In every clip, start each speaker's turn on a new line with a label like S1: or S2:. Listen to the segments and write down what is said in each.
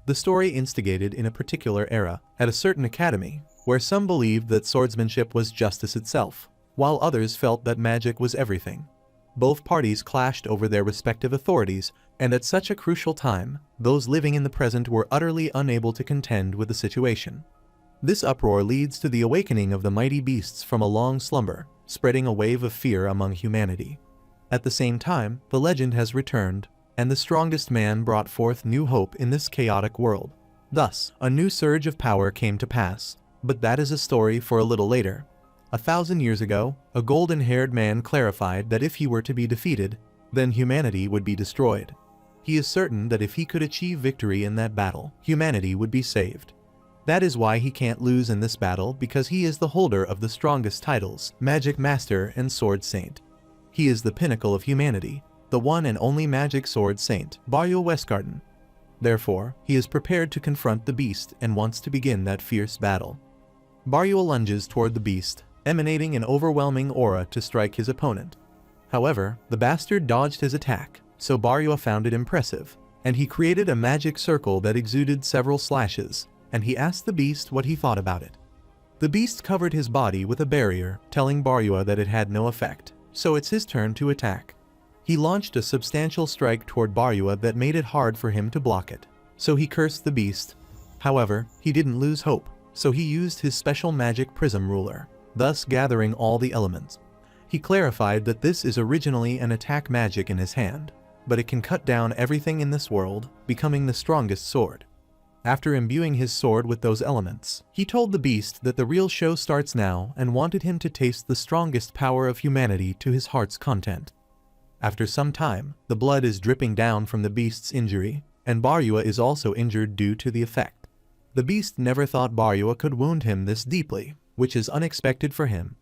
S1: The story instigated in a particular era, at a certain academy, where some believed that swordsmanship was justice itself, while others felt that magic was everything. Both parties clashed over their respective authorities, and at such a crucial time, those living in the present were utterly unable to contend with the situation. This uproar leads to the awakening of the mighty beasts from a long slumber, spreading a wave of fear among humanity. At the same time, the legend has returned, and the strongest man brought forth new hope in this chaotic world. Thus, a new surge of power came to pass, but that is a story for a little later. 1,000 years ago, a golden-haired man clarified that if he were to be defeated, then humanity would be destroyed. He is certain that if he could achieve victory in that battle, humanity would be saved. That is why he can't lose in this battle, because he is the holder of the strongest titles, Magic Master and Sword Saint. He is the pinnacle of humanity, the one and only Magic Sword Saint, Baryo Westgarden. Therefore, he is prepared to confront the beast and wants to begin that fierce battle. Baryo lunges toward the beast, emanating an overwhelming aura to strike his opponent. However, the bastard dodged his attack, so Baryo found it impressive, and he created a magic circle that exuded several slashes, and he asked the beast what he thought about it. The beast covered his body with a barrier, telling Baryo that it had no effect, so it's his turn to attack. He launched a substantial strike toward Baryo that made it hard for him to block it, so he cursed the beast. However, he didn't lose hope, so he used his special magic prism ruler, thus gathering all the elements. He clarified that this is originally an attack magic in his hand, but it can cut down everything in this world, becoming the strongest sword. After imbuing his sword with those elements, he told the beast that the real show starts now and wanted him to taste the strongest power of humanity to his heart's content. After some time, the blood is dripping down from the beast's injury, and Baryo is also injured due to the effect. The beast never thought Baryo could wound him this deeply, which is unexpected for him.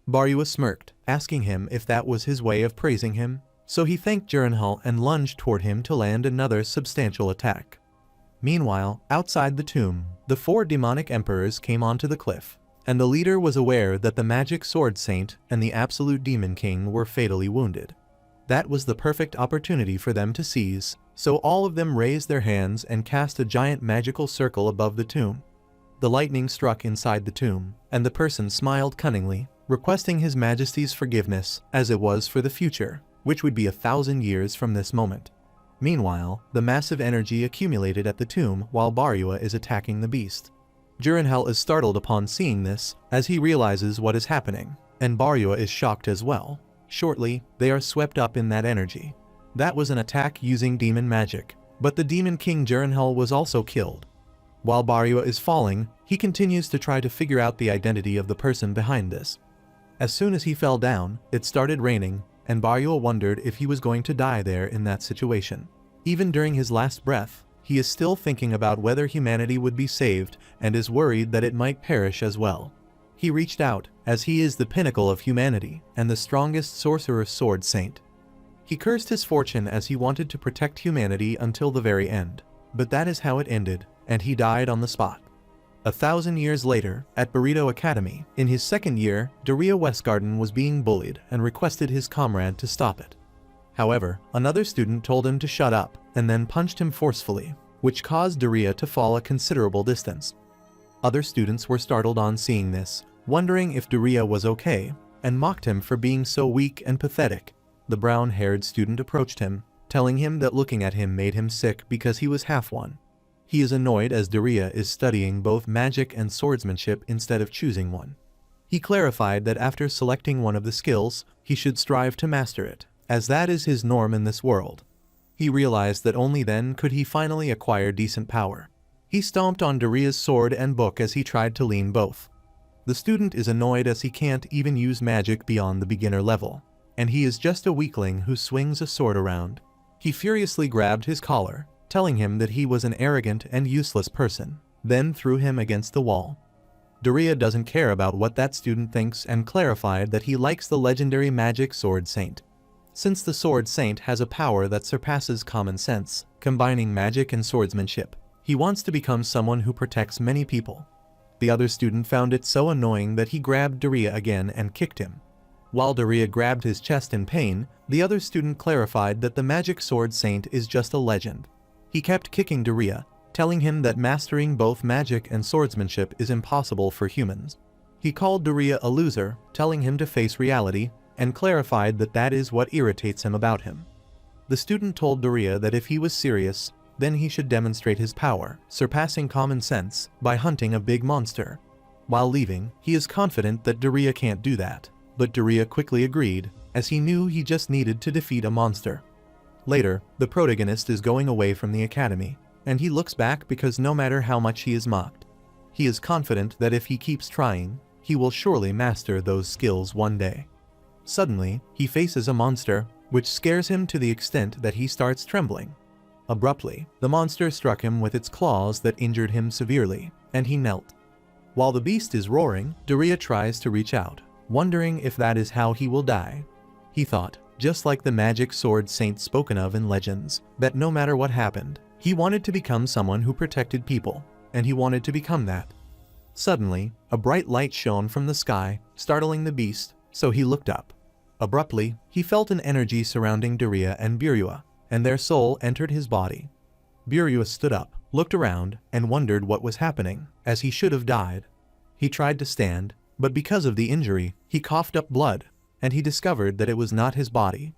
S1: Baryo smirked, asking him if that was his way of praising him, so he thanked Jirenhal and lunged toward him to land another substantial attack. Meanwhile, outside the tomb, the 4 demonic emperors came onto the cliff, and the leader was aware that the Magic Sword Saint and the Absolute Demon King were fatally wounded. That was the perfect opportunity for them to seize, so all of them raised their hands and cast a giant magical circle above the tomb. The lightning struck inside the tomb, and the person smiled cunningly, requesting His Majesty's forgiveness, as it was for the future, which would be 1,000 years from this moment. Meanwhile, the massive energy accumulated at the tomb while Baryo is attacking the beast. Jirenhal is startled upon seeing this, as he realizes what is happening, and Baryo is shocked as well. Shortly, they are swept up in that energy. That was an attack using demon magic, but the Demon King Jirenhal was also killed. While Baryo is falling, he continues to try to figure out the identity of the person behind this. As soon as he fell down, it started raining, and Baryo wondered if he was going to die there in that situation. Even during his last breath, he is still thinking about whether humanity would be saved and is worried that it might perish as well. He reached out, as he is the pinnacle of humanity and the strongest sorcerer sword saint. He cursed his fortune as he wanted to protect humanity until the very end, but that is how it ended, and he died on the spot. 1,000 years later, at Burrito Academy, in his second year, Daria Westgarden was being bullied and requested his comrade to stop it. However, another student told him to shut up and then punched him forcefully, which caused Daria to fall a considerable distance. Other students were startled on seeing this, wondering if Daria was okay, and mocked him for being so weak and pathetic. The brown-haired student approached him, telling him that looking at him made him sick because he was half one. He is annoyed as Daria is studying both magic and swordsmanship instead of choosing one. He clarified that after selecting one of the skills, he should strive to master it, as that is his norm in this world. He realized that only then could he finally acquire decent power. He stomped on Daria's sword and book as he tried to lean both. The student is annoyed as he can't even use magic beyond the beginner level, and he is just a weakling who swings a sword around. He furiously grabbed his collar, telling him that he was an arrogant and useless person, then threw him against the wall. Daria doesn't care about what that student thinks and clarified that he likes the legendary Magic Sword Saint. Since the Sword Saint has a power that surpasses common sense, combining magic and swordsmanship, he wants to become someone who protects many people. The other student found it so annoying that he grabbed Daria again and kicked him. While Daria grabbed his chest in pain, the other student clarified that the Magic Sword Saint is just a legend. He kept kicking Daria, telling him that mastering both magic and swordsmanship is impossible for humans. He called Daria a loser, telling him to face reality, and clarified that that is what irritates him about him. The student told Daria that if he was serious, then he should demonstrate his power, surpassing common sense, by hunting a big monster. While leaving, he is confident that Daria can't do that, but Daria quickly agreed, as he knew he just needed to defeat a monster. Later, the protagonist is going away from the academy, and he looks back because no matter how much he is mocked, he is confident that if he keeps trying, he will surely master those skills one day. Suddenly, he faces a monster, which scares him to the extent that he starts trembling. Abruptly, the monster struck him with its claws that injured him severely, and he knelt. While the beast is roaring, Daria tries to reach out, wondering if that is how he will die. He thought, just like the magic sword saint spoken of in legends, that no matter what happened, he wanted to become someone who protected people, and he wanted to become that. Suddenly, a bright light shone from the sky, startling the beast, so he looked up. Abruptly, he felt an energy surrounding Daria and Birua, and their soul entered his body. Birua stood up, looked around, and wondered what was happening, as he should have died. He tried to stand, but because of the injury, he coughed up blood, and he discovered that it was not his body.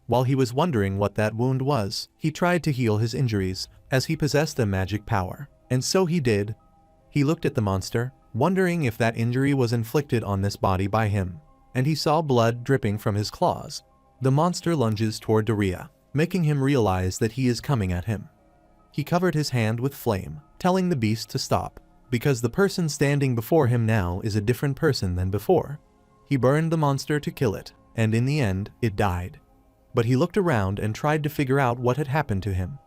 S1: While he was wondering what that wound was, he tried to heal his injuries, as he possessed a magic power, and so he did. He looked at the monster, wondering if that injury was inflicted on this body by him, and he saw blood dripping from his claws. The monster lunges toward Daria, making him realize that he is coming at him. He covered his hand with flame, telling the beast to stop, because the person standing before him now is a different person than before. He burned the monster to kill it, and in the end, it died. But he looked around and tried to figure out what had happened to him.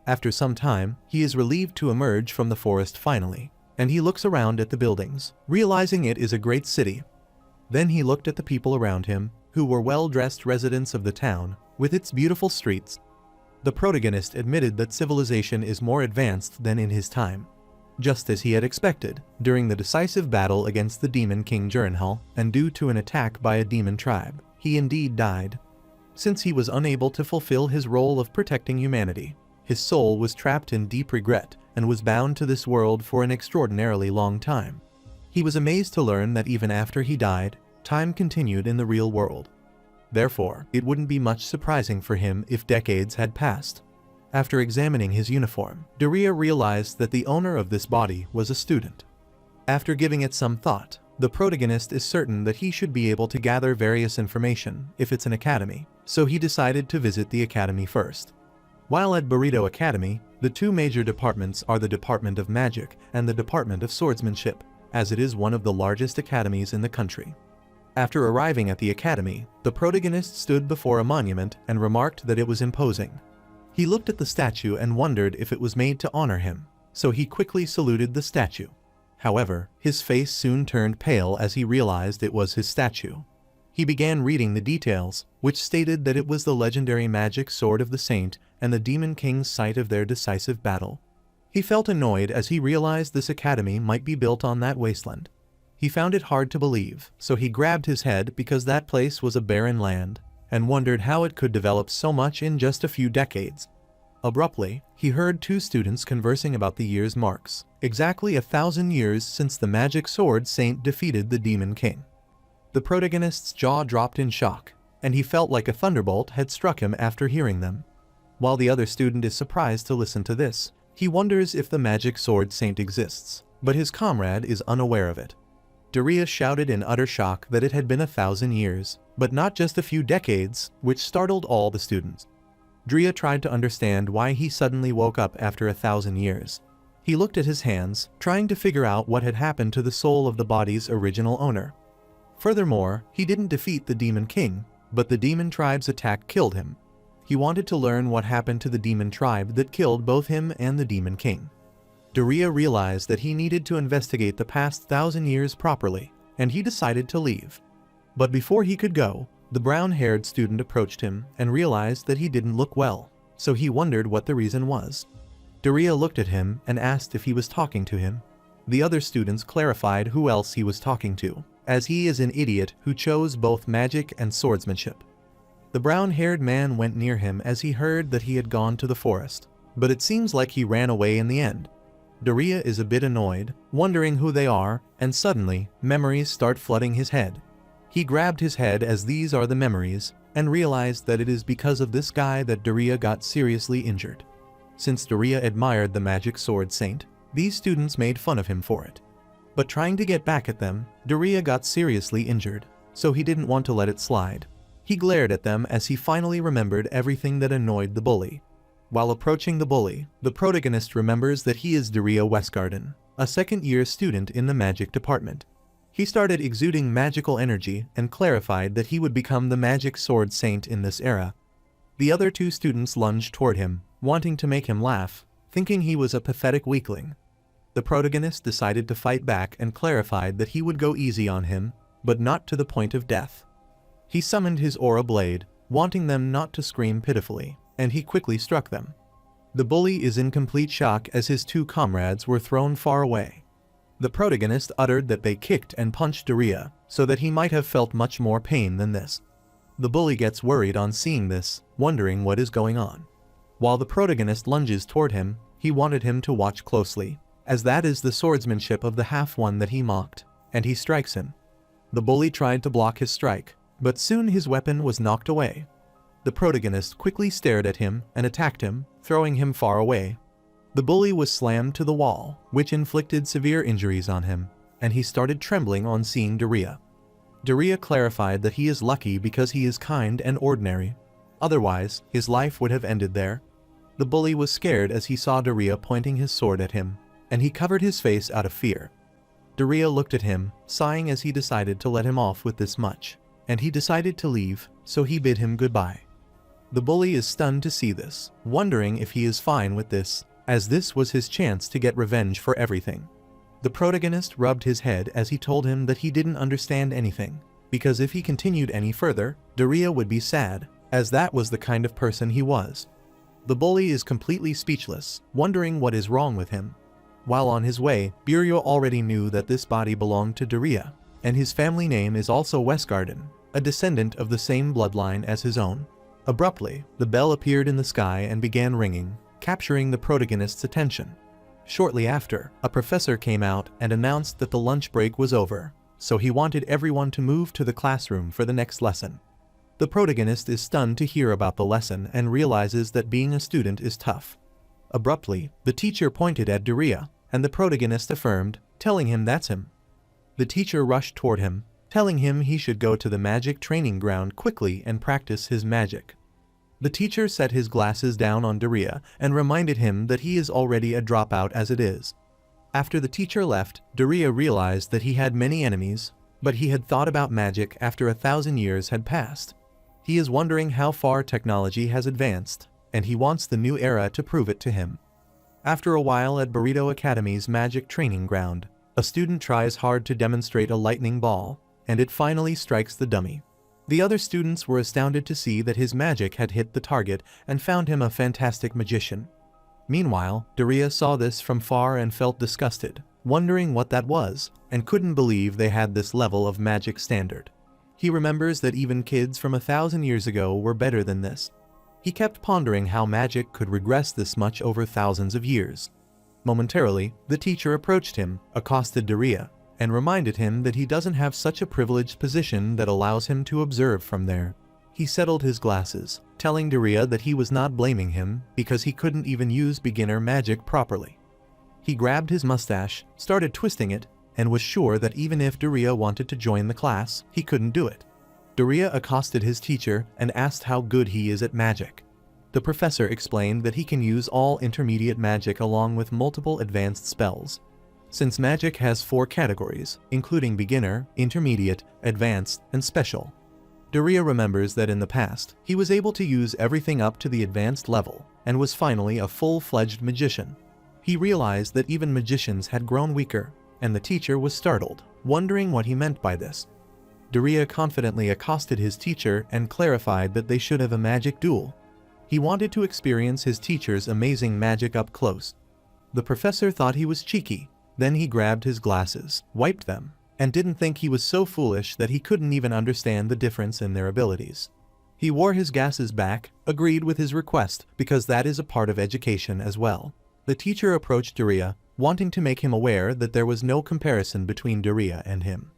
S1: After some time, he is relieved to emerge from the forest finally, and he looks around at the buildings, realizing it is a great city. Then he looked at the people around him, who were well-dressed residents of the town, with its beautiful streets. The protagonist admitted that civilization is more advanced than in his time. Just as he had expected, during the decisive battle against the demon King Jurenhal, and due to an attack by a demon tribe, he indeed died. Since he was unable to fulfill his role of protecting humanity, his soul was trapped in deep regret and was bound to this world for an extraordinarily long time. He was amazed to learn that even after he died, time continued in the real world. Therefore, it wouldn't be much surprising for him if decades had passed. After examining his uniform, Daria realized that the owner of this body was a student. After giving it some thought, the protagonist is certain that he should be able to gather various information if it's an academy, so he decided to visit the academy first. While at Burrito Academy, the two major departments are the Department of Magic and the Department of Swordsmanship, as it is one of the largest academies in the country. After arriving at the academy, the protagonist stood before a monument and remarked that it was imposing. He looked at the statue and wondered if it was made to honor him, so he quickly saluted the statue. However, his face soon turned pale as he realized it was his statue. He began reading the details, which stated that it was the legendary magic sword of the saint and the demon king's site of their decisive battle. He felt annoyed as he realized this academy might be built on that wasteland. He found it hard to believe, so he grabbed his head because that place was a barren land, and wondered how it could develop so much in just a few decades. Abruptly, he heard two students conversing about the year's marks, exactly 1,000 years since the magic sword saint defeated the demon king. The protagonist's jaw dropped in shock, and he felt like a thunderbolt had struck him after hearing them. While the other student is surprised to listen to this, he wonders if the magic sword saint exists, but his comrade is unaware of it. Daria shouted in utter shock that it had been 1,000 years, but not just a few decades, which startled all the students. Daria tried to understand why he suddenly woke up after 1,000 years. He looked at his hands, trying to figure out what had happened to the soul of the body's original owner. Furthermore, he didn't defeat the demon king, but the demon tribe's attack killed him. He wanted to learn what happened to the demon tribe that killed both him and the demon king. Daria realized that he needed to investigate the past 1,000 years properly, and he decided to leave. But before he could go, the brown-haired student approached him and realized that he didn't look well, so he wondered what the reason was. Daria looked at him and asked if he was talking to him. The other students clarified who else he was talking to, as he is an idiot who chose both magic and swordsmanship. The brown-haired man went near him as he heard that he had gone to the forest, but it seems like he ran away in the end. Daria is a bit annoyed, wondering who they are, and suddenly, memories start flooding his head. He grabbed his head as these are the memories, and realized that it is because of this guy that Daria got seriously injured. Since Daria admired the magic sword saint, these students made fun of him for it. But trying to get back at them, Daria got seriously injured, so he didn't want to let it slide. He glared at them as he finally remembered everything that annoyed the bully. While approaching the bully, the protagonist remembers that he is Daria Westgarden, a second-year student in the magic department. He started exuding magical energy and clarified that he would become the magic sword saint in this era. The other two students lunged toward him, wanting to make him laugh, thinking he was a pathetic weakling. The protagonist decided to fight back and clarified that he would go easy on him, but not to the point of death. He summoned his aura blade, wanting them not to scream pitifully, and he quickly struck them. The bully is in complete shock as his two comrades were thrown far away. The protagonist uttered that they kicked and punched Daria, so that he might have felt much more pain than this. The bully gets worried on seeing this, wondering what is going on. While the protagonist lunges toward him, he wanted him to watch closely, as that is the swordsmanship of the half-one that he mocked, and he strikes him. The bully tried to block his strike, but soon his weapon was knocked away. The protagonist quickly stared at him and attacked him, throwing him far away. The bully was slammed to the wall, which inflicted severe injuries on him, and he started trembling on seeing Daria. Daria clarified that he is lucky because he is kind and ordinary. Otherwise, his life would have ended there. The bully was scared as he saw Daria pointing his sword at him, and he covered his face out of fear. Daria looked at him, sighing as he decided to let him off with this much, and he decided to leave, so he bid him goodbye. The bully is stunned to see this, wondering if he is fine with this, as this was his chance to get revenge for everything. The protagonist rubbed his head as he told him that he didn't understand anything, because if he continued any further, Daria would be sad, as that was the kind of person he was. The bully is completely speechless, wondering what is wrong with him. While on his way, Biryo already knew that this body belonged to Daria, and his family name is also Westgarden, a descendant of the same bloodline as his own. Abruptly, the bell appeared in the sky and began ringing, capturing the protagonist's attention. Shortly after, a professor came out and announced that the lunch break was over, so he wanted everyone to move to the classroom for the next lesson. The protagonist is stunned to hear about the lesson and realizes that being a student is tough. Abruptly, the teacher pointed at Daria, and the protagonist affirmed, telling him that's him. The teacher rushed toward him, telling him he should go to the magic training ground quickly and practice his magic. The teacher set his glasses down on Daria and reminded him that he is already a dropout as it is. After the teacher left, Daria realized that he had many enemies, but he had thought about magic after 1,000 years had passed. He is wondering how far technology has advanced, and he wants the new era to prove it to him. After a while at Burrito Academy's magic training ground, a student tries hard to demonstrate a lightning ball, and it finally strikes the dummy. The other students were astounded to see that his magic had hit the target and found him a fantastic magician. Meanwhile, Daria saw this from far and felt disgusted, wondering what that was, and couldn't believe they had this level of magic standard. He remembers that even kids from 1,000 years ago were better than this. He kept pondering how magic could regress this much over thousands of years. Momentarily, the teacher approached him, accosted Daria, and reminded him that he doesn't have such a privileged position that allows him to observe from there. He settled his glasses, telling Daria that he was not blaming him because he couldn't even use beginner magic properly. He grabbed his mustache, started twisting it, and was sure that even if Daria wanted to join the class, he couldn't do it. Daria accosted his teacher and asked how good he is at magic. The professor explained that he can use all intermediate magic along with multiple advanced spells. Since magic has 4 categories, including beginner, intermediate, advanced, and special. Daria remembers that in the past, he was able to use everything up to the advanced level, and was finally a full-fledged magician. He realized that even magicians had grown weaker, and the teacher was startled, wondering what he meant by this. Daria confidently accosted his teacher and clarified that they should have a magic duel. He wanted to experience his teacher's amazing magic up close. The professor thought he was cheeky. Then he grabbed his glasses, wiped them, and didn't think he was so foolish that he couldn't even understand the difference in their abilities. He wore his gases back, agreed with his request because that is a part of education as well. The teacher approached Daria, wanting to make him aware that there was no comparison between Daria and him.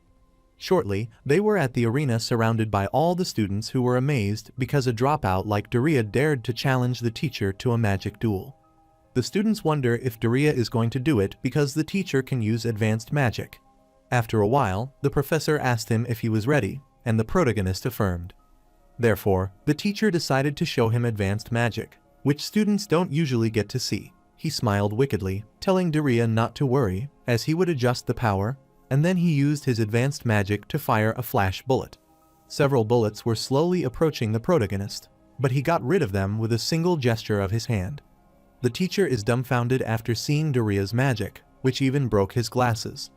S1: Shortly, they were at the arena surrounded by all the students who were amazed because a dropout like Daria dared to challenge the teacher to a magic duel. The students wonder if Daria is going to do it because the teacher can use advanced magic. After a while, the professor asked him if he was ready, and the protagonist affirmed. Therefore, the teacher decided to show him advanced magic, which students don't usually get to see. He smiled wickedly, telling Daria not to worry, as he would adjust the power, and then he used his advanced magic to fire a flash bullet. Several bullets were slowly approaching the protagonist, but he got rid of them with a single gesture of his hand. The teacher is dumbfounded after seeing Daria's magic, which even broke his glasses.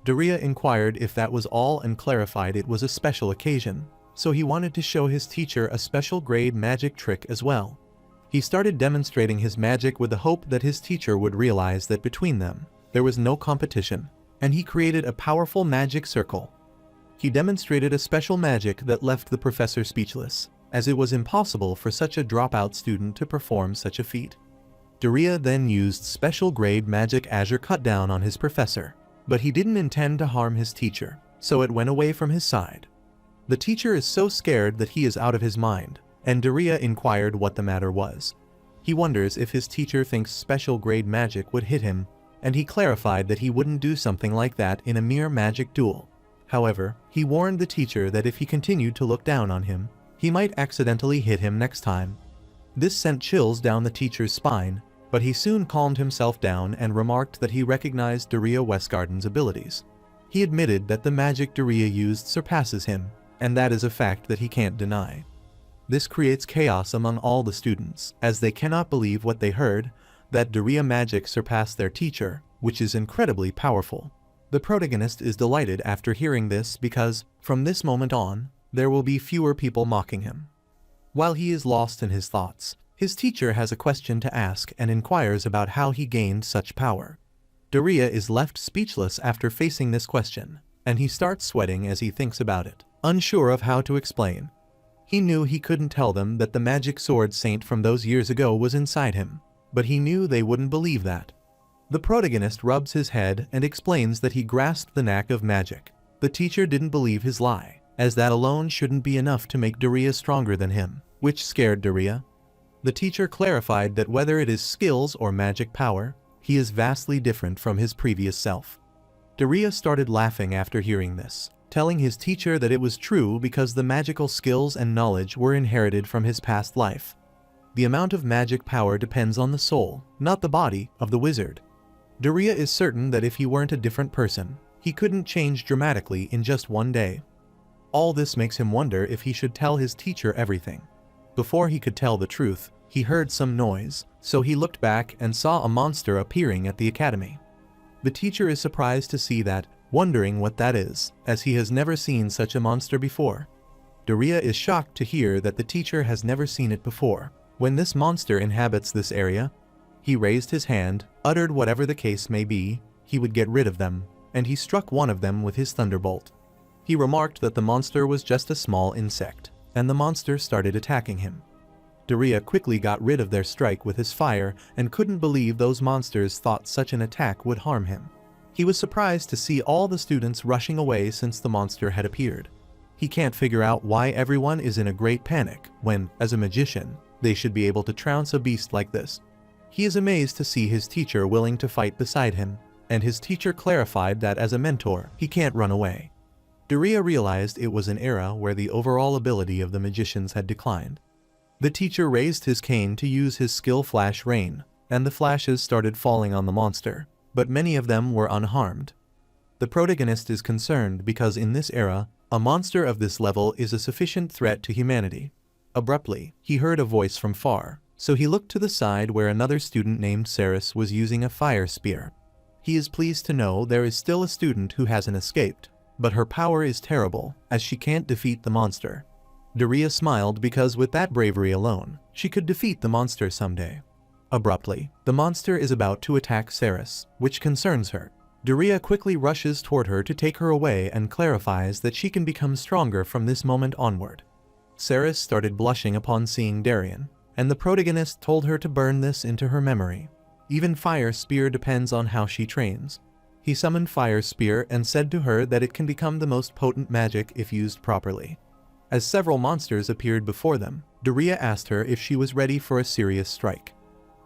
S1: Daria inquired if that was all and clarified it was a special occasion, so he wanted to show his teacher a special grade magic trick as well. He started demonstrating his magic with the hope that his teacher would realize that between them, there was no competition, and he created a powerful magic circle. He demonstrated a special magic that left the professor speechless, as it was impossible for such a dropout student to perform such a feat. Daria then used special grade magic Azure cut down on his professor, but he didn't intend to harm his teacher, so it went away from his side. The teacher is so scared that he is out of his mind, and Daria inquired what the matter was. He wonders if his teacher thinks special grade magic would hit him, and he clarified that he wouldn't do something like that in a mere magic duel. However, he warned the teacher that if he continued to look down on him, he might accidentally hit him next time. This sent chills down the teacher's spine, but he soon calmed himself down and remarked that he recognized Daria Westgarden's abilities. He admitted that the magic Daria used surpasses him, and that is a fact that he can't deny. This creates chaos among all the students, as they cannot believe what they heard, that Daria magic surpassed their teacher, which is incredibly powerful. The protagonist is delighted after hearing this because, from this moment on, there will be fewer people mocking him. While he is lost in his thoughts, his teacher has a question to ask and inquires about how he gained such power. Daria is left speechless after facing this question, and he starts sweating as he thinks about it, unsure of how to explain. He knew he couldn't tell them that the magic sword saint from those years ago was inside him, but he knew they wouldn't believe that. The protagonist rubs his head and explains that he grasped the knack of magic. The teacher didn't believe his lie, as that alone shouldn't be enough to make Daria stronger than him, which scared Daria. The teacher clarified that whether it is skills or magic power, he is vastly different from his previous self. Daria started laughing after hearing this, telling his teacher that it was true because the magical skills and knowledge were inherited from his past life. The amount of magic power depends on the soul, not the body, of the wizard. Daria is certain that if he weren't a different person, he couldn't change dramatically in just one day. All this makes him wonder if he should tell his teacher everything. Before he could tell the truth, he heard some noise, so he looked back and saw a monster appearing at the academy. The teacher is surprised to see that, wondering what that is, as he has never seen such a monster before. Daria is shocked to hear that the teacher has never seen it before. When this monster inhabits this area, he raised his hand, uttered whatever the case may be, he would get rid of them, and he struck one of them with his thunderbolt. He remarked that the monster was just a small insect, and the monster started attacking him. Daria quickly got rid of their strike with his fire and couldn't believe those monsters thought such an attack would harm him. He was surprised to see all the students rushing away since the monster had appeared. He can't figure out why everyone is in a great panic when, as a magician, they should be able to trounce a beast like this. He is amazed to see his teacher willing to fight beside him, and his teacher clarified that as a mentor, he can't run away. Daria realized it was an era where the overall ability of the magicians had declined. The teacher raised his cane to use his skill Flash Rain, and the flashes started falling on the monster, but many of them were unharmed. The protagonist is concerned because in this era, a monster of this level is a sufficient threat to humanity. Abruptly, he heard a voice from far, so he looked to the side where another student named Saris was using a fire spear. He is pleased to know there is still a student who hasn't escaped, but her power is terrible, as she can't defeat the monster. Daria smiled because with that bravery alone, she could defeat the monster someday. Abruptly, the monster is about to attack Saris, which concerns her. Daria quickly rushes toward her to take her away and clarifies that she can become stronger from this moment onward. Saris started blushing upon seeing Darien, and the protagonist told her to burn this into her memory. Even Fire Spear depends on how she trains. He summoned Fire Spear and said to her that it can become the most potent magic if used properly. As several monsters appeared before them, Daria asked her if she was ready for a serious strike.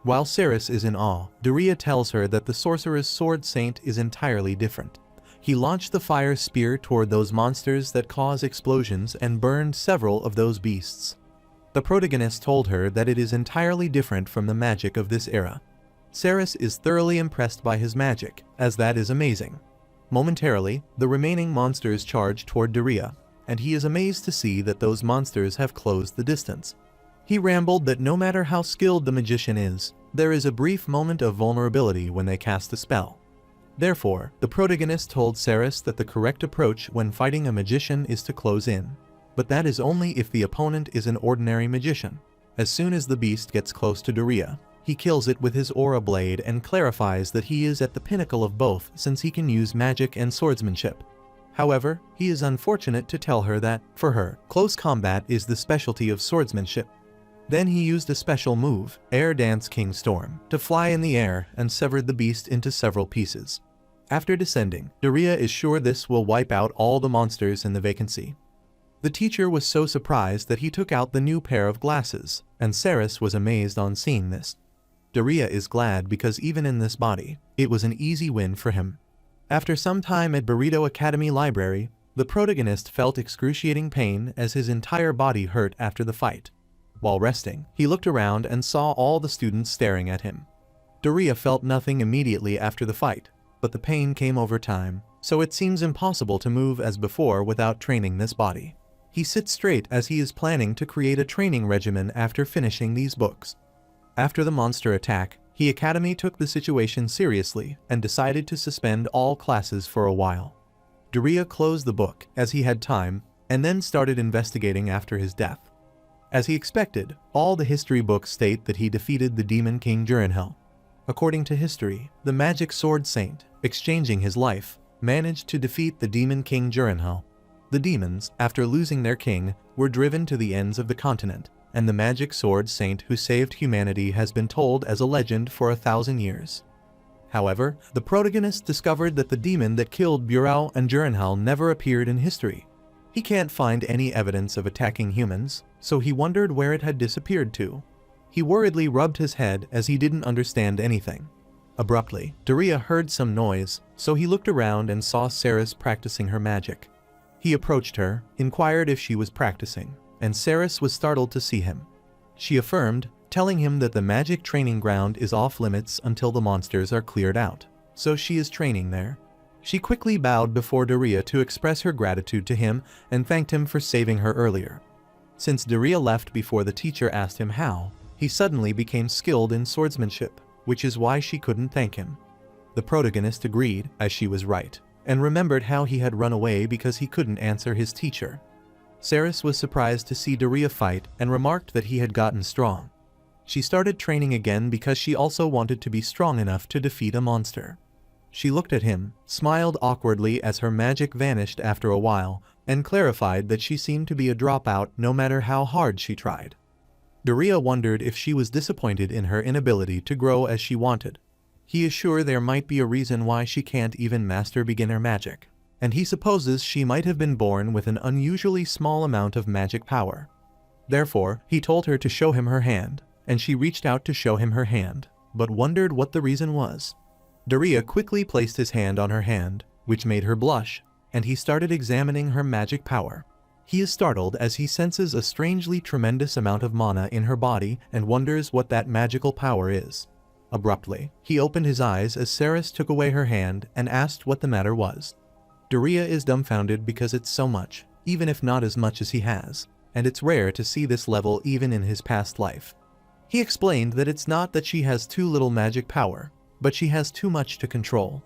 S1: While Saris is in awe, Daria tells her that the sorcerer's sword saint is entirely different. He launched the Fire Spear toward those monsters that cause explosions and burned several of those beasts. The protagonist told her that it is entirely different from the magic of this era. Saris is thoroughly impressed by his magic, as that is amazing. Momentarily, the remaining monsters charge toward Daria, and he is amazed to see that those monsters have closed the distance. He rambled that no matter how skilled the magician is, there is a brief moment of vulnerability when they cast a spell. Therefore, the protagonist told Saris that the correct approach when fighting a magician is to close in. But that is only if the opponent is an ordinary magician. As soon as the beast gets close to Daria, he kills it with his aura blade and clarifies that he is at the pinnacle of both since he can use magic and swordsmanship. However, he is unfortunate to tell her that, for her, close combat is the specialty of swordsmanship. Then he used a special move, Air Dance King Storm, to fly in the air and severed the beast into several pieces. After descending, Daria is sure this will wipe out all the monsters in the vacancy. The teacher was so surprised that he took out the new pair of glasses, and Saris was amazed on seeing this. Daria is glad because even in this body, it was an easy win for him. After some time at Burrito Academy Library, the protagonist felt excruciating pain as his entire body hurt after the fight. While resting, he looked around and saw all the students staring at him. Daria felt nothing immediately after the fight, but the pain came over time, so it seems impossible to move as before without training this body. He sits straight as he is planning to create a training regimen after finishing these books. After the monster attack, the Academy took the situation seriously and decided to suspend all classes for a while. Daria closed the book as he had time and then started investigating after his death. As he expected, all the history books state that he defeated the demon king Jurenhel. According to history, the magic sword saint, exchanging his life, managed to defeat the demon king Jurenhel. The demons, after losing their king, were driven to the ends of the continent, and the magic sword saint who saved humanity has been told as a legend for 1,000 years. However, the protagonist discovered that the demon that killed Burrell and Jurenhal never appeared in history. He can't find any evidence of attacking humans, so he wondered where it had disappeared to. He worriedly rubbed his head as he didn't understand anything. Abruptly, Daria heard some noise, so he looked around and saw Saris practicing her magic. He approached her, inquired if she was practicing, and Saris was startled to see him. She affirmed, telling him that the magic training ground is off limits until the monsters are cleared out, so she is training there. She quickly bowed before Daria to express her gratitude to him and thanked him for saving her earlier. Since Daria left before the teacher asked him how, he suddenly became skilled in swordsmanship, which is why she couldn't thank him. The protagonist agreed, as she was right, and remembered how he had run away because he couldn't answer his teacher. Saris was surprised to see Daria fight and remarked that he had gotten strong. She started training again because she also wanted to be strong enough to defeat a monster. She looked at him, smiled awkwardly as her magic vanished after a while, and clarified that she seemed to be a dropout no matter how hard she tried. Daria wondered if she was disappointed in her inability to grow as she wanted. He is sure there might be a reason why she can't even master beginner magic, and he supposes she might have been born with an unusually small amount of magic power. Therefore, he told her to show him her hand, and she reached out to show him her hand, but wondered what the reason was. Daria quickly placed his hand on her hand, which made her blush, and he started examining her magic power. He is startled as he senses a strangely tremendous amount of mana in her body and wonders what that magical power is. Abruptly, he opened his eyes as Saris took away her hand and asked what the matter was. Daria is dumbfounded because it's so much, even if not as much as he has, and it's rare to see this level even in his past life. He explained that it's not that she has too little magic power, but she has too much to control.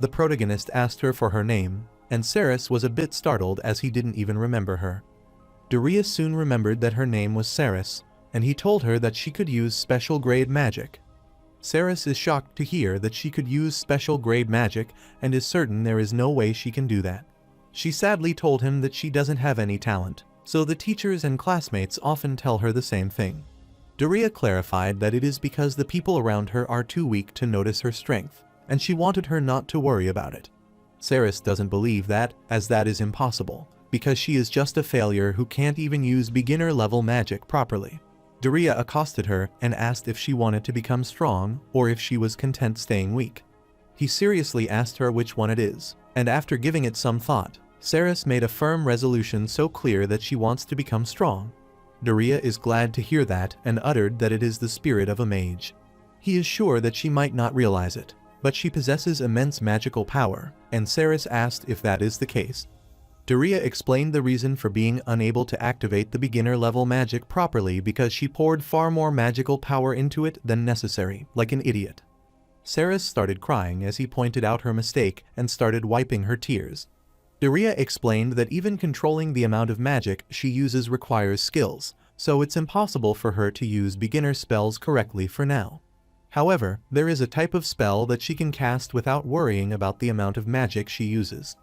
S1: The protagonist asked her for her name, and Saris was a bit startled as he didn't even remember her. Daria soon remembered that her name was Saris, and he told her that she could use special grade magic. Saris is shocked to hear that she could use special grade magic and is certain there is no way she can do that. She sadly told him that she doesn't have any talent, so the teachers and classmates often tell her the same thing. Daria clarified that it is because the people around her are too weak to notice her strength, and she wanted her not to worry about it. Saris doesn't believe that, as that is impossible, because she is just a failure who can't even use beginner-level magic properly. Daria accosted her and asked if she wanted to become strong or if she was content staying weak. He seriously asked her which one it is, and after giving it some thought, Saris made a firm resolution so clear that she wants to become strong. Daria is glad to hear that and uttered that it is the spirit of a mage. He is sure that she might not realize it, but she possesses immense magical power, and Saris asked if that is the case. Daria explained the reason for being unable to activate the beginner-level magic properly because she poured far more magical power into it than necessary, like an idiot. Saris started crying as he pointed out her mistake and started wiping her tears. Daria explained that even controlling the amount of magic she uses requires skills, so it's impossible for her to use beginner spells correctly for now. However, there is a type of spell that she can cast without worrying about the amount of magic she uses.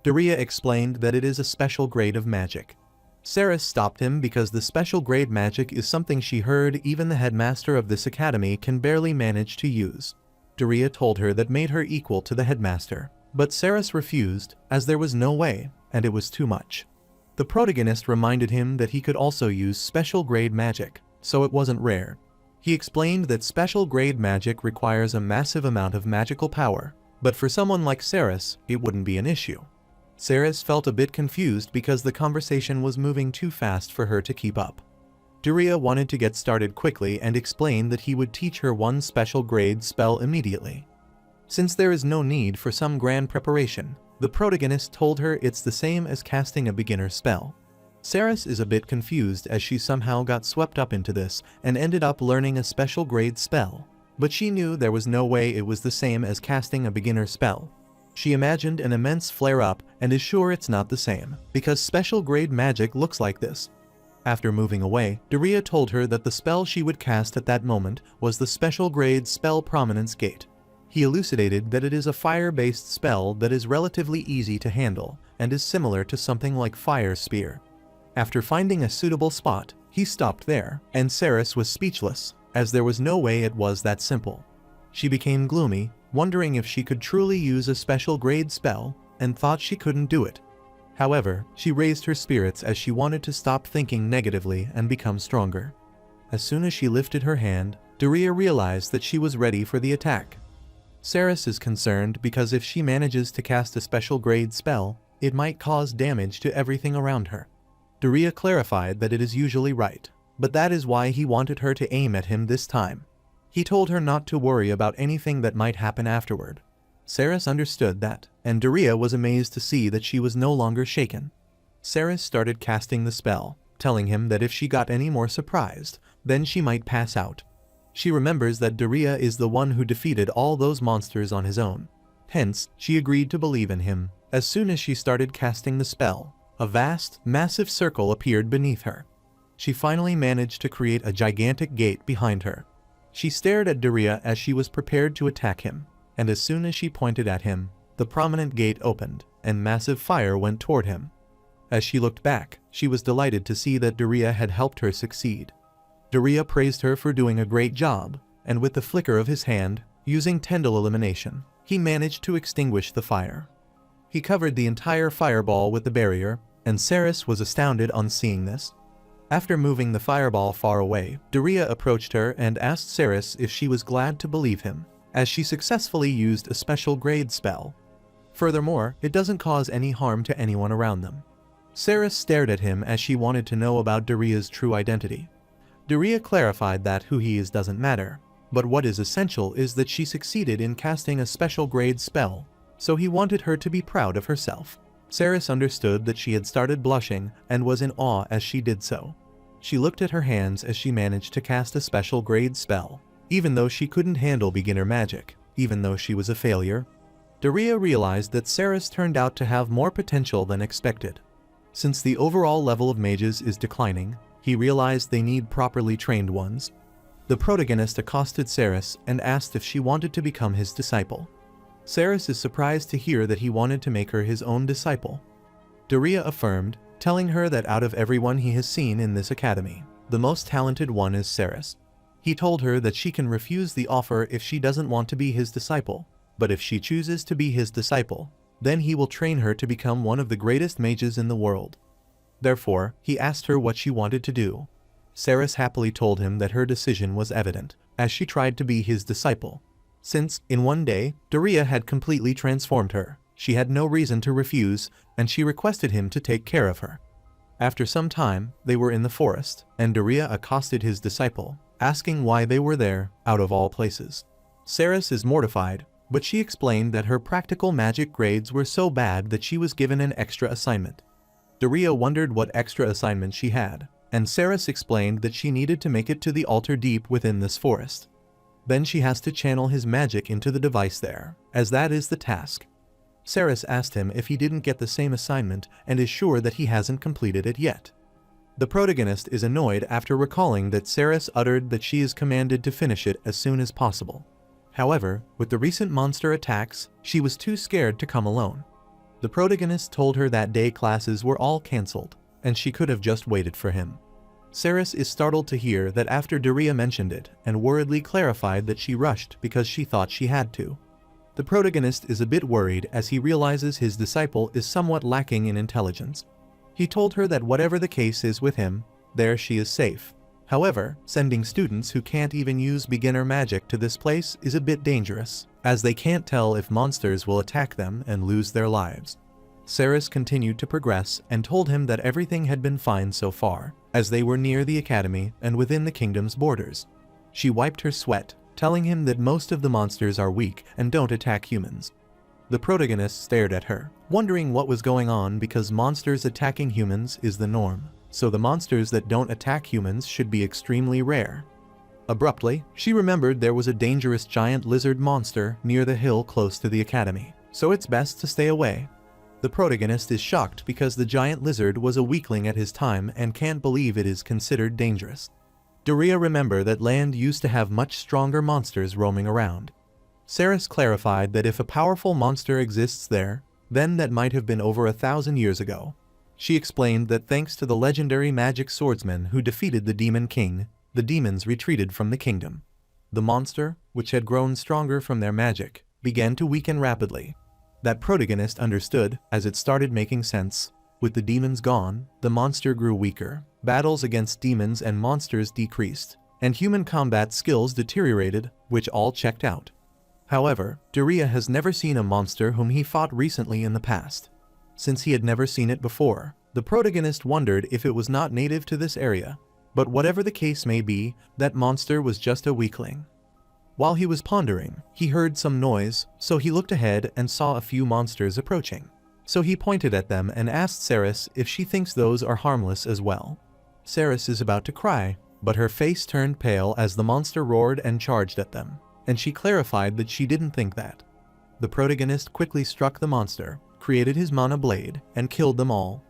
S1: Daria explained that it is a special grade of magic. Saris stopped him because the special grade magic is something she heard even the headmaster of this academy can barely manage to use. Daria told her that made her equal to the headmaster, but Saris refused, as there was no way, and it was too much. The protagonist reminded him that he could also use special grade magic, so it wasn't rare. He explained that special grade magic requires a massive amount of magical power, but for someone like Saris, it wouldn't be an issue. Saris felt a bit confused because the conversation was moving too fast for her to keep up. Daria wanted to get started quickly and explained that he would teach her one special grade spell immediately. Since there is no need for some grand preparation, the protagonist told her it's the same as casting a beginner spell. Saris is a bit confused as she somehow got swept up into this and ended up learning a special grade spell, but she knew there was no way it was the same as casting a beginner spell. She imagined an immense flare-up and is sure it's not the same, because special grade magic looks like this. After moving away, Daria told her that the spell she would cast at that moment was the special grade spell Prominence Gate. He elucidated that it is a fire-based spell that is relatively easy to handle and is similar to something like Fire Spear. After finding a suitable spot, he stopped there, and Saris was speechless, as there was no way it was that simple. She became gloomy, wondering if she could truly use a special grade spell, and thought she couldn't do it. However, she raised her spirits as she wanted to stop thinking negatively and become stronger. As soon as she lifted her hand, Daria realized that she was ready for the attack. Saris is concerned because if she manages to cast a special grade spell, it might cause damage to everything around her. Daria clarified that it is usually right, but that is why he wanted her to aim at him this time. He told her not to worry about anything that might happen afterward. Saris understood that, and Daria was amazed to see that she was no longer shaken. Saris started casting the spell, telling him that if she got any more surprised, then she might pass out. She remembers that Daria is the one who defeated all those monsters on his own. Hence, she agreed to believe in him. As soon as she started casting the spell, a vast, massive circle appeared beneath her. She finally managed to create a gigantic gate behind her. She stared at Daria as she was prepared to attack him, and as soon as she pointed at him, the prominent gate opened, and massive fire went toward him. As she looked back, she was delighted to see that Daria had helped her succeed. Daria praised her for doing a great job, and with the flicker of his hand, using Tyndall elimination, he managed to extinguish the fire. He covered the entire fireball with the barrier, and Saris was astounded on seeing this. After moving the fireball far away, Daria approached her and asked Saris if she was glad to believe him, as she successfully used a special grade spell. Furthermore, it doesn't cause any harm to anyone around them. Saris stared at him as she wanted to know about Daria's true identity. Daria clarified that who he is doesn't matter, but what is essential is that she succeeded in casting a special grade spell, so he wanted her to be proud of herself. Saris understood that she had started blushing and was in awe as she did so. She looked at her hands as she managed to cast a special grade spell, even though she couldn't handle beginner magic, even though she was a failure. Daria realized that Saris turned out to have more potential than expected. Since the overall level of mages is declining, he realized they need properly trained ones. The protagonist accosted Saris and asked if she wanted to become his disciple. Saris is surprised to hear that he wanted to make her his own disciple. Daria affirmed, telling her that out of everyone he has seen in this academy, the most talented one is Ceres. He told her that she can refuse the offer if she doesn't want to be his disciple, but if she chooses to be his disciple, then he will train her to become one of the greatest mages in the world. Therefore, he asked her what she wanted to do. Ceres happily told him that her decision was evident, as she tried to be his disciple. Since, in one day, Daria had completely transformed her, she had no reason to refuse, and she requested him to take care of her. After some time, they were in the forest, and Daria accosted his disciple, asking why they were there, out of all places. Ceres is mortified, but she explained that her practical magic grades were so bad that she was given an extra assignment. Daria wondered what extra assignment she had, and Ceres explained that she needed to make it to the altar deep within this forest. Then she has to channel his magic into the device there, as that is the task. Ceres asked him if he didn't get the same assignment and is sure that he hasn't completed it yet. The protagonist is annoyed after recalling that Ceres uttered that she is commanded to finish it as soon as possible. However, with the recent monster attacks, she was too scared to come alone. The protagonist told her that day classes were all cancelled, and she could have just waited for him. Ceres is startled to hear that after Daria mentioned it and worriedly clarified that she rushed because she thought she had to. The protagonist is a bit worried as he realizes his disciple is somewhat lacking in intelligence. He told her that whatever the case is with him, there she is safe. However, sending students who can't even use beginner magic to this place is a bit dangerous, as they can't tell if monsters will attack them and lose their lives. Ceres continued to progress and told him that everything had been fine so far, as they were near the academy and within the kingdom's borders. She wiped her sweat, telling him that most of the monsters are weak and don't attack humans. The protagonist stared at her, wondering what was going on because monsters attacking humans is the norm, so the monsters that don't attack humans should be extremely rare. Abruptly, she remembered there was a dangerous giant lizard monster near the hill close to the academy, so it's best to stay away. The protagonist is shocked because the giant lizard was a weakling at his time and can't believe it is considered dangerous. Daria remembered that land used to have much stronger monsters roaming around. Ceres clarified that if a powerful monster exists there, then that might have been over 1,000 years ago. She explained that thanks to the legendary magic swordsman who defeated the Demon King, the demons retreated from the kingdom. The monster, which had grown stronger from their magic, began to weaken rapidly. That protagonist understood, as it started making sense. With the demons gone, the monster grew weaker, battles against demons and monsters decreased, and human combat skills deteriorated, which all checked out. However, Daria has never seen a monster whom he fought recently in the past. Since he had never seen it before, the protagonist wondered if it was not native to this area, but whatever the case may be, that monster was just a weakling. While he was pondering, he heard some noise, so he looked ahead and saw a few monsters approaching. So he pointed at them and asked Ceres if she thinks those are harmless as well. Ceres is about to cry, but her face turned pale as the monster roared and charged at them, and she clarified that she didn't think that. The protagonist quickly struck the monster, created his mana blade, and killed them all.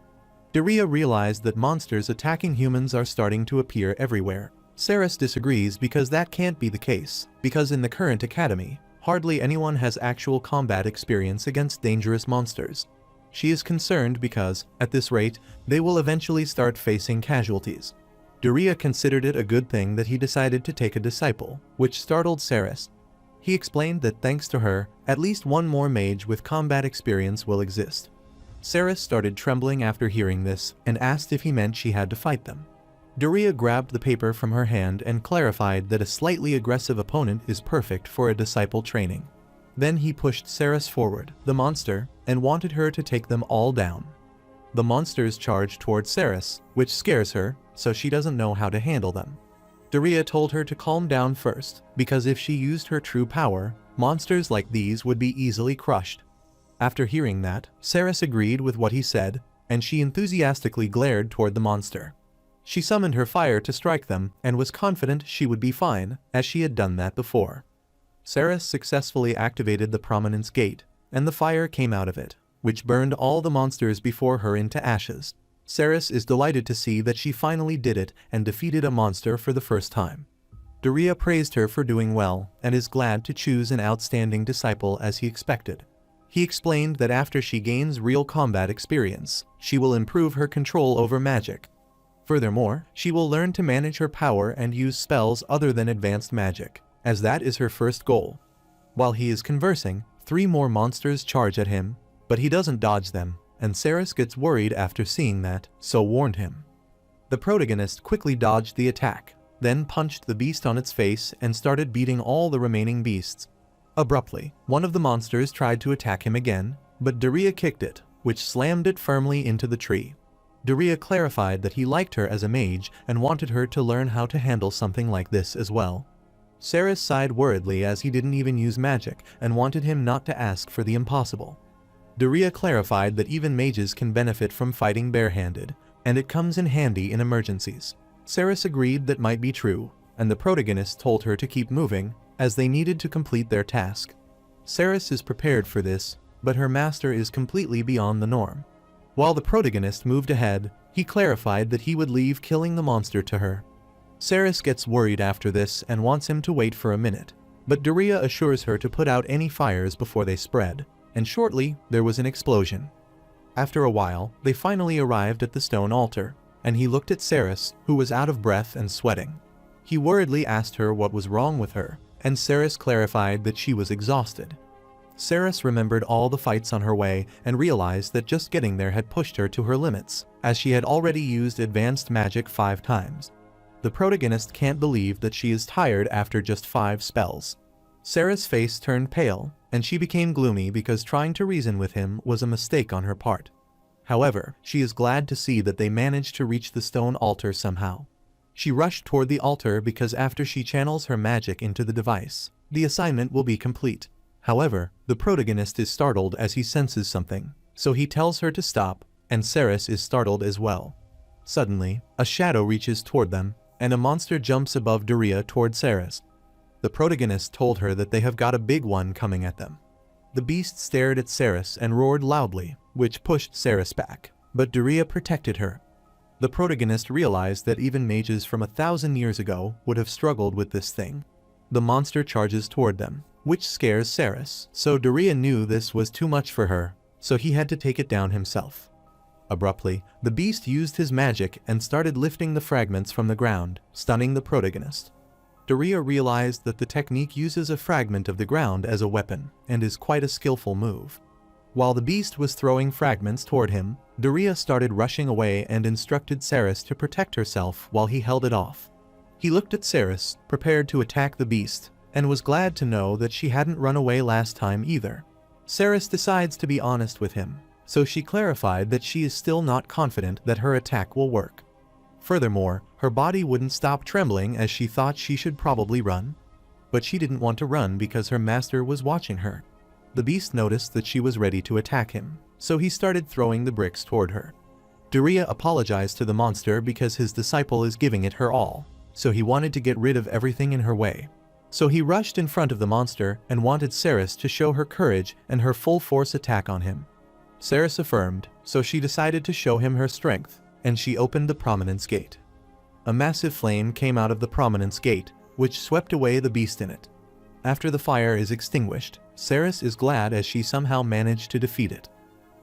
S1: Daria realized that monsters attacking humans are starting to appear everywhere. Ceres disagrees because that can't be the case, because in the current academy, hardly anyone has actual combat experience against dangerous monsters. She is concerned because, at this rate, they will eventually start facing casualties. Daria considered it a good thing that he decided to take a disciple, which startled Ceres. He explained that thanks to her, at least one more mage with combat experience will exist. Ceres started trembling after hearing this and asked if he meant she had to fight them. Daria grabbed the paper from her hand and clarified that a slightly aggressive opponent is perfect for a disciple training. Then he pushed Ceres forward, the monster, and wanted her to take them all down. The monsters charge towards Ceres, which scares her, so she doesn't know how to handle them. Daria told her to calm down first, because if she used her true power, monsters like these would be easily crushed. After hearing that, Ceres agreed with what he said, and she enthusiastically glared toward the monster. She summoned her fire to strike them and was confident she would be fine, as she had done that before. Ceres successfully activated the Prominence Gate, and the fire came out of it, which burned all the monsters before her into ashes. Ceres is delighted to see that she finally did it and defeated a monster for the first time. Daria praised her for doing well and is glad to choose an outstanding disciple as he expected. He explained that after she gains real combat experience, she will improve her control over magic. Furthermore, she will learn to manage her power and use spells other than advanced magic, as that is her first goal. While he is conversing, 3 more monsters charge at him, but he doesn't dodge them, and Ceres gets worried after seeing that, so warned him. The protagonist quickly dodged the attack, then punched the beast on its face and started beating all the remaining beasts. Abruptly, one of the monsters tried to attack him again, but Daria kicked it, which slammed it firmly into the tree. Daria clarified that he liked her as a mage and wanted her to learn how to handle something like this as well. Ceres sighed worriedly as he didn't even use magic and wanted him not to ask for the impossible. Daria clarified that even mages can benefit from fighting barehanded, and it comes in handy in emergencies. Ceres agreed that might be true, and the protagonist told her to keep moving, as they needed to complete their task. Ceres is prepared for this, but her master is completely beyond the norm. While the protagonist moved ahead, he clarified that he would leave killing the monster to her. Ceres gets worried after this and wants him to wait for a minute, but Daria assures her to put out any fires before they spread, and shortly there was an explosion. After a while, they finally arrived at the stone altar, and he looked at Ceres, who was out of breath and sweating. He worriedly asked her what was wrong with her, and Ceres clarified that she was exhausted. Ceres remembered all the fights on her way and realized that just getting there had pushed her to her limits, as she had already used advanced magic 5 times. The protagonist can't believe that she is tired after just 5 spells. Ceres' face turned pale, and she became gloomy because trying to reason with him was a mistake on her part. However, she is glad to see that they managed to reach the stone altar somehow. She rushed toward the altar because after she channels her magic into the device, the assignment will be complete. However, the protagonist is startled as he senses something, so he tells her to stop, and Ceres is startled as well. Suddenly, a shadow reaches toward them, and a monster jumps above Daria toward Ceres. The protagonist told her that they have got a big one coming at them. The beast stared at Ceres and roared loudly, which pushed Ceres back, but Daria protected her. The protagonist realized that even mages from 1,000 years ago would have struggled with this thing. The monster charges toward them, which scares Ceres, so Daria knew this was too much for her, so he had to take it down himself. Abruptly, the beast used his magic and started lifting the fragments from the ground, stunning the protagonist. Daria realized that the technique uses a fragment of the ground as a weapon, and is quite a skillful move. While the beast was throwing fragments toward him, Daria started rushing away and instructed Ceres to protect herself while he held it off. He looked at Ceres, prepared to attack the beast, and was glad to know that she hadn't run away last time either. Ceres decides to be honest with him, so she clarified that she is still not confident that her attack will work. Furthermore, her body wouldn't stop trembling as she thought she should probably run. But she didn't want to run because her master was watching her. The beast noticed that she was ready to attack him, so he started throwing the bricks toward her. Daria apologized to the monster because his disciple is giving it her all, so he wanted to get rid of everything in her way. So he rushed in front of the monster and wanted Ceres to show her courage and her full force attack on him. Ceres affirmed, so she decided to show him her strength, and she opened the Prominence Gate. A massive flame came out of the Prominence Gate, which swept away the beast in it. After the fire is extinguished, Ceres is glad as she somehow managed to defeat it.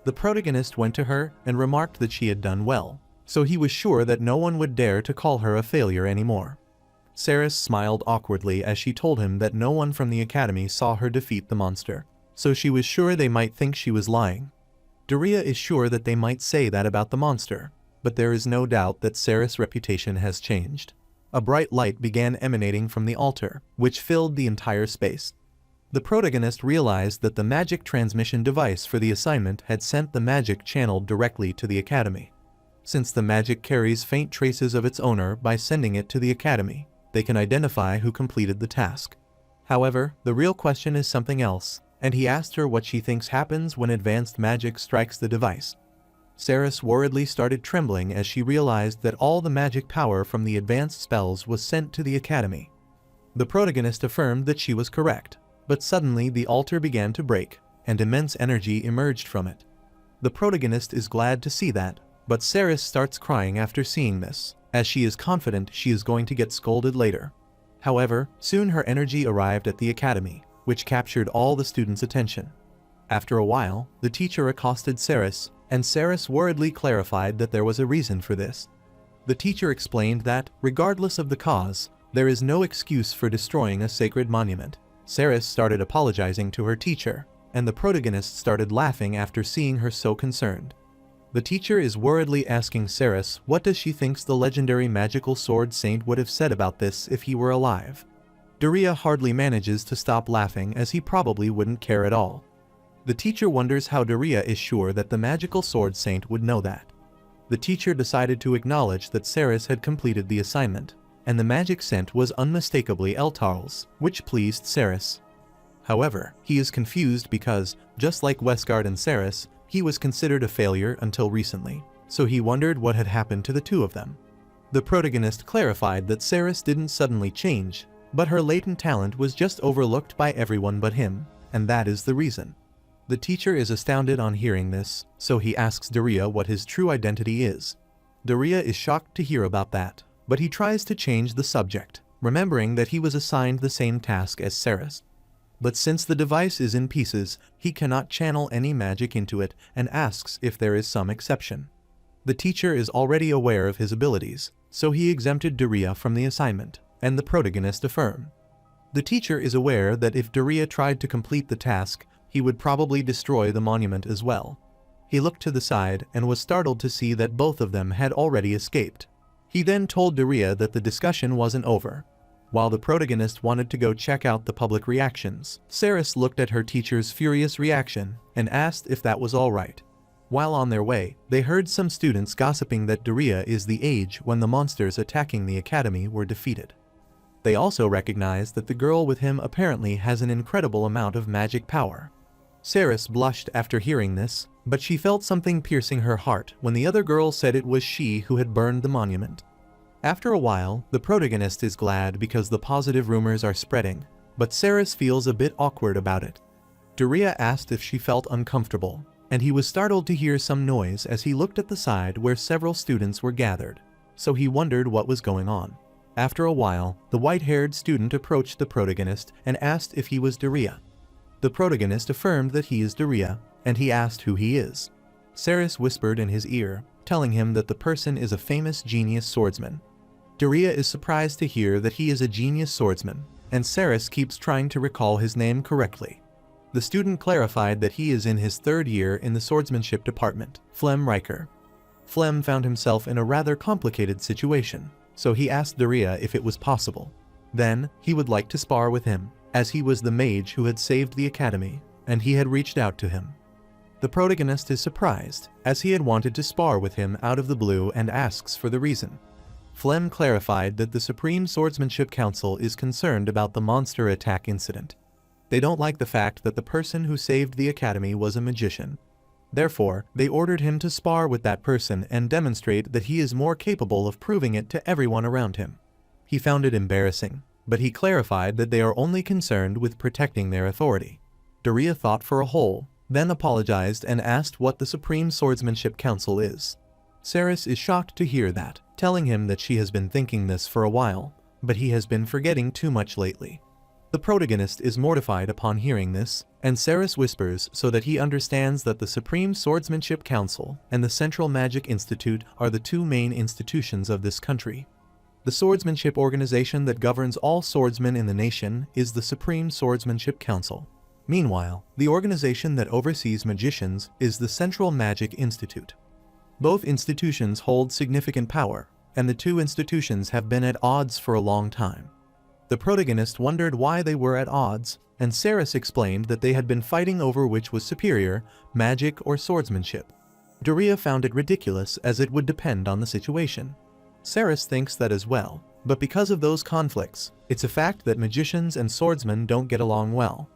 S1: The protagonist went to her and remarked that she had done well, so he was sure that no one would dare to call her a failure anymore. Ceres smiled awkwardly as she told him that no one from the academy saw her defeat the monster, so she was sure they might think she was lying. Daria is sure that they might say that about the monster, but there is no doubt that Ceres' reputation has changed. A bright light began emanating from the altar, which filled the entire space. The protagonist realized that the magic transmission device for the assignment had sent the magic channeled directly to the academy. Since the magic carries faint traces of its owner by sending it to the academy, they can identify who completed the task. However, the real question is something else, and he asked her what she thinks happens when advanced magic strikes the device. Ceres worriedly started trembling as she realized that all the magic power from the advanced spells was sent to the academy. The protagonist affirmed that she was correct, but suddenly the altar began to break, and immense energy emerged from it. The protagonist is glad to see that, but Ceres starts crying after seeing this, as she is confident she is going to get scolded later. However, soon her energy arrived at the academy, which captured all the students' attention. After a while, the teacher accosted Saris, and Saris worriedly clarified that there was a reason for this. The teacher explained that, regardless of the cause, there is no excuse for destroying a sacred monument. Saris started apologizing to her teacher, and the protagonist started laughing after seeing her so concerned. The teacher is worriedly asking Saris what does she thinks the legendary magical sword saint would have said about this if he were alive. Daria hardly manages to stop laughing as he probably wouldn't care at all. The teacher wonders how Daria is sure that the magical sword saint would know that. The teacher decided to acknowledge that Saris had completed the assignment, and the magic scent was unmistakably Eltarl's, which pleased Saris. However, he is confused because, just like Westgard and Saris, he was considered a failure until recently, so he wondered what had happened to the two of them. The protagonist clarified that Saris didn't suddenly change, but her latent talent was just overlooked by everyone but him, and that is the reason. The teacher is astounded on hearing this, so he asks Daria what his true identity is. Daria is shocked to hear about that, but he tries to change the subject, remembering that he was assigned the same task as Saris. But since the device is in pieces, he cannot channel any magic into it and asks if there is some exception. The teacher is already aware of his abilities, so he exempted Daria from the assignment, and the protagonist affirm. The teacher is aware that if Daria tried to complete the task, he would probably destroy the monument as well. He looked to the side and was startled to see that both of them had already escaped. He then told Daria that the discussion wasn't over. While the protagonist wanted to go check out the public reactions, Saris looked at her teacher's furious reaction and asked if that was all right. While on their way, they heard some students gossiping that Daria is the age when the monsters attacking the academy were defeated. They also recognized that the girl with him apparently has an incredible amount of magic power. Saris blushed after hearing this, but she felt something piercing her heart when the other girl said it was she who had burned the monument. After a while, the protagonist is glad because the positive rumors are spreading, but Saris feels a bit awkward about it. Daria asked if she felt uncomfortable, and he was startled to hear some noise as he looked at the side where several students were gathered, so he wondered what was going on. After a while, the white-haired student approached the protagonist and asked if he was Daria. The protagonist affirmed that he is Daria, and he asked who he is. Saris whispered in his ear, telling him that the person is a famous genius swordsman. Daria is surprised to hear that he is a genius swordsman, and Saris keeps trying to recall his name correctly. The student clarified that he is in his third year in the swordsmanship department, Flem Riker. Flem found himself in a rather complicated situation, so he asked Daria if it was possible. Then, he would like to spar with him, as he was the mage who had saved the academy, and he had reached out to him. The protagonist is surprised, as he had wanted to spar with him out of the blue and asks for the reason. Flem clarified that the Supreme Swordsmanship Council is concerned about the monster attack incident. They don't like the fact that the person who saved the academy was a magician. Therefore, they ordered him to spar with that person and demonstrate that he is more capable of proving it to everyone around him. He found it embarrassing, but he clarified that they are only concerned with protecting their authority. Daria thought for a whole, then apologized and asked what the Supreme Swordsmanship Council is. Saris is shocked to hear that, telling him that she has been thinking this for a while, but he has been forgetting too much lately. The protagonist is mortified upon hearing this, and Saris whispers so that he understands that the Supreme Swordsmanship Council and the Central Magic Institute are the two main institutions of this country. The swordsmanship organization that governs all swordsmen in the nation is the Supreme Swordsmanship Council. Meanwhile, the organization that oversees magicians is the Central Magic Institute. Both institutions hold significant power, and the two institutions have been at odds for a long time. The protagonist wondered why they were at odds, and Saris explained that they had been fighting over which was superior, magic or swordsmanship. Daria found it ridiculous as it would depend on the situation. Saris thinks that as well, but because of those conflicts, it's a fact that magicians and swordsmen don't get along well.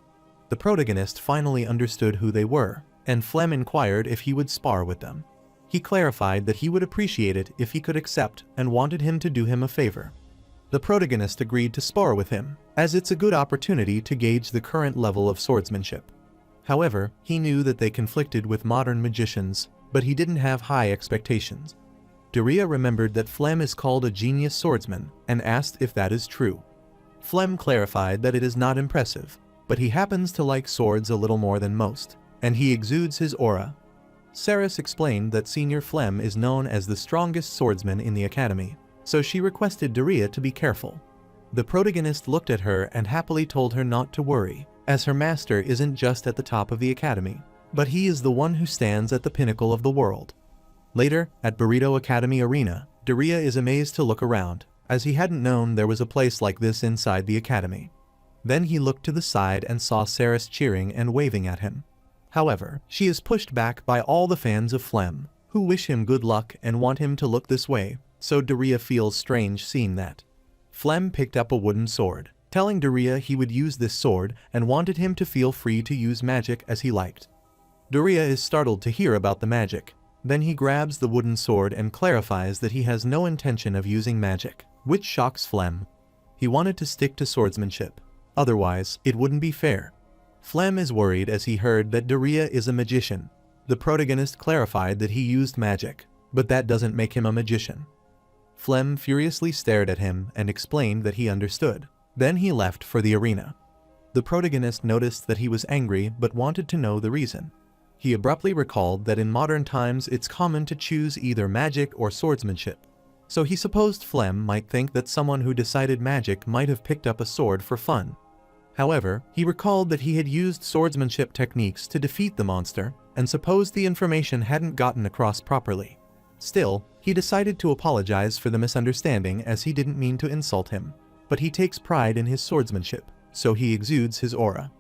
S1: The protagonist finally understood who they were, and Flem inquired if he would spar with them. He clarified that he would appreciate it if he could accept and wanted him to do him a favor. The protagonist agreed to spar with him, as it's a good opportunity to gauge the current level of swordsmanship. However, he knew that they conflicted with modern magicians, but he didn't have high expectations. Daria remembered that Flem is called a genius swordsman and asked if that is true. Flem clarified that it is not impressive, but he happens to like swords a little more than most. and he exudes his aura. Saris explained that Senior Flem is known as the strongest swordsman in the academy, so she requested Daria to be careful. The protagonist looked at her and happily told her not to worry, as her master isn't just at the top of the academy, but he is the one who stands at the pinnacle of the world. Later, at Burrito Academy Arena, Daria is amazed to look around, as he hadn't known there was a place like this inside the academy. Then he looked to the side and saw Saris cheering and waving at him. However, she is pushed back by all the fans of Flem, who wish him good luck and want him to look this way, so Daria feels strange seeing that. Flem picked up a wooden sword, telling Daria he would use this sword and wanted him to feel free to use magic as he liked. Daria is startled to hear about the magic. Then he grabs the wooden sword and clarifies that he has no intention of using magic, which shocks Flem. He wanted to stick to swordsmanship. Otherwise, it wouldn't be fair. Flem is worried as he heard that Daria is a magician. The protagonist clarified that he used magic, but that doesn't make him a magician. Flem furiously stared at him and explained that he understood. Then he left for the arena. The protagonist noticed that he was angry but wanted to know the reason. He abruptly recalled that in modern times it's common to choose either magic or swordsmanship. So he supposed Flem might think that someone who decided magic might have picked up a sword for fun. However, he recalled that he had used swordsmanship techniques to defeat the monster, and supposed the information hadn't gotten across properly. Still, he decided to apologize for the misunderstanding as he didn't mean to insult him. But he takes pride in his swordsmanship, so he exudes his aura.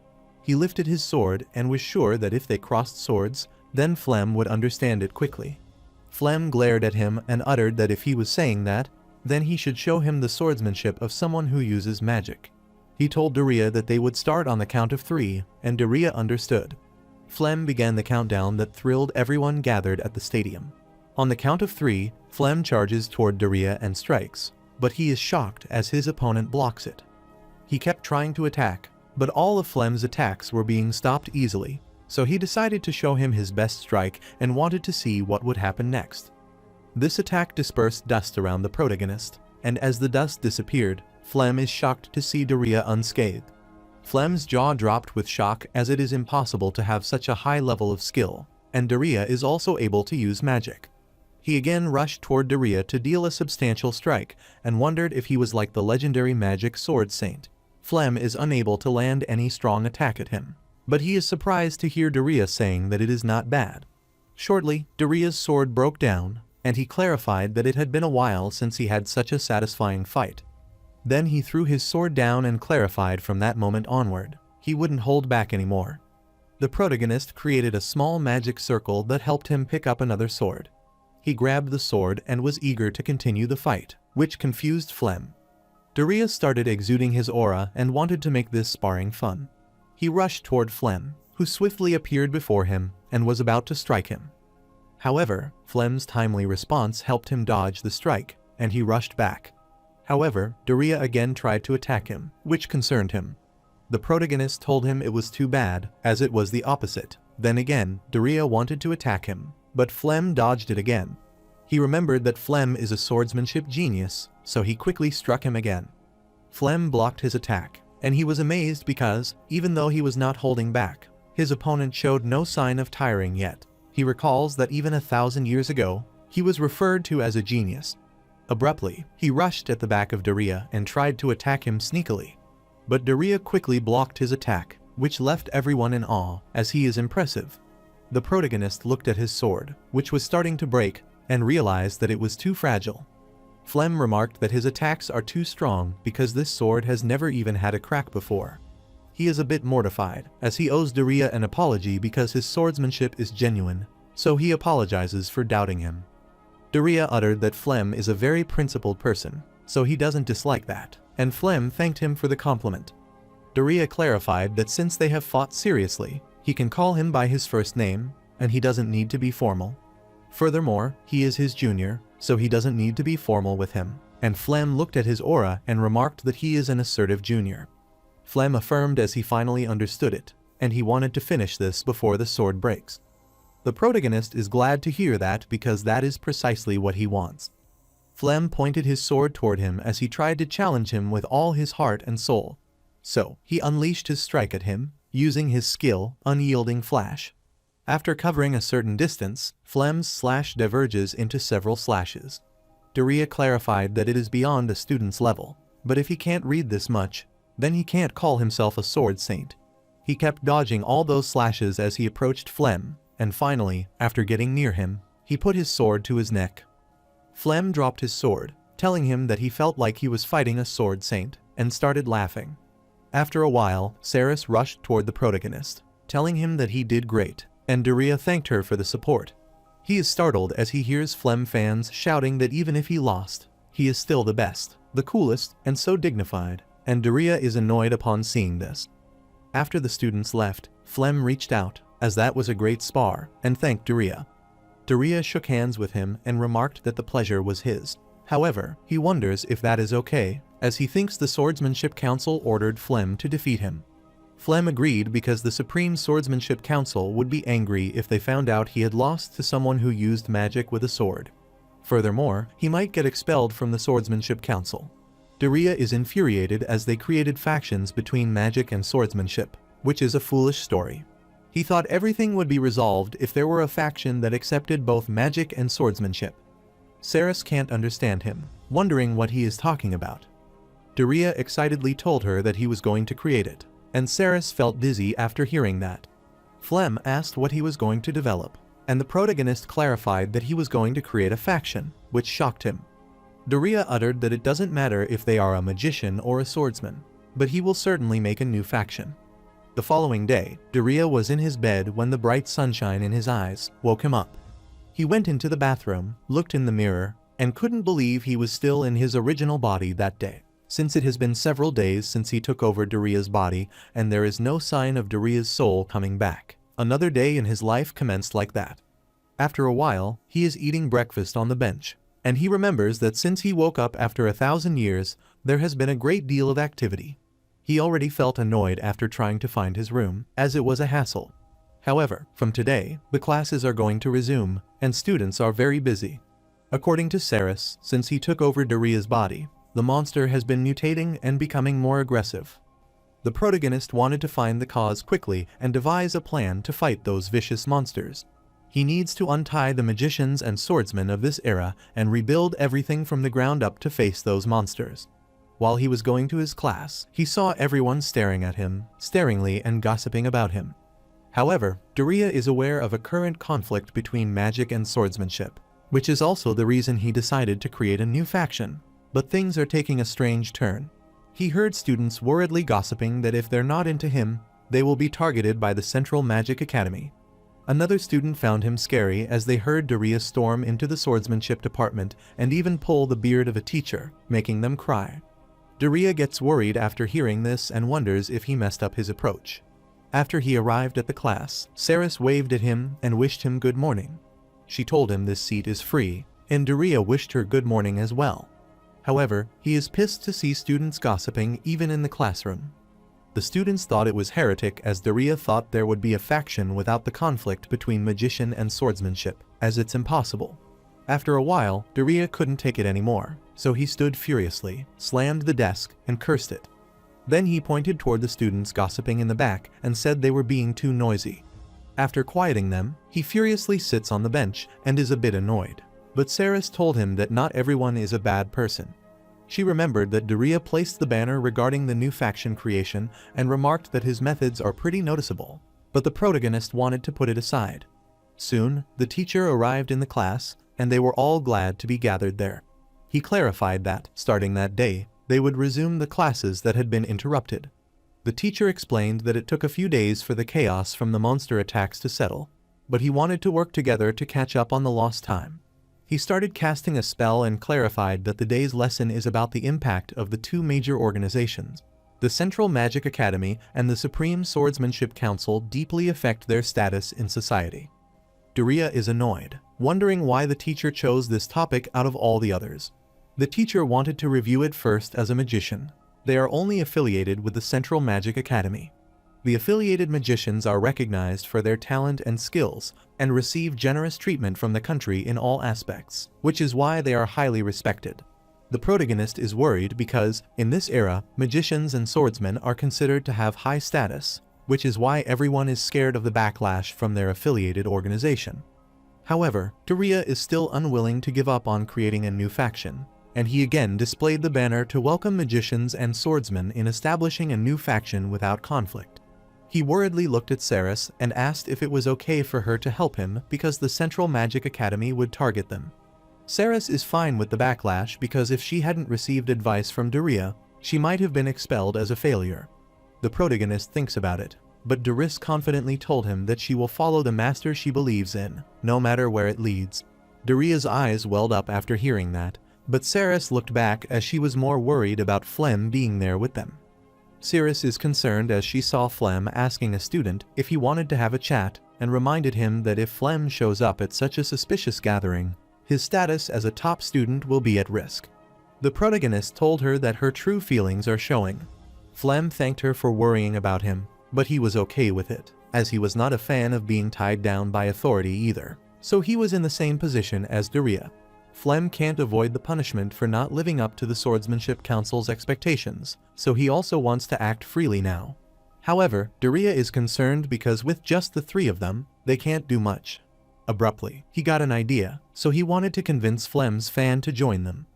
S1: He lifted his sword and was sure that if they crossed swords, then Flem would understand it quickly. Flem glared at him and uttered that if he was saying that, then he should show him the swordsmanship of someone who uses magic. He told Daria that they would start on the count of 3, and Daria understood. Flem began the countdown that thrilled everyone gathered at the stadium. On the count of 3, Flem charges toward Daria and strikes, but he is shocked as his opponent blocks it. He kept trying to attack, but all of Flem's attacks were being stopped easily, so he decided to show him his best strike and wanted to see what would happen next. This attack dispersed dust around the protagonist, and as the dust disappeared, Flem is shocked to see Daria unscathed. Flem's jaw dropped with shock as it is impossible to have such a high level of skill, and Daria is also able to use magic. He again rushed toward Daria to deal a substantial strike, and wondered if he was like the legendary magic sword saint. Flem is unable to land any strong attack at him, but he is surprised to hear Daria saying that it is not bad. Shortly, Daria's sword broke down, and he clarified that it had been a while since he had such a satisfying fight. Then he threw his sword down and clarified from that moment onward, he wouldn't hold back anymore. The protagonist created a small magic circle that helped him pick up another sword. He grabbed the sword and was eager to continue the fight, which confused Flem. Daria started exuding his aura and wanted to make this sparring fun. He rushed toward Flem, who swiftly appeared before him and was about to strike him. However, Flem's timely response helped him dodge the strike, and he rushed back. However, Daria again tried to attack him, which concerned him. The protagonist told him it was too bad, as it was the opposite. Then again, Daria wanted to attack him, but Flem dodged it again. He remembered that Flem is a swordsmanship genius, so he quickly struck him again. Flem blocked his attack, and he was amazed because, even though he was not holding back, his opponent showed no sign of tiring yet. He recalls that even 1,000 years ago, he was referred to as a genius. Abruptly, he rushed at the back of Daria and tried to attack him sneakily. But Daria quickly blocked his attack, which left everyone in awe, as he is impressive. The protagonist looked at his sword, which was starting to break, and realized that it was too fragile. Flem remarked that his attacks are too strong because this sword has never even had a crack before. He is a bit mortified, as he owes Daria an apology because his swordsmanship is genuine, so he apologizes for doubting him. Daria uttered that Flem is a very principled person, so he doesn't dislike that, and Flem thanked him for the compliment. Daria clarified that since they have fought seriously, he can call him by his first name, and he doesn't need to be formal. Furthermore, he is his junior, so he doesn't need to be formal with him, and Flem looked at his aura and remarked that he is an assertive junior. Flem affirmed as he finally understood it, and he wanted to finish this before the sword breaks. The protagonist is glad to hear that because that is precisely what he wants. Flem pointed his sword toward him as he tried to challenge him with all his heart and soul. So, he unleashed his strike at him, using his skill, Unyielding Flash. After covering a certain distance, Flem's slash diverges into several slashes. Daria clarified that it is beyond a student's level, but if he can't read this much, then he can't call himself a sword saint. He kept dodging all those slashes as he approached Flem, and finally, after getting near him, he put his sword to his neck. Flem dropped his sword, telling him that he felt like he was fighting a sword saint, and started laughing. After a while, Saris rushed toward the protagonist, telling him that he did great, and Daria thanked her for the support. He is startled as he hears Flem fans shouting that even if he lost, he is still the best, the coolest, and so dignified, and Daria is annoyed upon seeing this. After the students left, Flem reached out, as that was a great spar, and thanked Daria. Daria shook hands with him and remarked that the pleasure was his. However, he wonders if that is okay, as he thinks the Swordsmanship Council ordered Flem to defeat him. Flem agreed because the Supreme Swordsmanship Council would be angry if they found out he had lost to someone who used magic with a sword. Furthermore, he might get expelled from the Swordsmanship Council. Daria is infuriated as they created factions between magic and swordsmanship, which is a foolish story. He thought everything would be resolved if there were a faction that accepted both magic and swordsmanship. Saris can't understand him, wondering what he is talking about. Daria excitedly told her that he was going to create it, and Saris felt dizzy after hearing that. Flem asked what he was going to develop, and the protagonist clarified that he was going to create a faction, which shocked him. Daria uttered that it doesn't matter if they are a magician or a swordsman, but he will certainly make a new faction. The following day, Daria was in his bed when the bright sunshine in his eyes woke him up. He went into the bathroom, looked in the mirror, and couldn't believe he was still in his original body that day, since it has been several days since he took over Daria's body and there is no sign of Daria's soul coming back. Another day in his life commenced like that. After a while, he is eating breakfast on the bench, and he remembers that since he woke up after 1,000 years, there has been a great deal of activity. He already felt annoyed after trying to find his room, as it was a hassle. However, from today, the classes are going to resume, and students are very busy. According to Saris, since he took over Daria's body, the monster has been mutating and becoming more aggressive. The protagonist wanted to find the cause quickly and devise a plan to fight those vicious monsters. He needs to untie the magicians and swordsmen of this era and rebuild everything from the ground up to face those monsters. While he was going to his class, he saw everyone staring at him, staringly and gossiping about him. However, Daria is aware of a current conflict between magic and swordsmanship, which is also the reason he decided to create a new faction. But things are taking a strange turn. He heard students worriedly gossiping that if they're not into him, they will be targeted by the Central Magic Academy. Another student found him scary as they heard Daria storm into the swordsmanship department and even pull the beard of a teacher, making them cry. Daria gets worried after hearing this and wonders if he messed up his approach. After he arrived at the class, Saris waved at him and wished him good morning. She told him this seat is free, and Daria wished her good morning as well. However, he is pissed to see students gossiping even in the classroom. The students thought it was heretic as Daria thought there would be a faction without the conflict between magician and swordsmanship, as it's impossible. After a while, Daria couldn't take it anymore, so he stood furiously, slammed the desk, and cursed it. Then he pointed toward the students gossiping in the back and said they were being too noisy. After quieting them, he furiously sits on the bench and is a bit annoyed. But Saris told him that not everyone is a bad person. She remembered that Daria placed the banner regarding the new faction creation and remarked that his methods are pretty noticeable, but the protagonist wanted to put it aside. Soon, the teacher arrived in the class, and they were all glad to be gathered there. He clarified that, starting that day, they would resume the classes that had been interrupted. The teacher explained that it took a few days for the chaos from the monster attacks to settle, but he wanted to work together to catch up on the lost time. He started casting a spell and clarified that the day's lesson is about the impact of the two major organizations. The Central Magic Academy and the Supreme Swordsmanship Council deeply affect their status in society. Daria is annoyed, wondering why the teacher chose this topic out of all the others. The teacher wanted to review it first as a magician. They are only affiliated with the Central Magic Academy. The affiliated magicians are recognized for their talent and skills and receive generous treatment from the country in all aspects, which is why they are highly respected. The protagonist is worried because, in this era, magicians and swordsmen are considered to have high status, which is why everyone is scared of the backlash from their affiliated organization. However, Daria is still unwilling to give up on creating a new faction, and he again displayed the banner to welcome magicians and swordsmen in establishing a new faction without conflict. He worriedly looked at Saris and asked if it was okay for her to help him because the Central Magic Academy would target them. Saris is fine with the backlash because if she hadn't received advice from Daria, she might have been expelled as a failure. The protagonist thinks about it, but Doris confidently told him that she will follow the master she believes in, no matter where it leads. Daria's eyes welled up after hearing that, but Saris looked back as she was more worried about Flem being there with them. Saris is concerned as she saw Flem asking a student if he wanted to have a chat and reminded him that if Flem shows up at such a suspicious gathering, his status as a top student will be at risk. The protagonist told her that her true feelings are showing. Flem thanked her for worrying about him, but he was okay with it, as he was not a fan of being tied down by authority either, so he was in the same position as Daria. Flem can't avoid the punishment for not living up to the Swordsmanship Council's expectations, so he also wants to act freely now. However, Daria is concerned because with just the three of them, they can't do much. Abruptly, he got an idea, so he wanted to convince Flem's fan to join them.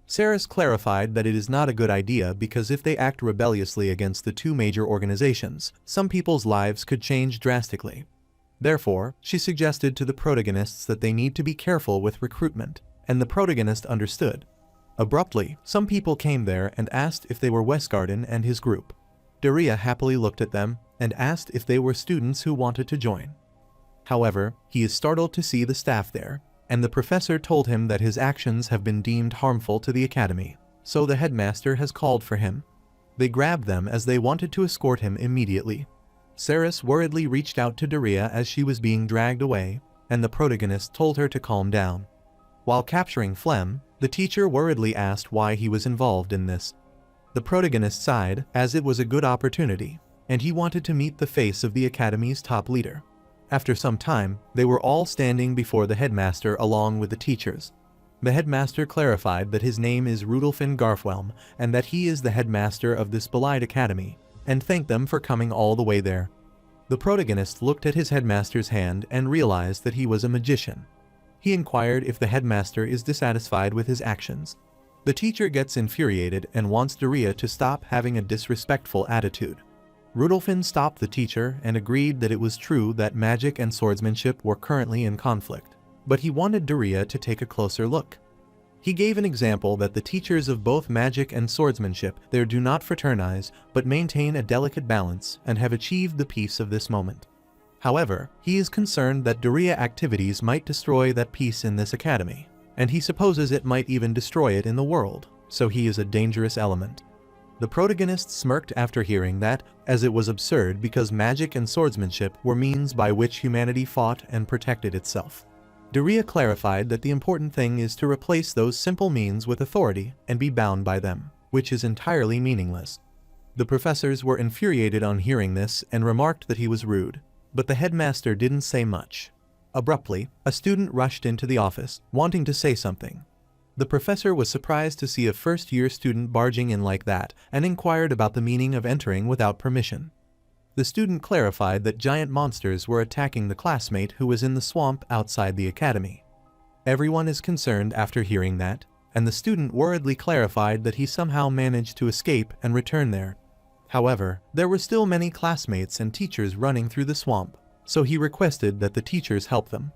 S1: Saris clarified that it is not a good idea because if they act rebelliously against the two major organizations, some people's lives could change drastically. Therefore, she suggested to the protagonists that they need to be careful with recruitment, and the protagonist understood. Abruptly, some people came there and asked if they were Westgarden and his group. Daria happily looked at them and asked if they were students who wanted to join. However, he is startled to see the staff there, and the professor told him that his actions have been deemed harmful to the academy, so the headmaster has called for him. They grabbed them as they wanted to escort him immediately. Saris worriedly reached out to Daria as she was being dragged away, and the protagonist told her to calm down. While capturing Flem, the teacher worriedly asked why he was involved in this. The protagonist sighed, as it was a good opportunity, and he wanted to meet the face of the academy's top leader. After some time, they were all standing before the headmaster along with the teachers. The headmaster clarified that his name is Rudolfin Garfwelm and that he is the headmaster of this belied academy, and thanked them for coming all the way there. The protagonist looked at his headmaster's hand and realized that he was a magician. He inquired if the headmaster is dissatisfied with his actions. The teacher gets infuriated and wants Daria to stop having a disrespectful attitude. Rudolfin stopped the teacher and agreed that it was true that magic and swordsmanship were currently in conflict, but he wanted Daria to take a closer look. He gave an example that the teachers of both magic and swordsmanship there do not fraternize but maintain a delicate balance and have achieved the peace of this moment. However, he is concerned that Daria activities might destroy that peace in this academy, and he supposes it might even destroy it in the world, so he is a dangerous element. The protagonist smirked after hearing that, as it was absurd because magic and swordsmanship were means by which humanity fought and protected itself. Daria clarified that the important thing is to replace those simple means with authority and be bound by them, which is entirely meaningless. The professors were infuriated on hearing this and remarked that he was rude, but the headmaster didn't say much. Abruptly, a student rushed into the office, wanting to say something. The professor was surprised to see a first-year student barging in like that and inquired about the meaning of entering without permission. The student clarified that giant monsters were attacking the classmate who was in the swamp outside the academy. Everyone is concerned after hearing that, and the student worriedly clarified that he somehow managed to escape and return there. However, there were still many classmates and teachers running through the swamp, so he requested that the teachers help them.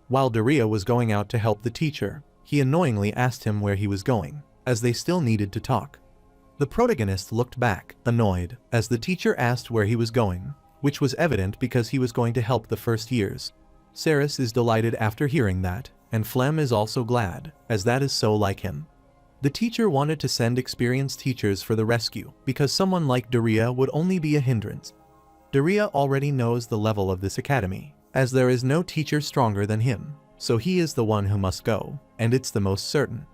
S1: While Daria was going out to help the teacher, he annoyingly asked him where he was going, as they still needed to talk. The protagonist looked back, annoyed, as the teacher asked where he was going, which was evident because he was going to help the first years. Saris is delighted after hearing that, and Flem is also glad, as that is so like him. The teacher wanted to send experienced teachers for the rescue, because someone like Daria would only be a hindrance. Daria already knows the level of this academy, as there is no teacher stronger than him, so he is the one who must go, and it's the most certain.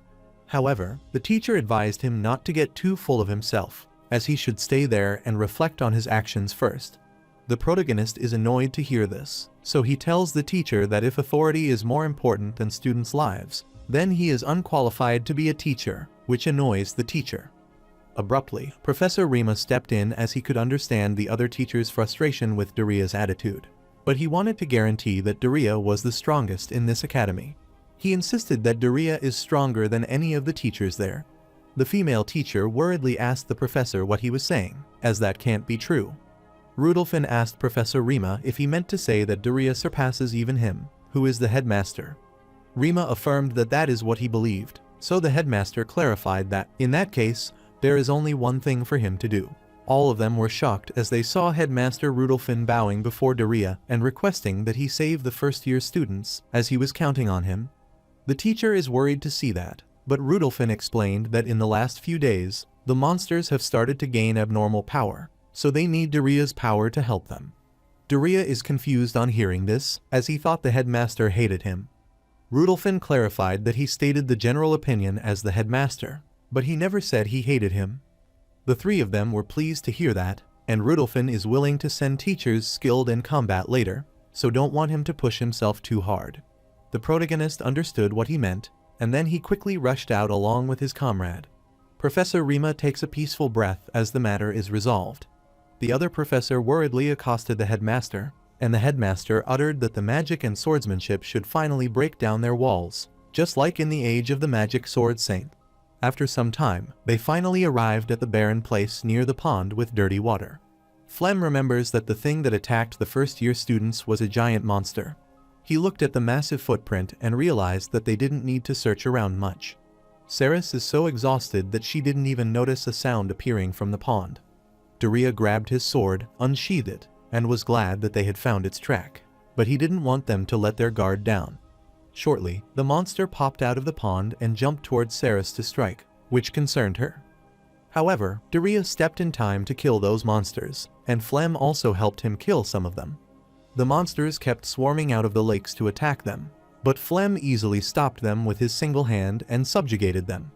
S1: However, the teacher advised him not to get too full of himself, as he should stay there and reflect on his actions first. The protagonist is annoyed to hear this, so he tells the teacher that if authority is more important than students' lives, then he is unqualified to be a teacher, which annoys the teacher. Abruptly, Professor Rima stepped in as he could understand the other teacher's frustration with Daria's attitude. But he wanted to guarantee that Daria was the strongest in this academy. He insisted that Daria is stronger than any of the teachers there. The female teacher worriedly asked the professor what he was saying, as that can't be true. Rudolphin asked Professor Rima if he meant to say that Daria surpasses even him, who is the headmaster. Rima affirmed that that is what he believed, so the headmaster clarified that, in that case, there is only one thing for him to do. All of them were shocked as they saw Headmaster Rudolphin bowing before Daria and requesting that he save the first-year students, as he was counting on him. The teacher is worried to see that, but Rudolphin explained that in the last few days, the monsters have started to gain abnormal power, so they need Daria's power to help them. Daria is confused on hearing this, as he thought the headmaster hated him. Rudolphin clarified that he stated the general opinion as the headmaster, but he never said he hated him. The three of them were pleased to hear that, and Rudolphin is willing to send teachers skilled in combat later, so don't want him to push himself too hard. The protagonist understood what he meant, and then he quickly rushed out along with his comrade. Professor Rima takes a peaceful breath as the matter is resolved. The other professor worriedly accosted the headmaster, and the headmaster uttered that the magic and swordsmanship should finally break down their walls, just like in the age of the magic sword saint. After some time, they finally arrived at the barren place near the pond with dirty water. Flem remembers that the thing that attacked the first-year students was a giant monster. He looked at the massive footprint and realized that they didn't need to search around much. Saris is so exhausted that she didn't even notice a sound appearing from the pond. Daria grabbed his sword, unsheathed it, and was glad that they had found its track, but he didn't want them to let their guard down. Shortly, the monster popped out of the pond and jumped towards Saris to strike, which concerned her. However, Daria stepped in time to kill those monsters, and Flem also helped him kill some of them. The monsters kept swarming out of the lakes to attack them, but Flem easily stopped them with his single hand and subjugated them.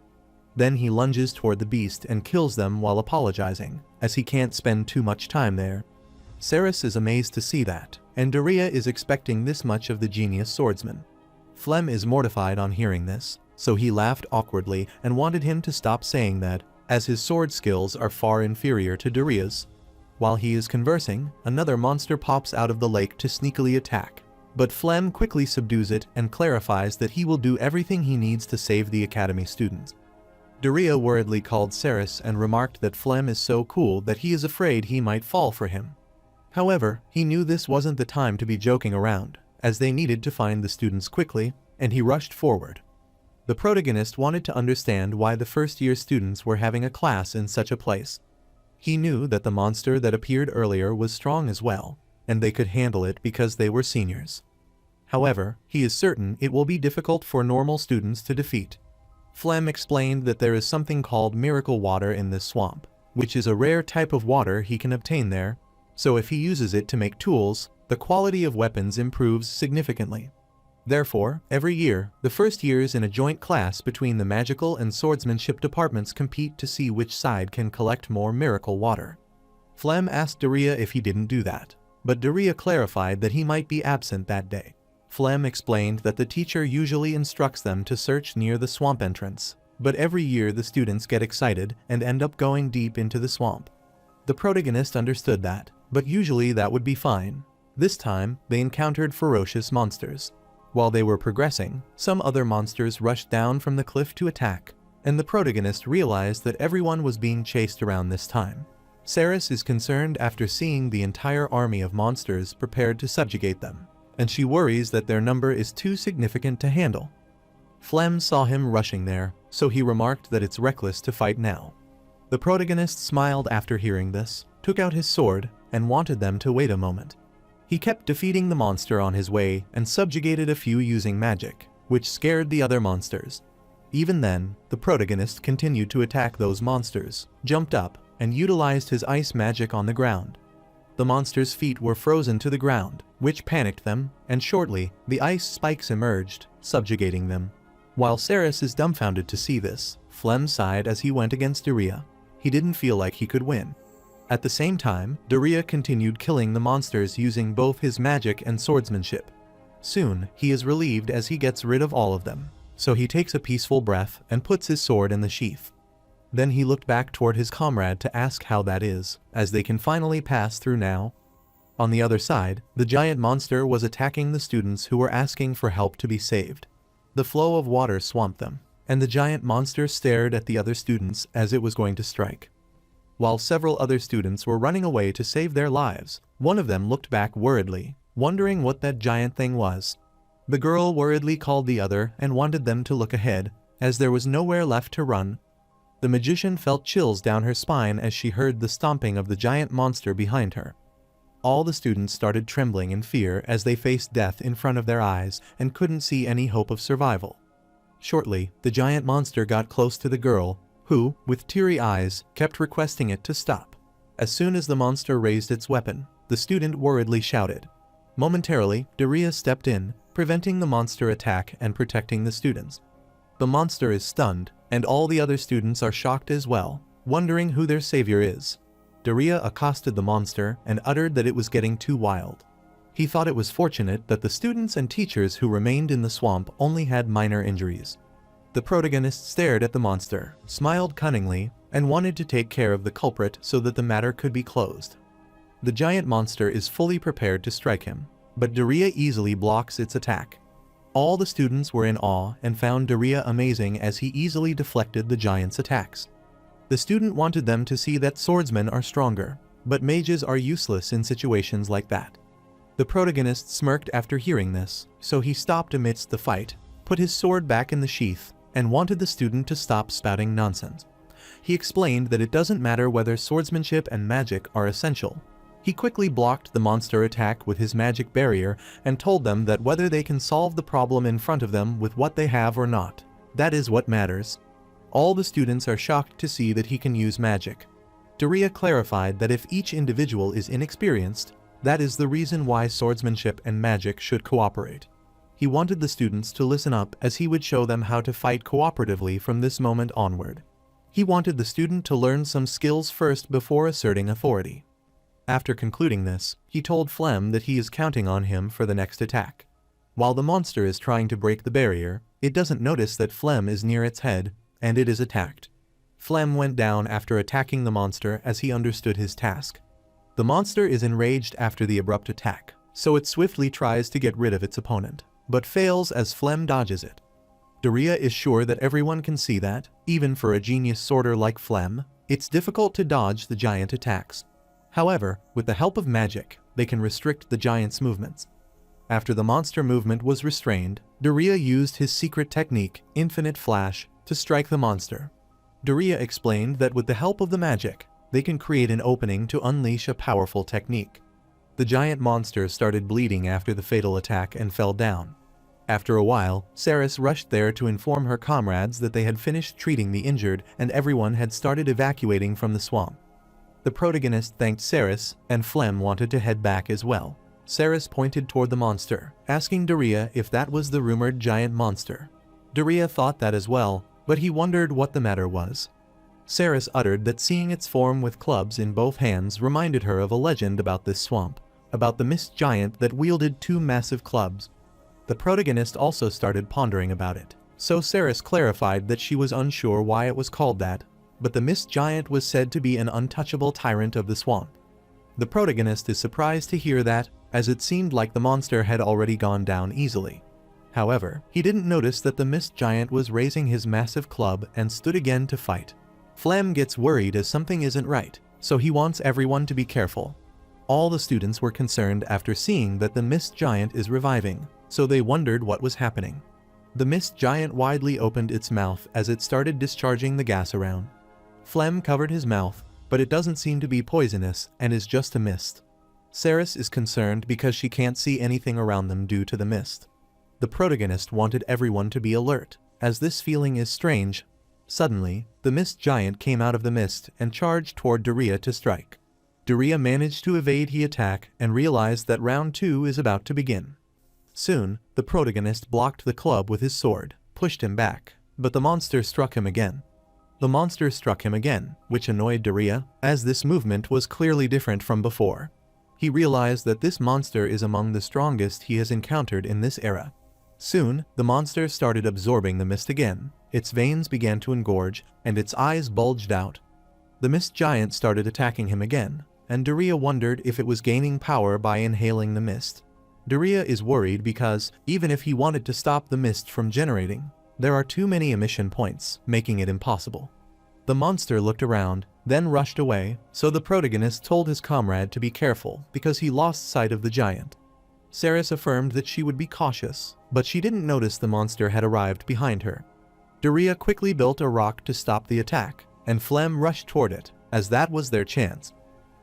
S1: Then he lunges toward the beast and kills them while apologizing, as he can't spend too much time there. Saris is amazed to see that, and Daria is expecting this much of the genius swordsman. Flem is mortified on hearing this, so he laughed awkwardly and wanted him to stop saying that, as his sword skills are far inferior to Daria's. While he is conversing, another monster pops out of the lake to sneakily attack, but Flem quickly subdues it and clarifies that he will do everything he needs to save the academy students. Daria worriedly called Saris and remarked that Flem is so cool that he is afraid he might fall for him. However, he knew this wasn't the time to be joking around, as they needed to find the students quickly, and he rushed forward. The protagonist wanted to understand why the first-year students were having a class in such a place. He knew that the monster that appeared earlier was strong as well, and they could handle it because they were seniors. However, he is certain it will be difficult for normal students to defeat. Flem explained that there is something called miracle water in this swamp, which is a rare type of water he can obtain there, so if he uses it to make tools, the quality of weapons improves significantly. Therefore, every year, the first years in a joint class between the magical and swordsmanship departments compete to see which side can collect more miracle water. Flem asked Daria if he didn't do that, but Daria clarified that he might be absent that day. Flem explained that the teacher usually instructs them to search near the swamp entrance, but every year the students get excited and end up going deep into the swamp. The protagonist understood that, but usually that would be fine. This time, they encountered ferocious monsters. While they were progressing, some other monsters rushed down from the cliff to attack, and the protagonist realized that everyone was being chased around this time. Saris is concerned after seeing the entire army of monsters prepared to subjugate them, and she worries that their number is too significant to handle. Flem saw him rushing there, so he remarked that it's reckless to fight now. The protagonist smiled after hearing this, took out his sword, and wanted them to wait a moment. He kept defeating the monster on his way and subjugated a few using magic, which scared the other monsters. Even then, the protagonist continued to attack those monsters, jumped up, and utilized his ice magic on the ground. The monsters' feet were frozen to the ground, which panicked them, and shortly, the ice spikes emerged, subjugating them. While Saris is dumbfounded to see this, Flem sighed as he went against Daria. He didn't feel like he could win. At the same time, Daria continued killing the monsters using both his magic and swordsmanship. Soon, he is relieved as he gets rid of all of them, so he takes a peaceful breath and puts his sword in the sheath. Then he looked back toward his comrade to ask how that is, as they can finally pass through now. On the other side, the giant monster was attacking the students who were asking for help to be saved. The flow of water swamped them, and the giant monster stared at the other students as it was going to strike. While several other students were running away to save their lives, one of them looked back worriedly, wondering what that giant thing was. The girl worriedly called the other and wanted them to look ahead, as there was nowhere left to run. The magician felt chills down her spine as she heard the stomping of the giant monster behind her. All the students started trembling in fear as they faced death in front of their eyes and couldn't see any hope of survival. Shortly, the giant monster got close to the girl, who, with teary eyes, kept requesting it to stop. As soon as the monster raised its weapon, the student worriedly shouted. Momentarily, Daria stepped in, preventing the monster attack and protecting the students. The monster is stunned, and all the other students are shocked as well, wondering who their savior is. Daria accosted the monster and uttered that it was getting too wild. He thought it was fortunate that the students and teachers who remained in the swamp only had minor injuries. The protagonist stared at the monster, smiled cunningly, and wanted to take care of the culprit so that the matter could be closed. The giant monster is fully prepared to strike him, but Daria easily blocks its attack. All the students were in awe and found Daria amazing as he easily deflected the giant's attacks. The student wanted them to see that swordsmen are stronger, but mages are useless in situations like that. The protagonist smirked after hearing this, so he stopped amidst the fight, put his sword back in the sheath, and wanted the student to stop spouting nonsense. He explained that it doesn't matter whether swordsmanship and magic are essential. He quickly blocked the monster attack with his magic barrier and told them that whether they can solve the problem in front of them with what they have or not, that is what matters. All the students are shocked to see that he can use magic. Daria clarified that if each individual is inexperienced, that is the reason why swordsmanship and magic should cooperate. He wanted the students to listen up as he would show them how to fight cooperatively from this moment onward. He wanted the student to learn some skills first before asserting authority. After concluding this, he told Flem that he is counting on him for the next attack. While the monster is trying to break the barrier, it doesn't notice that Flem is near its head, and it is attacked. Flem went down after attacking the monster as he understood his task. The monster is enraged after the abrupt attack, so it swiftly tries to get rid of its opponent, but fails as Flem dodges it. Daria is sure that everyone can see that, even for a genius sworder like Flem, it's difficult to dodge the giant attacks. However, with the help of magic, they can restrict the giant's movements. After the monster movement was restrained, Daria used his secret technique, Infinite Flash, to strike the monster. Daria explained that with the help of the magic, they can create an opening to unleash a powerful technique. The giant monster started bleeding after the fatal attack and fell down. After a while, Saris rushed there to inform her comrades that they had finished treating the injured and everyone had started evacuating from the swamp. The protagonist thanked Saris, and Flem wanted to head back as well. Saris pointed toward the monster, asking Daria if that was the rumored giant monster. Daria thought that as well, but he wondered what the matter was. Saris uttered that seeing its form with clubs in both hands reminded her of a legend about this swamp, about the mist giant that wielded two massive clubs. The protagonist also started pondering about it, so Saris clarified that she was unsure why it was called that, but the mist giant was said to be an untouchable tyrant of the swamp. The protagonist is surprised to hear that, as it seemed like the monster had already gone down easily. However, he didn't notice that the mist giant was raising his massive club and stood again to fight. Flem gets worried as something isn't right, so he wants everyone to be careful. All the students were concerned after seeing that the mist giant is reviving, so they wondered what was happening. The mist giant widely opened its mouth as it started discharging the gas around. Flem covered his mouth, but it doesn't seem to be poisonous and is just a mist. Saris is concerned because she can't see anything around them due to the mist. The protagonist wanted everyone to be alert, as this feeling is strange. Suddenly, the mist giant came out of the mist and charged toward Daria to strike. Daria managed to evade his attack and realized that round 2 is about to begin. Soon, the protagonist blocked the club with his sword, pushed him back, but the monster struck him again. The monster struck him again, which annoyed Daria, as this movement was clearly different from before. He realized that this monster is among the strongest he has encountered in this era. Soon, the monster started absorbing the mist again. Its veins began to engorge, and its eyes bulged out. The mist giant started attacking him again, and Daria wondered if it was gaining power by inhaling the mist. Daria is worried because, even if he wanted to stop the mist from generating, there are too many emission points, making it impossible. The monster looked around, then rushed away, so the protagonist told his comrade to be careful because he lost sight of the giant. Ceres affirmed that she would be cautious, but she didn't notice the monster had arrived behind her. Daria quickly built a rock to stop the attack, and Flem rushed toward it, as that was their chance.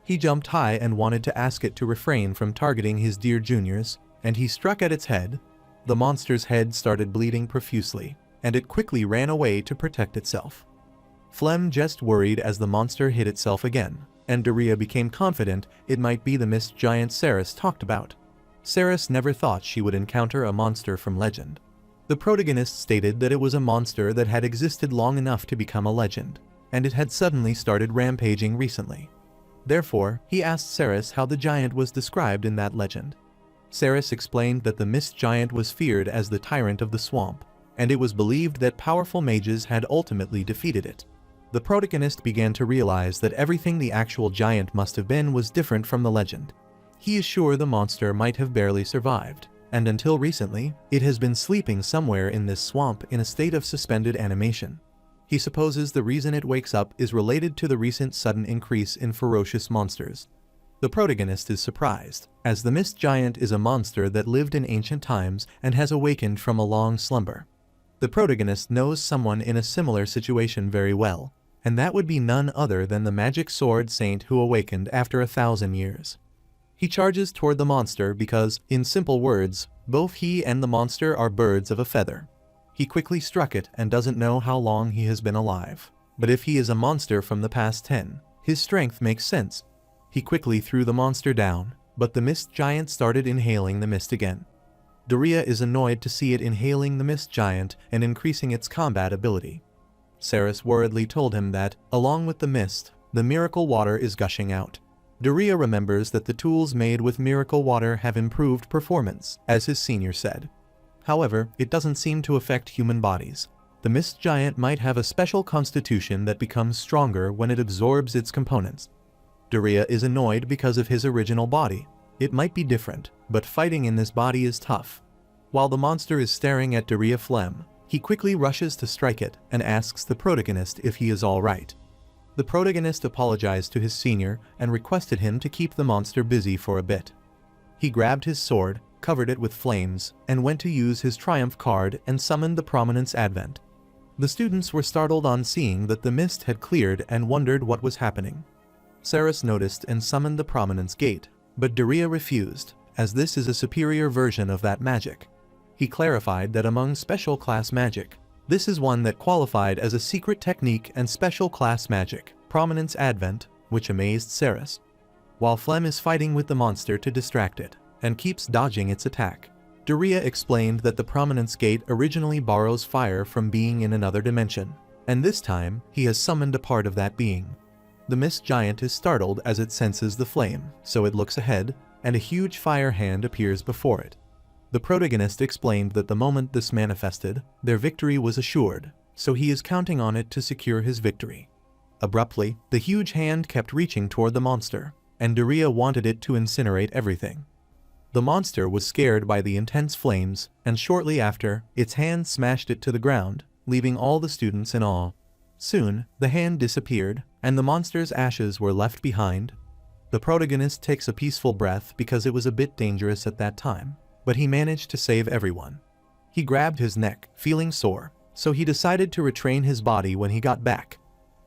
S1: He jumped high and wanted to ask it to refrain from targeting his dear juniors, and he struck at its head. The monster's head started bleeding profusely, and it quickly ran away to protect itself. Flem just worried as the monster hit itself again, and Daria became confident it might be the mist giant Ceres talked about. Ceres never thought she would encounter a monster from legend. The protagonist stated that it was a monster that had existed long enough to become a legend, and it had suddenly started rampaging recently. Therefore, he asked Ceres how the giant was described in that legend. Ceres explained that the mist giant was feared as the tyrant of the swamp, and it was believed that powerful mages had ultimately defeated it. The protagonist began to realize that everything the actual giant must have been was different from the legend. He is sure the monster might have barely survived, and until recently, it has been sleeping somewhere in this swamp in a state of suspended animation. He supposes the reason it wakes up is related to the recent sudden increase in ferocious monsters. The protagonist is surprised, as the mist giant is a monster that lived in ancient times and has awakened from a long slumber. The protagonist knows someone in a similar situation very well, and that would be none other than the magic sword saint who awakened after 1,000 years. He charges toward the monster because, in simple words, both he and the monster are birds of a feather. He quickly struck it and doesn't know how long he has been alive. But if he is a monster from the past 10, his strength makes sense. He quickly threw the monster down, but the mist giant started inhaling the mist again. Daria is annoyed to see it inhaling the mist giant and increasing its combat ability. Ceres worriedly told him that, along with the mist, the miracle water is gushing out. Daria remembers that the tools made with miracle water have improved performance, as his senior said. However, it doesn't seem to affect human bodies. The mist giant might have a special constitution that becomes stronger when it absorbs its components. Daria is annoyed because of his original body. It might be different, but fighting in this body is tough. While the monster is staring at Daria Flem, he quickly rushes to strike it and asks the protagonist if he is all right. The protagonist apologized to his senior and requested him to keep the monster busy for a bit. He grabbed his sword, covered it with flames, and went to use his triumph card and summoned the Prominence Advent. The students were startled on seeing that the mist had cleared and wondered what was happening. Ceres noticed and summoned the Prominence Gate, but Daria refused, as this is a superior version of that magic. He clarified that among special class magic, this is one that qualified as a secret technique and special class magic, Prominence Advent, which amazed Ceres. While Flem is fighting with the monster to distract it, and keeps dodging its attack, Daria explained that the Prominence Gate originally borrows fire from being in another dimension, and this time, he has summoned a part of that being. The mist giant is startled as it senses the flame, so it looks ahead, and a huge fire hand appears before it. The protagonist explained that the moment this manifested, their victory was assured, so he is counting on it to secure his victory. Abruptly, the huge hand kept reaching toward the monster, and Daria wanted it to incinerate everything. The monster was scared by the intense flames, and shortly after, its hand smashed it to the ground, leaving all the students in awe. Soon, the hand disappeared, and the monster's ashes were left behind. The protagonist takes a peaceful breath because it was a bit dangerous at that time, but he managed to save everyone. He grabbed his neck, feeling sore, so he decided to retrain his body when he got back.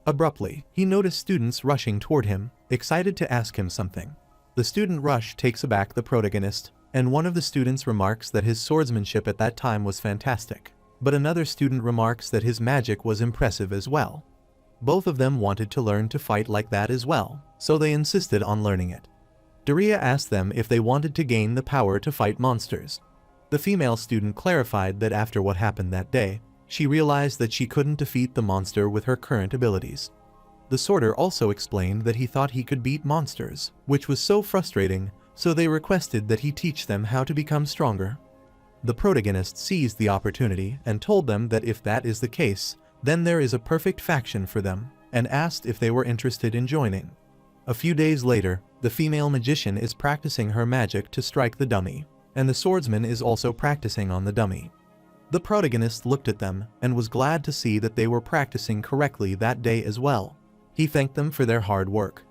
S1: Abruptly, he noticed students rushing toward him, excited to ask him something. The student rush takes aback the protagonist, and one of the students remarks that his swordsmanship at that time was fantastic, but another student remarks that his magic was impressive as well. Both of them wanted to learn to fight like that as well, so they insisted on learning it. Daria asked them if they wanted to gain the power to fight monsters. The female student clarified that after what happened that day, she realized that she couldn't defeat the monster with her current abilities. The sorter also explained that he thought he could beat monsters, which was so frustrating, so they requested that he teach them how to become stronger. The protagonist seized the opportunity and told them that if that is the case, then there is a perfect faction for them, and asked if they were interested in joining. A few days later, the female magician is practicing her magic to strike the dummy, and the swordsman is also practicing on the dummy. The protagonist looked at them and was glad to see that they were practicing correctly that day as well. He thanked them for their hard work.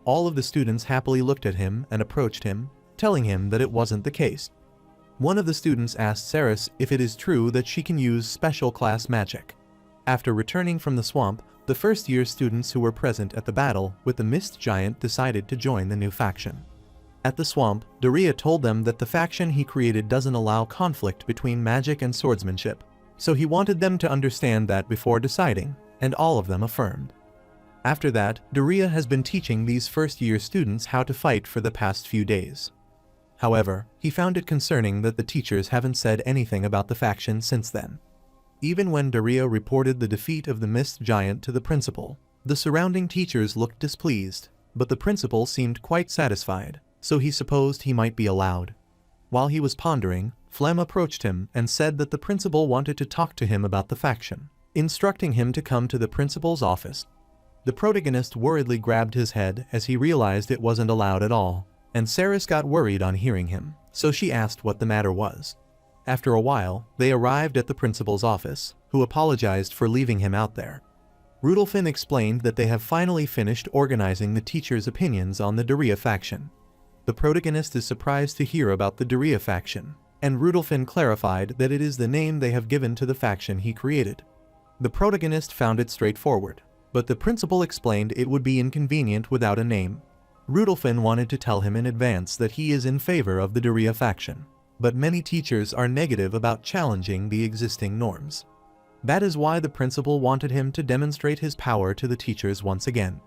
S1: All of the students happily looked at him and approached him, telling him that it wasn't the case. One of the students asked Saris if it is true that she can use special class magic. After returning from the swamp, the first-year students who were present at the battle with the Mist Giant decided to join the new faction. At the swamp, Daria told them that the faction he created doesn't allow conflict between magic and swordsmanship, so he wanted them to understand that before deciding, and all of them affirmed. After that, Daria has been teaching these first-year students how to fight for the past few days. However, he found it concerning that the teachers haven't said anything about the faction since then. Even when Daria reported the defeat of the Mist Giant to the principal, the surrounding teachers looked displeased, but the principal seemed quite satisfied, so he supposed he might be allowed. While he was pondering, Flem approached him and said that the principal wanted to talk to him about the faction, instructing him to come to the principal's office. The protagonist worriedly grabbed his head as he realized it wasn't allowed at all, and Saris got worried on hearing him, so she asked what the matter was. After a while, they arrived at the principal's office, who apologized for leaving him out there. Rudolphin explained that they have finally finished organizing the teachers' opinions on the Daria faction. The protagonist is surprised to hear about the Daria faction, and Rudolphin clarified that it is the name they have given to the faction he created. The protagonist found it straightforward, but the principal explained it would be inconvenient without a name. Rudolphin wanted to tell him in advance that he is in favor of the Daria faction, but many teachers are negative about challenging the existing norms. That is why the principal wanted him to demonstrate his power to the teachers once again.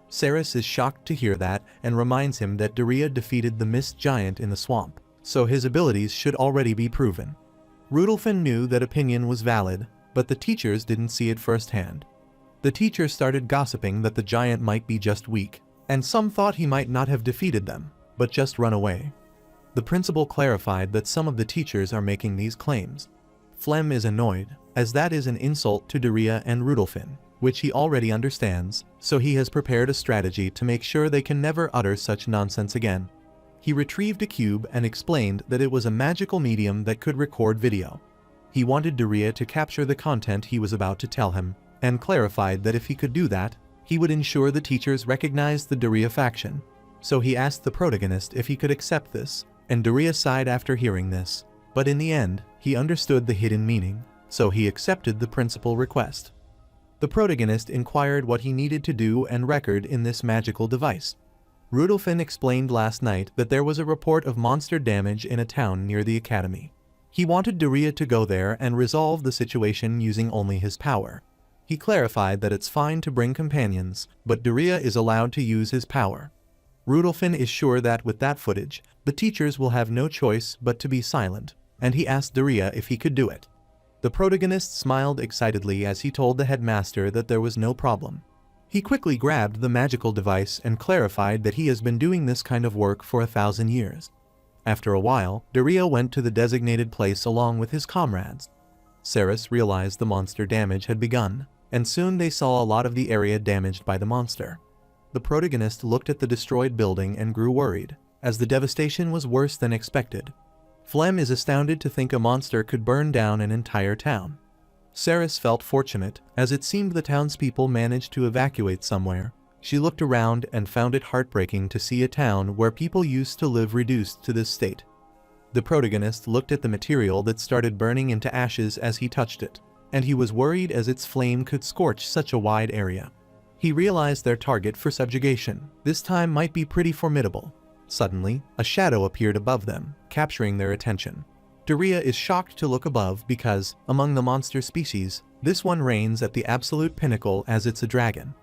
S1: Saris is shocked to hear that and reminds him that Daria defeated the Mist Giant in the swamp, so his abilities should already be proven. Rudolphin knew that opinion was valid, but the teachers didn't see it firsthand. The teachers started gossiping that the giant might be just weak, and some thought he might not have defeated them, but just run away. The principal clarified that some of the teachers are making these claims. Flem is annoyed, as that is an insult to Daria and Rudolphin, which he already understands, so he has prepared a strategy to make sure they can never utter such nonsense again. He retrieved a cube and explained that it was a magical medium that could record video. He wanted Daria to capture the content he was about to tell him, and clarified that if he could do that, he would ensure the teachers recognized the Daria faction. So he asked the protagonist if he could accept this, and Daria sighed after hearing this, but in the end, he understood the hidden meaning, so he accepted the principal request. The protagonist inquired what he needed to do and record in this magical device. Rudolphin explained last night that there was a report of monster damage in a town near the academy. He wanted Daria to go there and resolve the situation using only his power. He clarified that it's fine to bring companions, but Daria is allowed to use his power. Rudolphin is sure that with that footage, the teachers will have no choice but to be silent, and he asked Daria if he could do it. The protagonist smiled excitedly as he told the headmaster that there was no problem. He quickly grabbed the magical device and clarified that he has been doing this kind of work for 1,000 years. After a while, Daria went to the designated place along with his comrades. Saris realized the monster damage had begun, and soon they saw a lot of the area damaged by the monster. The protagonist looked at the destroyed building and grew worried, as the devastation was worse than expected. Flem is astounded to think a monster could burn down an entire town. Saris felt fortunate, as it seemed the townspeople managed to evacuate somewhere. She looked around and found it heartbreaking to see a town where people used to live reduced to this state. The protagonist looked at the material that started burning into ashes as he touched it, and he was worried as its flame could scorch such a wide area. He realized their target for subjugation this time might be pretty formidable. Suddenly, a shadow appeared above them, capturing their attention. Daria is shocked to look above because, among the monster species, this one reigns at the absolute pinnacle as it's a dragon.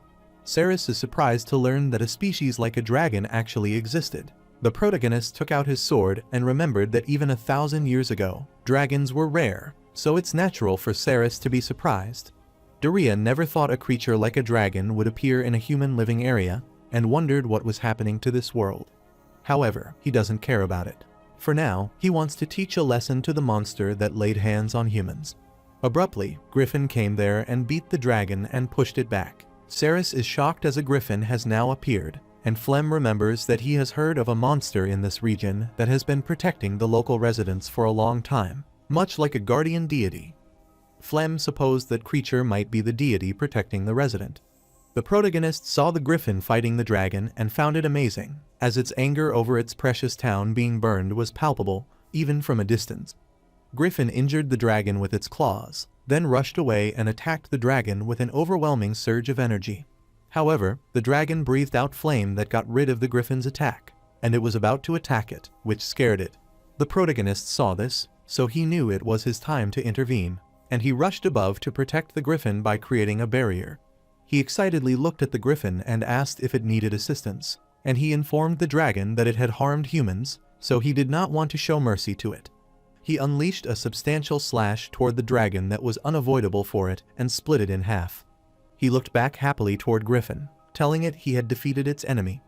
S1: Saris is surprised to learn that a species like a dragon actually existed. The protagonist took out his sword and remembered that even 1,000 years ago, dragons were rare, so it's natural for Saris to be surprised. Daria never thought a creature like a dragon would appear in a human living area, and wondered what was happening to this world. However, he doesn't care about it. For now, he wants to teach a lesson to the monster that laid hands on humans. Abruptly, Griffin came there and beat the dragon and pushed it back. Ceres is shocked as a griffin has now appeared, and Flem remembers that he has heard of a monster in this region that has been protecting the local residents for a long time, much like a guardian deity. Flem supposed that creature might be the deity protecting the resident. The protagonist saw the griffin fighting the dragon and found it amazing, as its anger over its precious town being burned was palpable, even from a distance. Griffin injured the dragon with its claws, then rushed away and attacked the dragon with an overwhelming surge of energy. However, the dragon breathed out flame that got rid of the griffin's attack, and it was about to attack it, which scared it. The protagonist saw this, so he knew it was his time to intervene, and he rushed above to protect the griffin by creating a barrier. He excitedly looked at the griffin and asked if it needed assistance, and he informed the dragon that it had harmed humans, so he did not want to show mercy to it. He unleashed a substantial slash toward the dragon that was unavoidable for it and split it in half. He looked back happily toward Griffin, telling it he had defeated its enemy.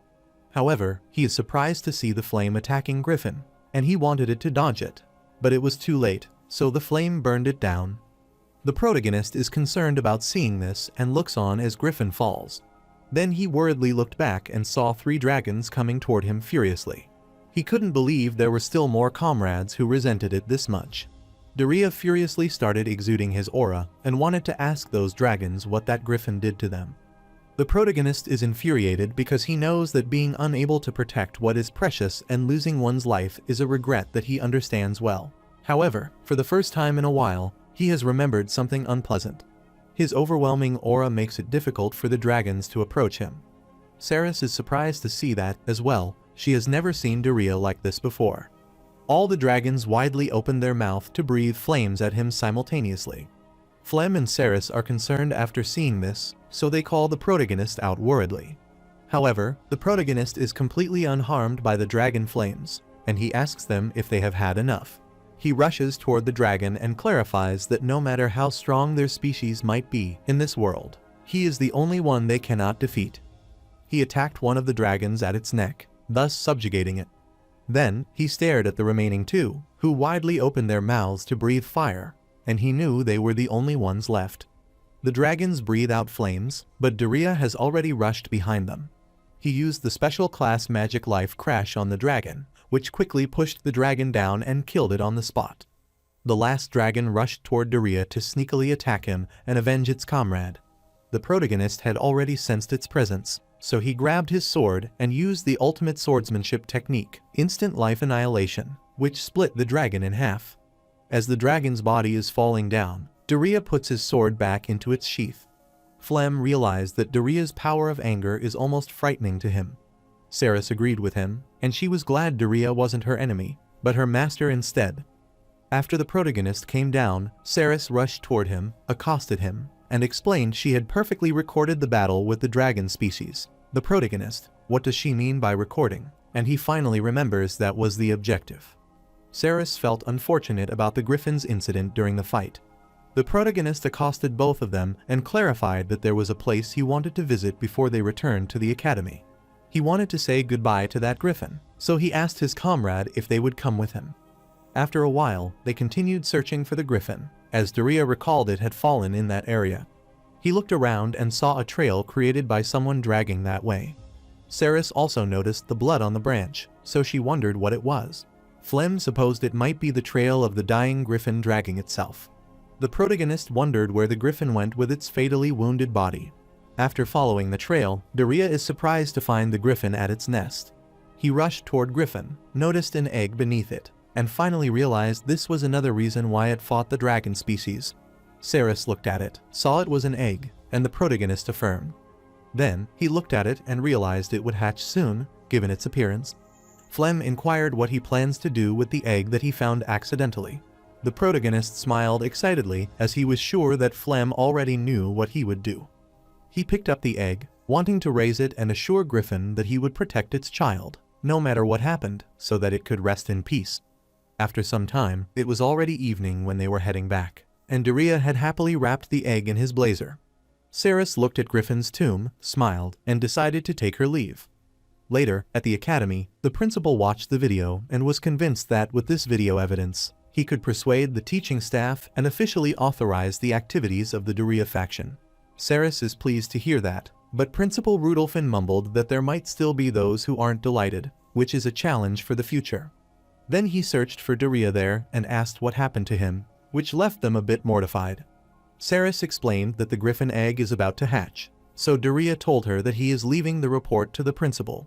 S1: However, he is surprised to see the flame attacking Griffin, and he wanted it to dodge it, but it was too late, so the flame burned it down. The protagonist is concerned about seeing this and looks on as Griffin falls. Then he worriedly looked back and saw 3 dragons coming toward him furiously. He couldn't believe there were still more comrades who resented it this much. Daria furiously started exuding his aura and wanted to ask those dragons what that griffin did to them. The protagonist is infuriated because he knows that being unable to protect what is precious and losing one's life is a regret that he understands well. However, for the first time in a while, he has remembered something unpleasant. His overwhelming aura makes it difficult for the dragons to approach him. Ceres is surprised to see that, as well. She has never seen Daria like this before. All the dragons widely open their mouth to breathe flames at him simultaneously. Flem and Ceres are concerned after seeing this, so they call the protagonist out worriedly. However, the protagonist is completely unharmed by the dragon flames, and he asks them if they have had enough. He rushes toward the dragon and clarifies that no matter how strong their species might be in this world, he is the only one they cannot defeat. He attacked one of the dragons at its neck, thus subjugating it. Then, he stared at the remaining 2, who widely opened their mouths to breathe fire, and he knew they were the only ones left. The dragons breathe out flames, but Daria has already rushed behind them. He used the special class magic life crash on the dragon, which quickly pushed the dragon down and killed it on the spot. The last dragon rushed toward Daria to sneakily attack him and avenge its comrade. The protagonist had already sensed its presence, so he grabbed his sword and used the ultimate swordsmanship technique, instant life annihilation, which split the dragon in half. As the dragon's body is falling down, Daria puts his sword back into its sheath. Flem realized that Daria's power of anger is almost frightening to him. Ceres agreed with him, and she was glad Daria wasn't her enemy, but her master instead. After the protagonist came down, Ceres rushed toward him, accosted him, and explained she had perfectly recorded the battle with the dragon species. The protagonist, what does she mean by recording? And he finally remembers that was the objective. Ceres felt unfortunate about the griffin's incident during the fight. The protagonist accosted both of them and clarified that there was a place he wanted to visit before they returned to the academy. He wanted to say goodbye to that griffin, so he asked his comrade if they would come with him. After a while, they continued searching for the griffin, as Daria recalled it had fallen in that area. He looked around and saw a trail created by someone dragging that way. Ceres also noticed the blood on the branch, so she wondered what it was. Flem supposed it might be the trail of the dying griffin dragging itself. The protagonist wondered where the griffin went with its fatally wounded body. After following the trail, Daria is surprised to find the griffin at its nest. He rushed toward Griffin, noticed an egg beneath it, and finally realized this was another reason why it fought the dragon species. Ceres looked at it, saw it was an egg, and the protagonist affirmed. Then, he looked at it and realized it would hatch soon, given its appearance. Flem inquired what he plans to do with the egg that he found accidentally. The protagonist smiled excitedly as he was sure that Flem already knew what he would do. He picked up the egg, wanting to raise it and assure Griffin that he would protect its child, no matter what happened, so that it could rest in peace. After some time, it was already evening when they were heading back, and Daria had happily wrapped the egg in his blazer. Ceres looked at Griffin's tomb, smiled, and decided to take her leave. Later, at the academy, the principal watched the video and was convinced that with this video evidence, he could persuade the teaching staff and officially authorize the activities of the Daria faction. Saris is pleased to hear that, but Principal Rudolphin mumbled that there might still be those who aren't delighted, which is a challenge for the future. Then he searched for Daria there and asked what happened to him, which left them a bit mortified. Saris explained that the griffin egg is about to hatch, so Daria told her that he is leaving the report to the principal.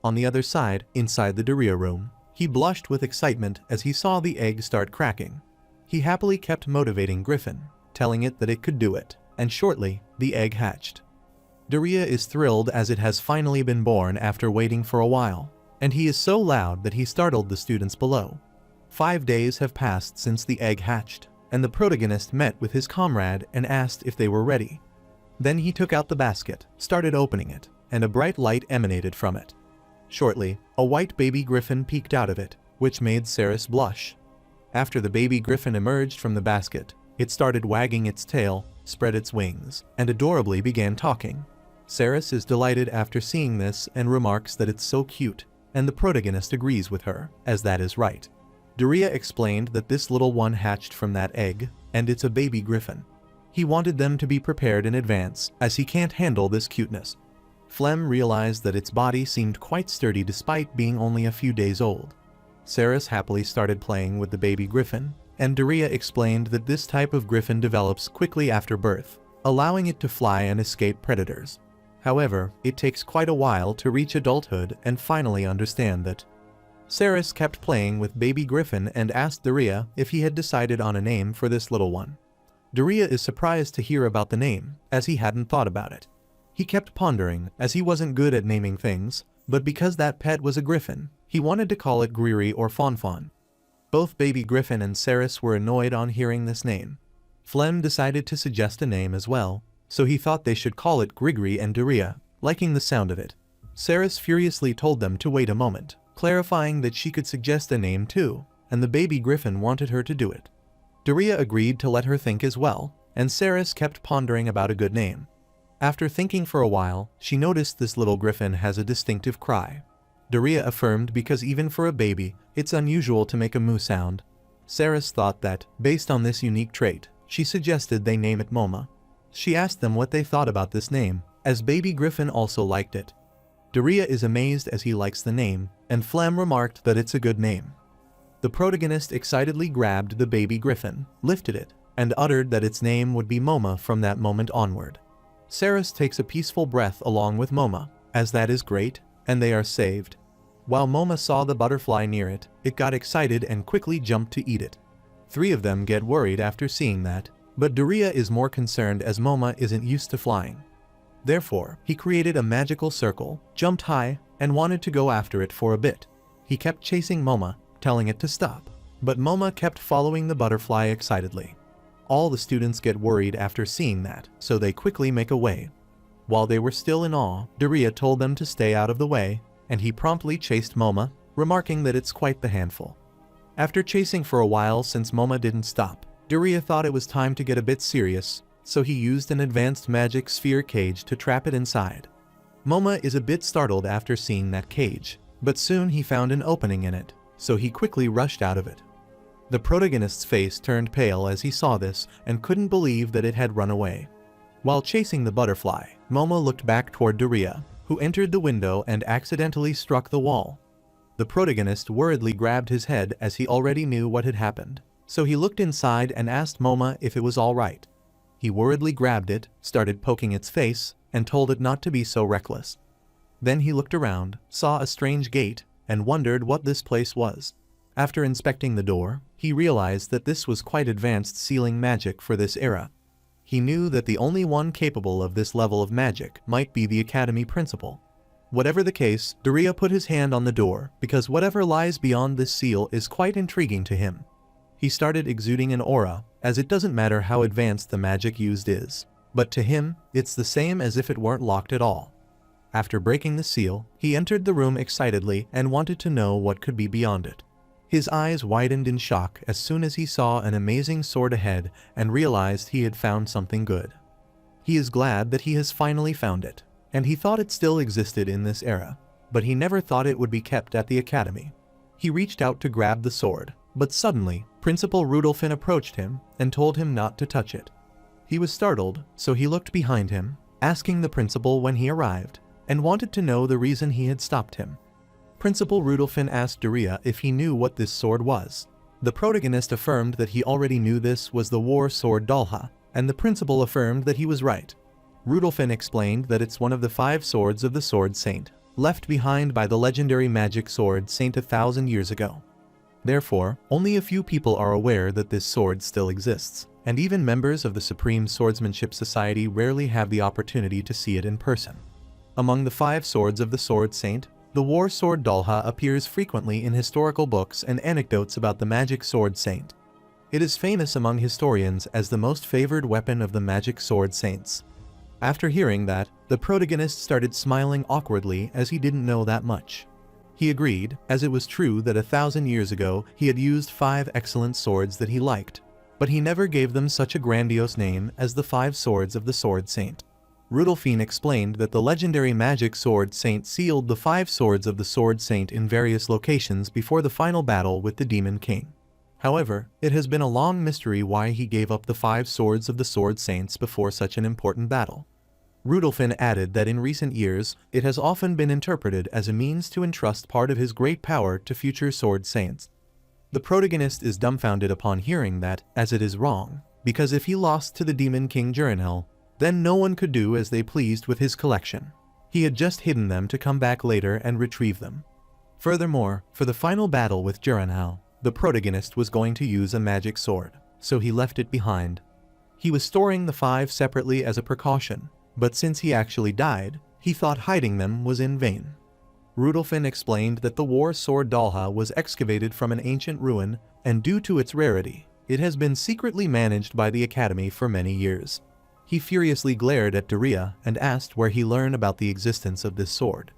S1: On the other side, inside the Daria room, he blushed with excitement as he saw the egg start cracking. He happily kept motivating Griffin, telling it that it could do it, and shortly, the egg hatched. Daria is thrilled as it has finally been born after waiting for a while, and he is so loud that he startled the students below. 5 days have passed since the egg hatched, and the protagonist met with his comrade and asked if they were ready. Then he took out the basket, started opening it, and a bright light emanated from it. Shortly, a white baby griffin peeked out of it, which made Saris blush. After the baby griffin emerged from the basket, it started wagging its tail, spread its wings, and adorably began talking. Saris is delighted after seeing this and remarks that it's so cute, and the protagonist agrees with her, as that is right. Daria explained that this little one hatched from that egg, and it's a baby griffin. He wanted them to be prepared in advance, as he can't handle this cuteness. Flem realized that its body seemed quite sturdy despite being only a few days old. Saris happily started playing with the baby griffin, and Daria explained that this type of griffin develops quickly after birth, allowing it to fly and escape predators. However, it takes quite a while to reach adulthood and finally understand that. Saris kept playing with baby griffin and asked Daria if he had decided on a name for this little one. Daria is surprised to hear about the name, as he hadn't thought about it. He kept pondering, as he wasn't good at naming things, but because that pet was a griffin, he wanted to call it Griri or Fonfon. Both baby griffin and Saris were annoyed on hearing this name. Flem decided to suggest a name as well, so he thought they should call it Grigri and Daria, liking the sound of it. Saris furiously told them to wait a moment, clarifying that she could suggest a name too, and the baby griffin wanted her to do it. Daria agreed to let her think as well, and Saris kept pondering about a good name. After thinking for a while, she noticed this little griffin has a distinctive cry. Daria affirmed because even for a baby, it's unusual to make a moo sound. Saris thought that, based on this unique trait, she suggested they name it Moma. She asked them what they thought about this name, as baby griffin also liked it. Daria is amazed as he likes the name, and Flem remarked that it's a good name. The protagonist excitedly grabbed the baby griffin, lifted it, and uttered that its name would be Moma from that moment onward. Saris takes a peaceful breath along with Moma, as that is great, and they are saved. While Moma saw the butterfly near it, it got excited and quickly jumped to eat it. 3 of them get worried after seeing that, but Daria is more concerned as Moma isn't used to flying. Therefore, he created a magical circle, jumped high, and wanted to go after it for a bit. He kept chasing Moma, telling it to stop, but Moma kept following the butterfly excitedly. All the students get worried after seeing that, so they quickly make away. While they were still in awe, Daria told them to stay out of the way, and he promptly chased Moma, remarking that it's quite the handful. After chasing for a while since Moma didn't stop, Daria thought it was time to get a bit serious, so he used an advanced magic sphere cage to trap it inside. Moma is a bit startled after seeing that cage, but soon he found an opening in it, so he quickly rushed out of it. The protagonist's face turned pale as he saw this and couldn't believe that it had run away. While chasing the butterfly, Moma looked back toward Daria, who entered the window and accidentally struck the wall. The protagonist worriedly grabbed his head as he already knew what had happened, so he looked inside and asked Moma if it was all right. He worriedly grabbed it, started poking its face, and told it not to be so reckless. Then he looked around, saw a strange gate, and wondered what this place was. After inspecting the door, he realized that this was quite advanced sealing magic for this era. He knew that the only one capable of this level of magic might be the academy principal. Whatever the case, Daria put his hand on the door because whatever lies beyond this seal is quite intriguing to him. He started exuding an aura, as it doesn't matter how advanced the magic used is, but to him, it's the same as if it weren't locked at all. After breaking the seal, he entered the room excitedly and wanted to know what could be beyond it. His eyes widened in shock as soon as he saw an amazing sword ahead and realized he had found something good. He is glad that he has finally found it, and he thought it still existed in this era. but he never thought it would be kept at the academy. He reached out to grab the sword, but suddenly, Principal Rudolphin approached him and told him not to touch it. He was startled, so he looked behind him, asking the principal when he arrived, and wanted to know the reason he had stopped him. Principal Rudolphin asked Daria if he knew what this sword was. The protagonist affirmed that he already knew this was the war sword Dalha, and the principal affirmed that he was right. Rudolphin explained that it's one of the 5 swords of the Sword Saint, left behind by the legendary magic sword Saint 1,000 years ago. Therefore, only a few people are aware that this sword still exists, and even members of the Supreme Swordsmanship Society rarely have the opportunity to see it in person. Among the 5 swords of the Sword Saint, the war sword Dalha appears frequently in historical books and anecdotes about the magic sword saint. It is famous among historians as the most favored weapon of the magic sword saints. After hearing that, the protagonist started smiling awkwardly as he didn't know that much. He agreed, as it was true that 1,000 years ago he had used 5 excellent swords that he liked, but he never gave them such a grandiose name as the 5 swords of the Sword Saint. Rudolphin explained that the legendary magic sword saint sealed the 5 swords of the Sword Saint in various locations before the final battle with the Demon King. However, it has been a long mystery why he gave up the 5 swords of the Sword Saints before such an important battle. Rudolphin added that in recent years, it has often been interpreted as a means to entrust part of his great power to future Sword Saints. The protagonist is dumbfounded upon hearing that, as it is wrong, because if he lost to the Demon King Jurinhel, then no one could do as they pleased with his collection. He had just hidden them to come back later and retrieve them. Furthermore, for the final battle with Jurinhel, the protagonist was going to use a magic sword, so he left it behind. He was storing the 5 separately as a precaution, but since he actually died, he thought hiding them was in vain. Rudolphin explained that the war sword Dalha was excavated from an ancient ruin, and due to its rarity, it has been secretly managed by the Academy for many years. He furiously glared at Daria and asked where he learned about the existence of this sword.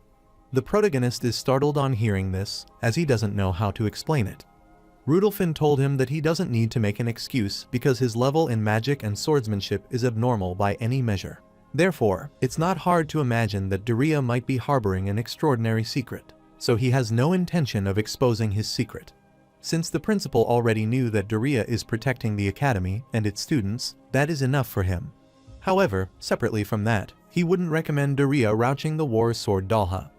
S1: The protagonist is startled on hearing this, as he doesn't know how to explain it. Rudolphin told him that he doesn't need to make an excuse because his level in magic and swordsmanship is abnormal by any measure. Therefore, it's not hard to imagine that Daria might be harboring an extraordinary secret, so he has no intention of exposing his secret. Since the principal already knew that Daria is protecting the academy and its students, that is enough for him. However, separately from that, he wouldn't recommend Daria rouching the war sword Dalha.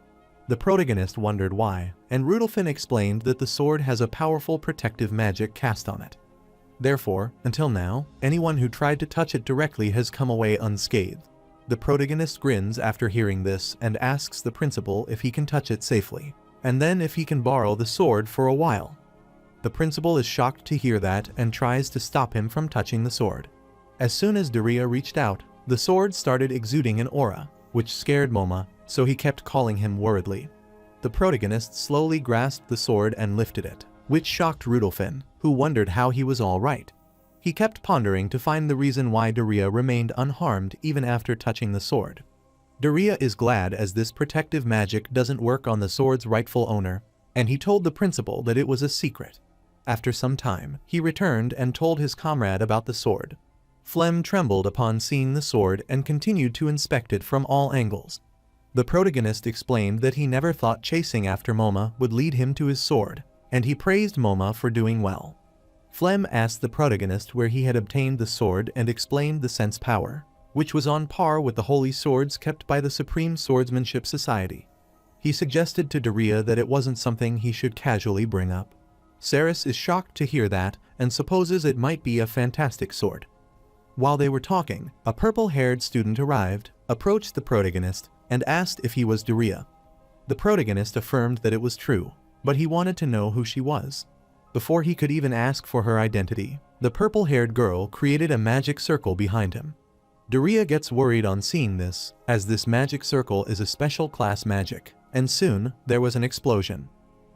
S1: The protagonist wondered why, and Rudolphin explained that the sword has a powerful protective magic cast on it. Therefore, until now, anyone who tried to touch it directly has come away unscathed. The protagonist grins after hearing this and asks the principal if he can touch it safely, and then if he can borrow the sword for a while. The principal is shocked to hear that and tries to stop him from touching the sword. As soon as Daria reached out, the sword started exuding an aura, which scared Moma, so he kept calling him worriedly. The protagonist slowly grasped the sword and lifted it, which shocked Rudolphin, who wondered how he was all right. He kept pondering to find the reason why Daria remained unharmed even after touching the sword. Daria is glad as this protective magic doesn't work on the sword's rightful owner, and he told the principal that it was a secret. After some time, he returned and told his comrade about the sword. Flem trembled upon seeing the sword and continued to inspect it from all angles. The protagonist explained that he never thought chasing after Moma would lead him to his sword, and he praised Moma for doing well. Flem asked the protagonist where he had obtained the sword and explained the sense power, which was on par with the holy swords kept by the Supreme Swordsmanship Society. He suggested to Daria that it wasn't something he should casually bring up. Saris is shocked to hear that and supposes it might be a fantastic sword. While they were talking, a purple-haired student arrived, approached the protagonist, and asked if he was Daria. The protagonist affirmed that it was true, but he wanted to know who she was. Before he could even ask for her identity, the purple-haired girl created a magic circle behind him. Daria gets worried on seeing this, as this magic circle is a special class magic, and soon, there was an explosion.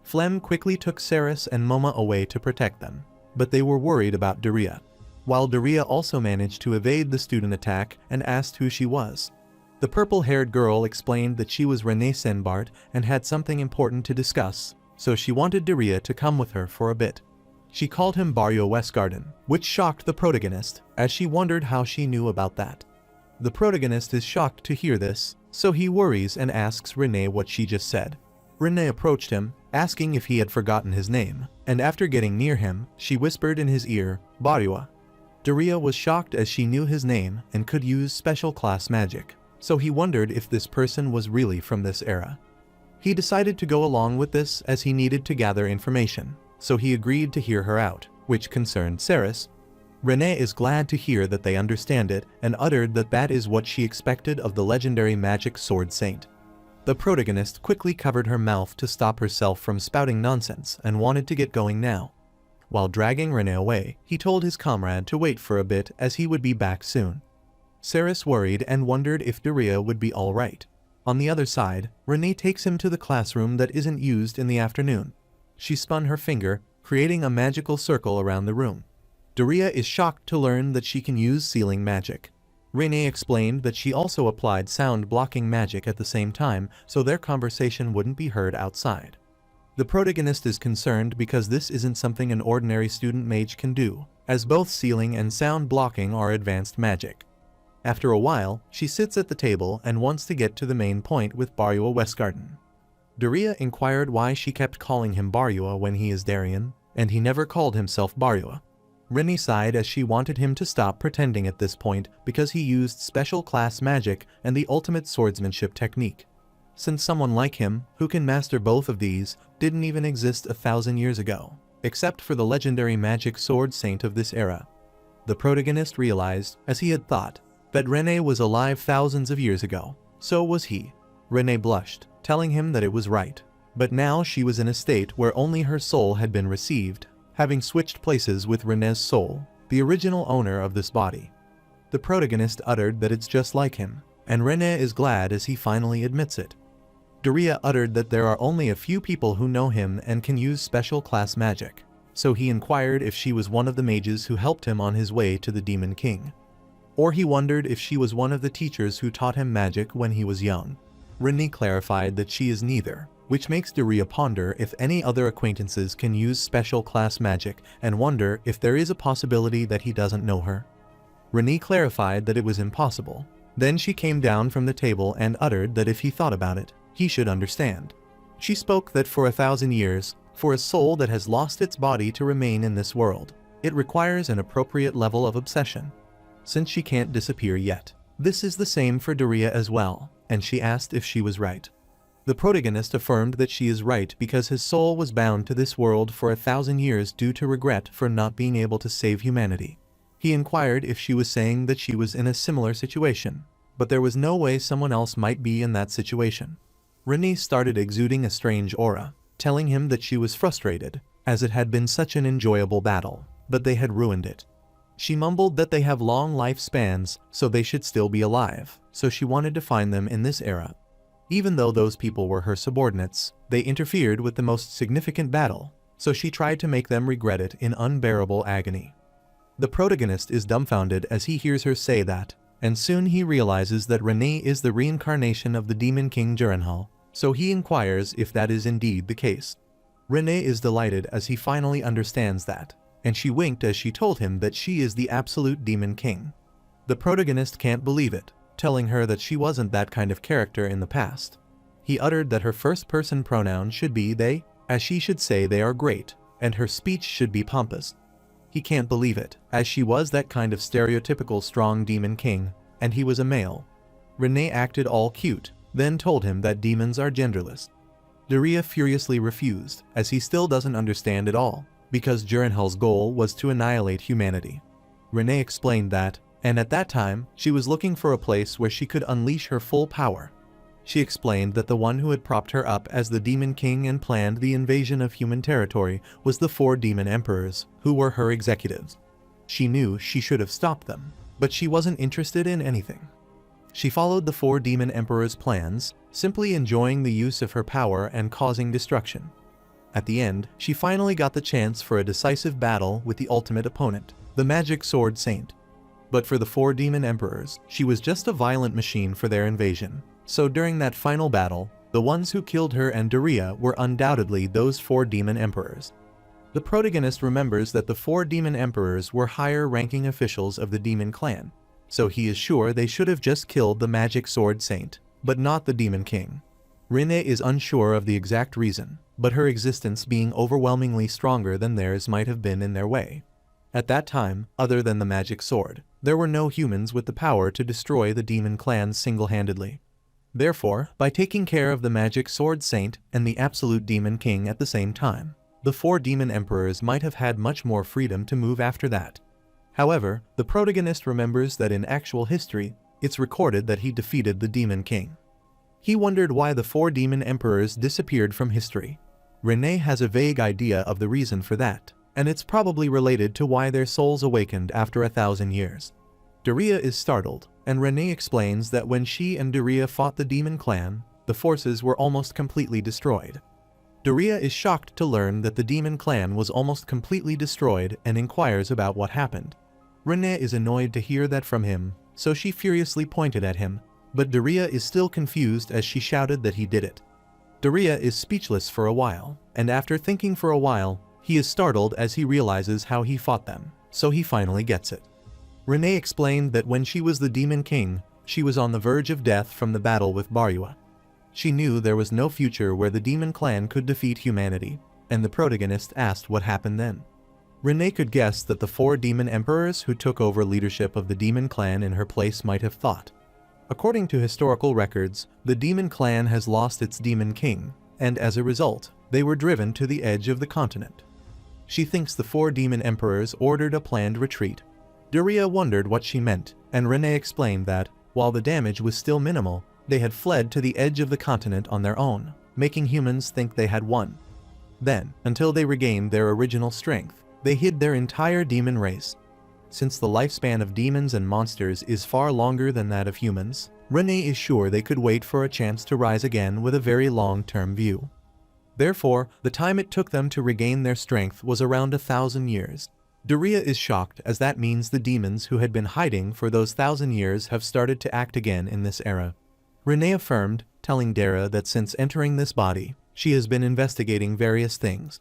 S1: Flem quickly took Saris and Moma away to protect them, but they were worried about Daria. While Daria also managed to evade the student attack and asked who she was. The purple-haired girl explained that she was Renée Senbart and had something important to discuss, so she wanted Daria to come with her for a bit. She called him Barrio Westgarden, which shocked the protagonist, as she wondered how she knew about that. The protagonist is shocked to hear this, so he worries and asks Renée what she just said. Renee approached him, asking if he had forgotten his name, and after getting near him, she whispered in his ear, Barua. Daria was shocked as she knew his name and could use special class magic, so he wondered if this person was really from this era. He decided to go along with this as he needed to gather information, so he agreed to hear her out, which concerned Ceres. Renee is glad to hear that they understand it and uttered that that is what she expected of the legendary magic sword saint. The protagonist quickly covered her mouth to stop herself from spouting nonsense and wanted to get going now. While dragging Renee away, he told his comrade to wait for a bit as he would be back soon. Ceres worried and wondered if Daria would be alright. On the other side, Renee takes him to the classroom that isn't used in the afternoon. She spun her finger, creating a magical circle around the room. Daria is shocked to learn that she can use sealing magic. Renee explained that she also applied sound-blocking magic at the same time so their conversation wouldn't be heard outside. The protagonist is concerned because this isn't something an ordinary student mage can do, as both sealing and sound-blocking are advanced magic. After a while, she sits at the table and wants to get to the main point with Barua Westgarten. Daria inquired why she kept calling him Barua when he is Darien, and he never called himself Barua. Rennie sighed as she wanted him to stop pretending at this point because he used special class magic and the ultimate swordsmanship technique. Since someone like him, who can master both of these, didn't even exist 1,000 years ago, except for the legendary magic sword saint of this era. The protagonist realized, as he had thought, that Renee was alive thousands of years ago. So was he. Renee blushed, telling him that it was right. But now she was in a state where only her soul had been received, having switched places with Renee's soul, the original owner of this body. The protagonist uttered that it's just like him, and Renee is glad as he finally admits it. Daria uttered that there are only a few people who know him and can use special class magic, so he inquired if she was one of the mages who helped him on his way to the Demon King. Or he wondered if she was one of the teachers who taught him magic when he was young. Renee clarified that she is neither, which makes Daria ponder if any other acquaintances can use special class magic and wonder if there is a possibility that he doesn't know her. Renee clarified that it was impossible. Then she came down from the table and uttered that if he thought about it, he should understand. She spoke that for 1,000 years, for a soul that has lost its body to remain in this world, it requires an appropriate level of obsession. Since she can't disappear yet, this is the same for Daria as well, and she asked if she was right. The protagonist affirmed that she is right because his soul was bound to this world for 1,000 years due to regret for not being able to save humanity. He inquired if she was saying that she was in a similar situation, but there was no way someone else might be in that situation. Renee started exuding a strange aura, telling him that she was frustrated, as it had been such an enjoyable battle, but they had ruined it. She mumbled that they have long lifespans, so they should still be alive, so she wanted to find them in this era. Even though those people were her subordinates, they interfered with the most significant battle, so she tried to make them regret it in unbearable agony. The protagonist is dumbfounded as he hears her say that, and soon he realizes that Renee is the reincarnation of the Demon King Jurenhal, so he inquires if that is indeed the case. Renee is delighted as he finally understands that, and she winked as she told him that she is the absolute Demon King. The protagonist can't believe it, telling her that she wasn't that kind of character in the past. He uttered that her first-person pronoun should be they, as she should say they are great, and her speech should be pompous. He can't believe it, as she was that kind of stereotypical strong demon king, and he was a male. Renee acted all cute, then told him that demons are genderless. Daria furiously refused, as he still doesn't understand it all, because Jurenhal's goal was to annihilate humanity. Renee explained that, and at that time, she was looking for a place where she could unleash her full power. She explained that the one who had propped her up as the Demon King and planned the invasion of human territory was the 4 demon emperors, who were her executives. She knew she should have stopped them, but she wasn't interested in anything. She followed the 4 demon emperors' plans, simply enjoying the use of her power and causing destruction. At the end, she finally got the chance for a decisive battle with the ultimate opponent, the magic sword saint. But for the 4 demon emperors, she was just a violent machine for their invasion. So during that final battle, the ones who killed her and Daria were undoubtedly those 4 demon emperors. The protagonist remembers that the 4 demon emperors were higher-ranking officials of the demon clan, so he is sure they should have just killed the magic sword saint, but not the demon king. Rene is unsure of the exact reason, but her existence being overwhelmingly stronger than theirs might have been in their way. At that time, other than the magic sword, there were no humans with the power to destroy the demon clans single-handedly. Therefore, by taking care of the magic sword saint and the absolute demon king at the same time, the 4 demon emperors might have had much more freedom to move after that. However, the protagonist remembers that in actual history, it's recorded that he defeated the demon king. He wondered why the 4 demon emperors disappeared from history. Rene has a vague idea of the reason for that, and it's probably related to why their souls awakened after 1,000 years. Daria is startled, and Rene explains that when she and Daria fought the demon clan, the forces were almost completely destroyed. Daria is shocked to learn that the demon clan was almost completely destroyed and inquires about what happened. Rene is annoyed to hear that from him, so she furiously pointed at him, but Daria is still confused as she shouted that he did it. Daria is speechless for a while, and after thinking for a while, he is startled as he realizes how he fought them, so he finally gets it. Rene explained that when she was the demon king, she was on the verge of death from the battle with Barua. She knew there was no future where the demon clan could defeat humanity, and the protagonist asked what happened then. Rene could guess that the 4 demon emperors who took over leadership of the demon clan in her place might have thought. According to historical records, the demon clan has lost its demon king, and as a result, they were driven to the edge of the continent. She thinks the 4 demon emperors ordered a planned retreat. Daria wondered what she meant, and Rene explained that, while the damage was still minimal, they had fled to the edge of the continent on their own, making humans think they had won. Then, until they regained their original strength, they hid their entire demon race. Since the lifespan of demons and monsters is far longer than that of humans, Rene is sure they could wait for a chance to rise again with a very long-term view. Therefore, the time it took them to regain their strength was around 1,000 years. Daria is shocked as that means the demons who had been hiding for those 1,000 years have started to act again in this era. Rene affirmed, telling Daria that since entering this body, she has been investigating various things.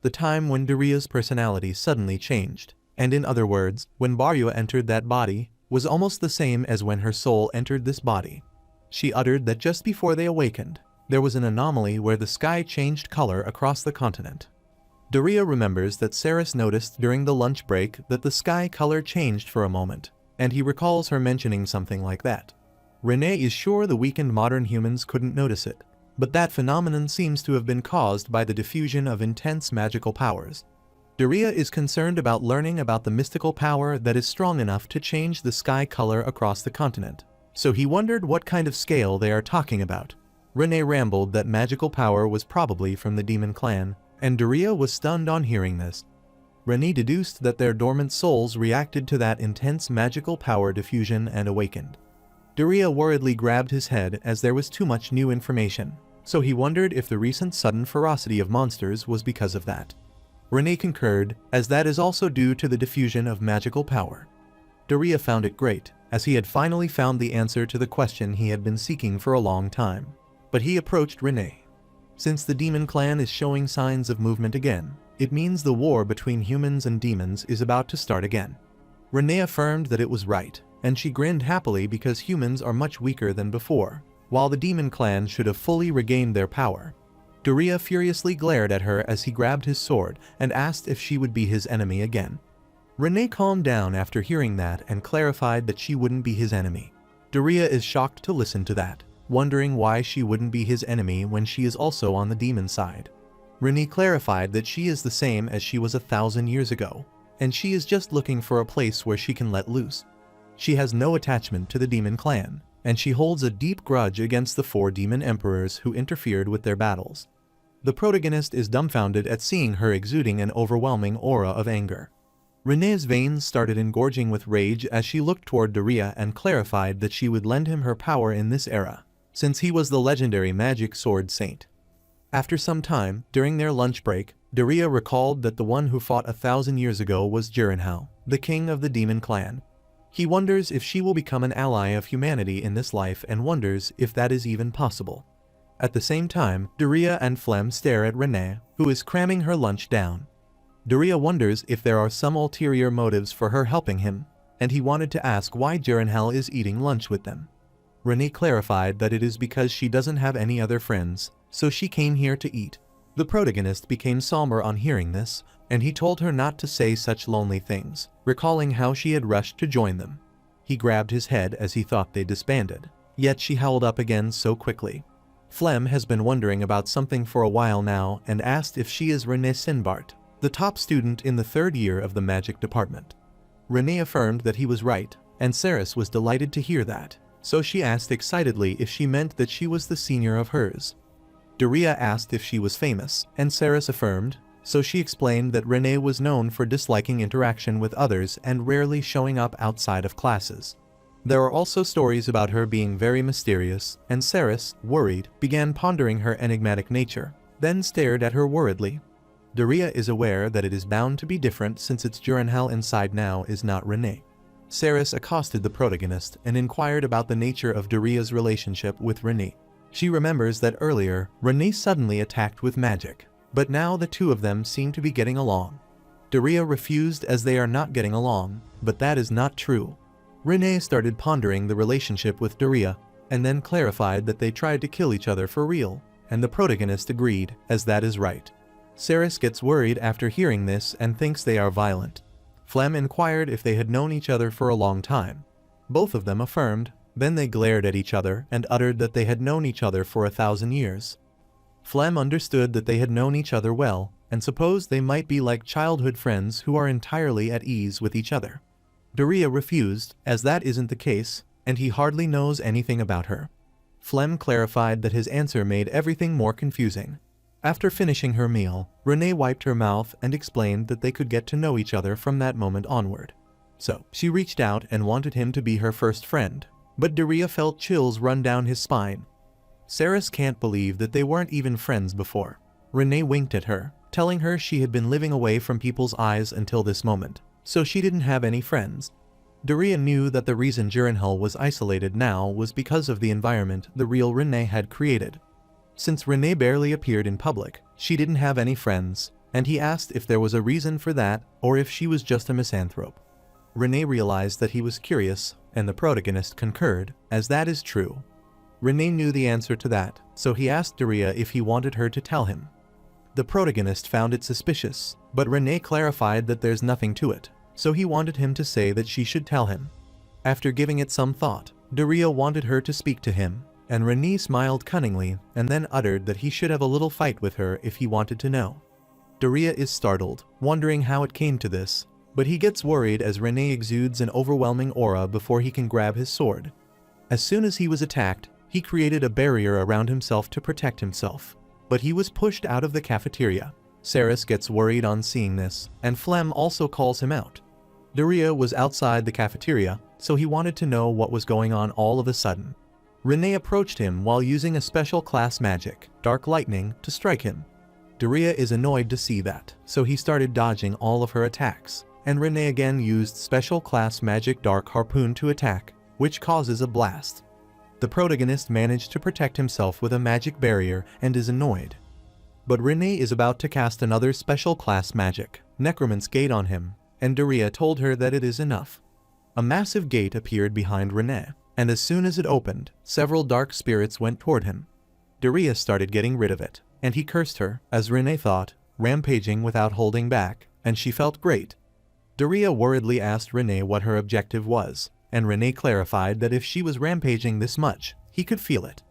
S1: The time when Daria's personality suddenly changed, and in other words, when Barua entered that body, was almost the same as when her soul entered this body. She uttered that just before they awakened, there was an anomaly where the sky changed color across the continent. Daria remembers that Saris noticed during the lunch break that the sky color changed for a moment, and he recalls her mentioning something like that. Rene is sure the weakened modern humans couldn't notice it, but that phenomenon seems to have been caused by the diffusion of intense magical powers. Daria is concerned about learning about the mystical power that is strong enough to change the sky color across the continent, so he wondered what kind of scale they are talking about. Rene rambled that magical power was probably from the demon clan, and Daria was stunned on hearing this. Rene deduced that their dormant souls reacted to that intense magical power diffusion and awakened. Daria worriedly grabbed his head as there was too much new information, so he wondered if the recent sudden ferocity of monsters was because of that. Rene concurred, as that is also due to the diffusion of magical power. Daria found it great, as he had finally found the answer to the question he had been seeking for a long time. But he approached Rene. Since the demon clan is showing signs of movement again, it means the war between humans and demons is about to start again. Rene affirmed that it was right, and she grinned happily because humans are much weaker than before, while the demon clan should have fully regained their power. Daria furiously glared at her as he grabbed his sword and asked if she would be his enemy again. Rene calmed down after hearing that and clarified that she wouldn't be his enemy. Daria is shocked to listen to that, wondering why she wouldn't be his enemy when she is also on the demon side. Rene clarified that she is the same as she was 1,000 years ago, and she is just looking for a place where she can let loose. She has no attachment to the demon clan, and she holds a deep grudge against the 4 demon emperors who interfered with their battles. The protagonist is dumbfounded at seeing her exuding an overwhelming aura of anger. Rene's veins started engorging with rage as she looked toward Daria and clarified that she would lend him her power in this era, since he was the legendary magic sword saint. After some time, during their lunch break, Daria recalled that the one who fought 1,000 years ago was Jirenhao, the king of the demon clan. He wonders if she will become an ally of humanity in this life and wonders if that is even possible. At the same time, Daria and Flem stare at Rene, who is cramming her lunch down. Daria wonders if there are some ulterior motives for her helping him, and he wanted to ask why Jirenhao is eating lunch with them. Renee clarified that it is because she doesn't have any other friends, so she came here to eat. The protagonist became somber on hearing this, and he told her not to say such lonely things, recalling how she had rushed to join them. He grabbed his head as he thought they disbanded, yet she howled up again so quickly. Flem has been wondering about something for a while now and asked if she is Renee Sinbart, the top student in the 3rd year of the magic department. Renee affirmed that he was right, and Saris was delighted to hear that, so she asked excitedly if she meant that she was the senior of hers. Daria asked if she was famous, and Saris affirmed, so she explained that Renee was known for disliking interaction with others and rarely showing up outside of classes. There are also stories about her being very mysterious, and Saris, worried, began pondering her enigmatic nature, then stared at her worriedly. Daria is aware that it is bound to be different since its Jurenhal inside now is not Renee. Saris accosted the protagonist and inquired about the nature of Daria's relationship with Renee. She remembers that earlier, Renee suddenly attacked with magic, but now the two of them seem to be getting along. Daria refused as they are not getting along, but that is not true. Renee started pondering the relationship with Daria, and then clarified that they tried to kill each other for real, and the protagonist agreed, as that is right. Saris gets worried after hearing this and thinks they are violent. Flem inquired if they had known each other for a long time. Both of them affirmed, then they glared at each other and uttered that they had known each other for 1,000 years. Flem understood that they had known each other well, and supposed they might be like childhood friends who are entirely at ease with each other. Daria refused, as that isn't the case, and he hardly knows anything about her. Flem clarified that his answer made everything more confusing. After finishing her meal, Renee wiped her mouth and explained that they could get to know each other from that moment onward. So, she reached out and wanted him to be her first friend, but Daria felt chills run down his spine. Saris can't believe that they weren't even friends before. Renee winked at her, telling her she had been living away from people's eyes until this moment, so she didn't have any friends. Daria knew that the reason Jurenhal was isolated now was because of the environment the real Renee had created. Since Renee barely appeared in public, she didn't have any friends, and he asked if there was a reason for that or if she was just a misanthrope. Renee realized that he was curious, and the protagonist concurred, as that is true. Renee knew the answer to that, so he asked Daria if he wanted her to tell him. The protagonist found it suspicious, but Renee clarified that there's nothing to it, so he wanted him to say that she should tell him. After giving it some thought, Daria wanted her to speak to him, and Renee smiled cunningly and then uttered that he should have a little fight with her if he wanted to know. Daria is startled, wondering how it came to this, but he gets worried as Renee exudes an overwhelming aura before he can grab his sword. As soon as he was attacked, he created a barrier around himself to protect himself, but he was pushed out of the cafeteria. Saris gets worried on seeing this, and Flem also calls him out. Daria was outside the cafeteria, so he wanted to know what was going on all of a sudden. Renee approached him while using a special class magic, Dark Lightning, to strike him. Daria is annoyed to see that, so he started dodging all of her attacks, and Renee again used special class magic Dark Harpoon to attack, which causes a blast. The protagonist managed to protect himself with a magic barrier and is annoyed. But Renee is about to cast another special class magic, Necromancy Gate, on him, and Daria told her that it is enough. A massive gate appeared behind Renee, and as soon as it opened, several dark spirits went toward him. Daria started getting rid of it, and he cursed her, as Renee thought, rampaging without holding back, and she felt great. Daria worriedly asked Renee what her objective was, and Renee clarified that if she was rampaging this much, he could feel it.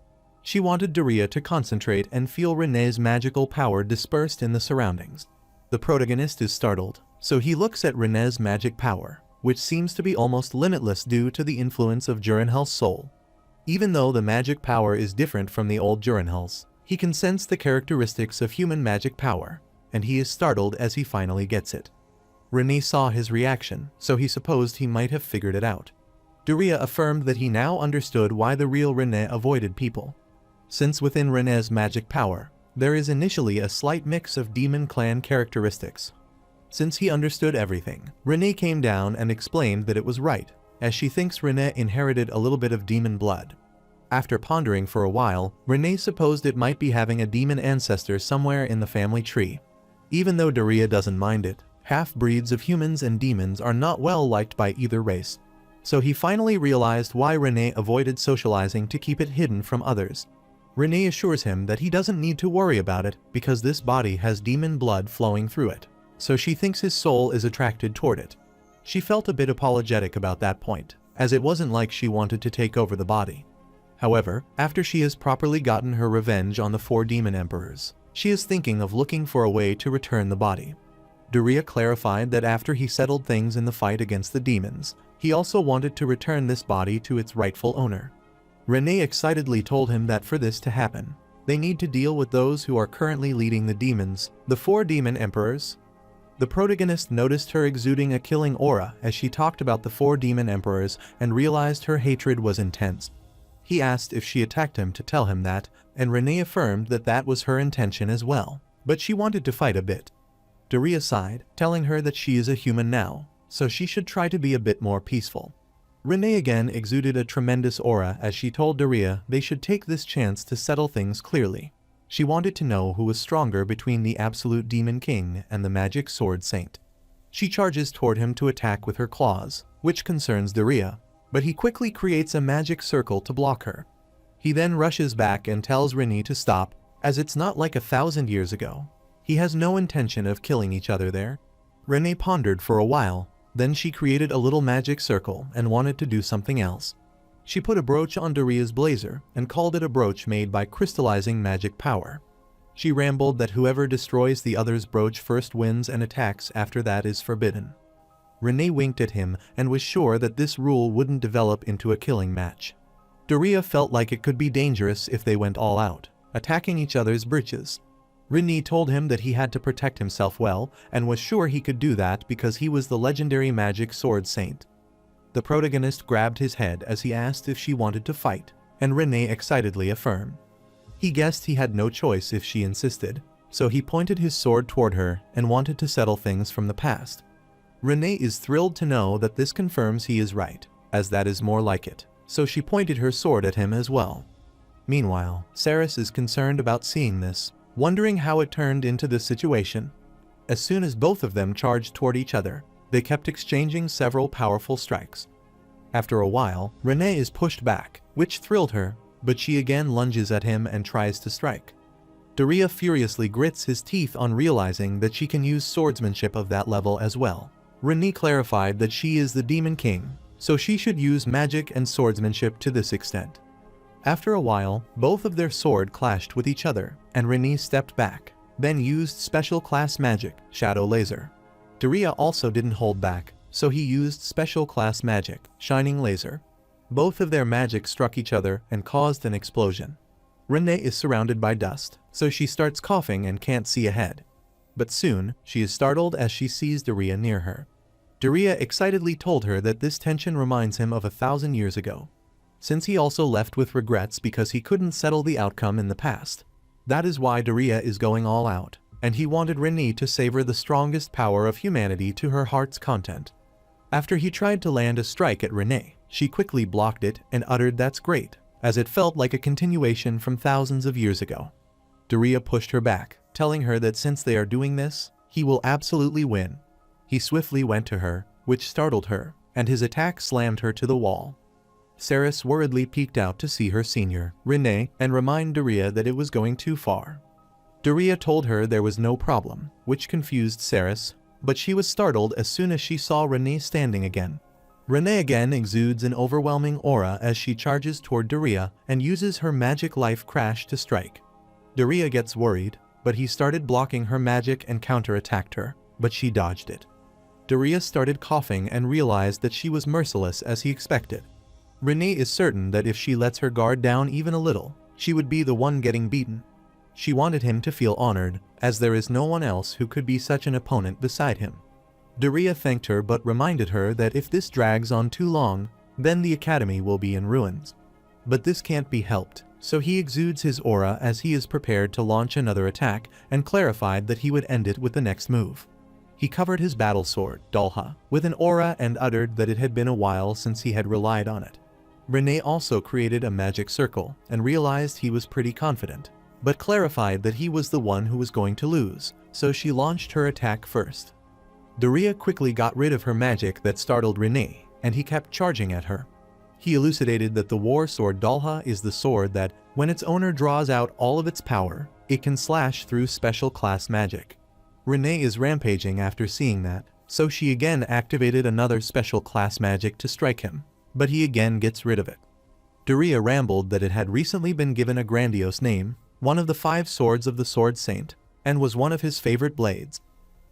S1: She wanted Daria to concentrate and feel Renee's magical power dispersed in the surroundings. The protagonist is startled, so he looks at Renee's magic power, which seems to be almost limitless due to the influence of Jurenhal's soul. Even though the magic power is different from the old Jurenhal's, he can sense the characteristics of human magic power, and he is startled as he finally gets it. Renee saw his reaction, so he supposed he might have figured it out. Daria affirmed that he now understood why the real Renee avoided people. Since within Renee's magic power, there is initially a slight mix of demon clan characteristics. Since he understood everything, Renee came down and explained that it was right, as she thinks Renee inherited a little bit of demon blood. After pondering for a while, Renee supposed it might be having a demon ancestor somewhere in the family tree. Even though Daria doesn't mind it, half-breeds of humans and demons are not well liked by either race. So he finally realized why Renee avoided socializing to keep it hidden from others. Renee assures him that he doesn't need to worry about it because this body has demon blood flowing through it, so she thinks his soul is attracted toward it. She felt a bit apologetic about that point, as it wasn't like she wanted to take over the body. However, after she has properly gotten her revenge on the 4 demon emperors, she is thinking of looking for a way to return the body. Daria clarified that after he settled things in the fight against the demons, he also wanted to return this body to its rightful owner. Renee excitedly told him that for this to happen, they need to deal with those who are currently leading the demons, the 4 demon emperors. The protagonist noticed her exuding a killing aura as she talked about the 4 demon emperors and realized her hatred was intense. He asked if she attacked him to tell him that, and Renee affirmed that that was her intention as well, but she wanted to fight a bit. Daria sighed, telling her that she is a human now, so she should try to be a bit more peaceful. Renee again exuded a tremendous aura as she told Daria they should take this chance to settle things clearly. She wanted to know who was stronger between the absolute demon king and the magic sword saint. She charges toward him to attack with her claws, which concerns Daria, but he quickly creates a magic circle to block her. He then rushes back and tells Renee to stop, as it's not like 1,000 years ago. He has no intention of killing each other there. Renee pondered for a while, then she created a little magic circle and wanted to do something else. She put a brooch on Daria's blazer and called it a brooch made by crystallizing magic power. She rambled that whoever destroys the other's brooch first wins and attacks after that is forbidden. Renee winked at him and was sure that this rule wouldn't develop into a killing match. Daria felt like it could be dangerous if they went all out, attacking each other's breeches. Renee told him that he had to protect himself well and was sure he could do that because he was the legendary magic sword saint. The protagonist grabbed his head as he asked if she wanted to fight, and Renee excitedly affirmed. He guessed he had no choice if she insisted, so he pointed his sword toward her and wanted to settle things from the past. Renee is thrilled to know that this confirms he is right, as that is more like it, so she pointed her sword at him as well. Meanwhile, Saris is concerned about seeing this, wondering how it turned into this situation. As soon as both of them charged toward each other, they kept exchanging several powerful strikes. After a while, Renee is pushed back, which thrilled her, but she again lunges at him and tries to strike. Daria furiously grits his teeth on realizing that she can use swordsmanship of that level as well. Renee clarified that she is the Demon King, so she should use magic and swordsmanship to this extent. After a while, both of their sword clashed with each other, and Renee stepped back, then used special class magic, Shadow Laser. Daria also didn't hold back, so he used special class magic, Shining Laser. Both of their magic struck each other and caused an explosion. Renee is surrounded by dust, so she starts coughing and can't see ahead. But soon, she is startled as she sees Daria near her. Daria excitedly told her that this tension reminds him of 1,000 years ago, since he also left with regrets because he couldn't settle the outcome in the past. That is why Daria is going all out, and he wanted Renee to savor the strongest power of humanity to her heart's content. After he tried to land a strike at Renee, she quickly blocked it and uttered "That's great," as it felt like a continuation from thousands of years ago. Daria pushed her back, telling her that since they are doing this, he will absolutely win. He swiftly went to her, which startled her, and his attack slammed her to the wall. Saris worriedly peeked out to see her senior, Renee, and remind Daria that it was going too far. Daria told her there was no problem, which confused Saris, but she was startled as soon as she saw Renee standing again. Renee again exudes an overwhelming aura as she charges toward Daria and uses her magic life crash to strike. Daria gets worried, but he started blocking her magic and counterattacked her, but she dodged it. Daria started coughing and realized that she was merciless as he expected. Renee is certain that if she lets her guard down even a little, she would be the one getting beaten. She wanted him to feel honored, as there is no one else who could be such an opponent beside him. Daria thanked her but reminded her that if this drags on too long, then the academy will be in ruins. But this can't be helped, so he exudes his aura as he is prepared to launch another attack and clarified that he would end it with the next move. He covered his battle sword, Dalha, with an aura and uttered that it had been a while since he had relied on it. Renee also created a magic circle and realized he was pretty confident, but clarified that he was the one who was going to lose, so she launched her attack first. Daria quickly got rid of her magic that startled Renee, and he kept charging at her. He elucidated that the war sword Dalha is the sword that, when its owner draws out all of its power, it can slash through special class magic. Renee is rampaging after seeing that, so she again activated another special class magic to strike him, but he again gets rid of it. Daria rambled that it had recently been given a grandiose name, one of the 5 swords of the Sword Saint, and was one of his favorite blades.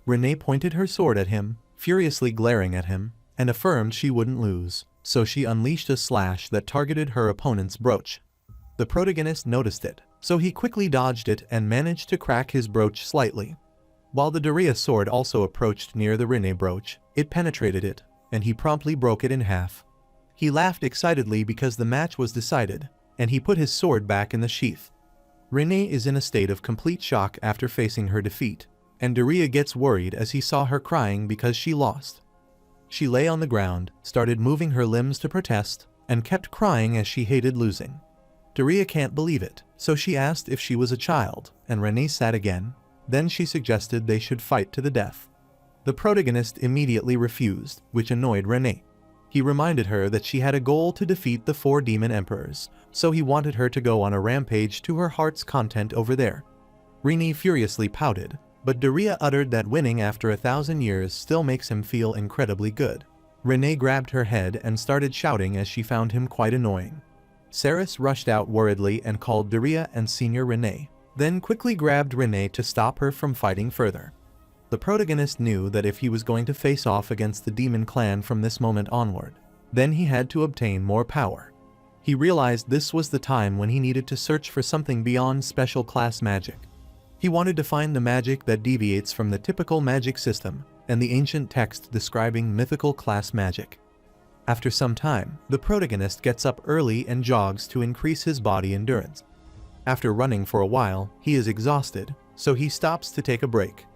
S1: Renee pointed her sword at him, furiously glaring at him, and affirmed she wouldn't lose, so she unleashed a slash that targeted her opponent's brooch. The protagonist noticed it, so he quickly dodged it and managed to crack his brooch slightly. While the Daria sword also approached near the Renee brooch, it penetrated it, and he promptly broke it in half. He laughed excitedly because the match was decided, and he put his sword back in the sheath. Renee is in a state of complete shock after facing her defeat, and Daria gets worried as he saw her crying because she lost. She lay on the ground, started moving her limbs to protest, and kept crying as she hated losing. Daria can't believe it, so she asked if she was a child, and Renee sat again. Then she suggested they should fight to the death. The protagonist immediately refused, which annoyed Renee. He reminded her that she had a goal to defeat the 4 demon emperors, so he wanted her to go on a rampage to her heart's content over there. Renee furiously pouted, but Daria uttered that winning after 1,000 years still makes him feel incredibly good. Renee grabbed her head and started shouting as she found him quite annoying. Saris rushed out worriedly and called Daria and Senior Renee, then quickly grabbed Renee to stop her from fighting further. The protagonist knew that if he was going to face off against the demon clan from this moment onward, then he had to obtain more power. He realized this was the time when he needed to search for something beyond special class magic. He wanted to find the magic that deviates from the typical magic system and the ancient text describing mythical class magic. After some time, the protagonist gets up early and jogs to increase his body endurance. After running for a while, he is exhausted, so he stops to take a break.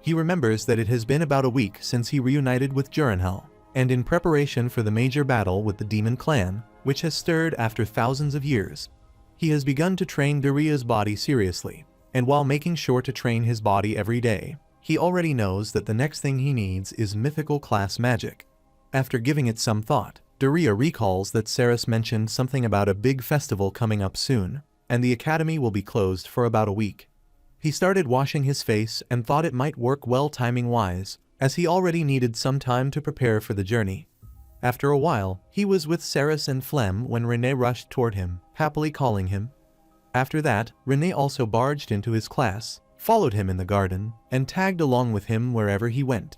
S1: He remembers that it has been about a week since he reunited with Jurenhel, and in preparation for the major battle with the demon clan, which has stirred after thousands of years, he has begun to train Daria's body seriously, and while making sure to train his body every day, he already knows that the next thing he needs is mythical class magic. After giving it some thought, Daria recalls that Saris mentioned something about a big festival coming up soon, and the academy will be closed for about a week. He started washing his face and thought it might work well timing-wise, as he already needed some time to prepare for the journey. After a while, he was with Saris and Flem when Renee rushed toward him, happily calling him. After that, Renee also barged into his class, followed him in the garden, and tagged along with him wherever he went.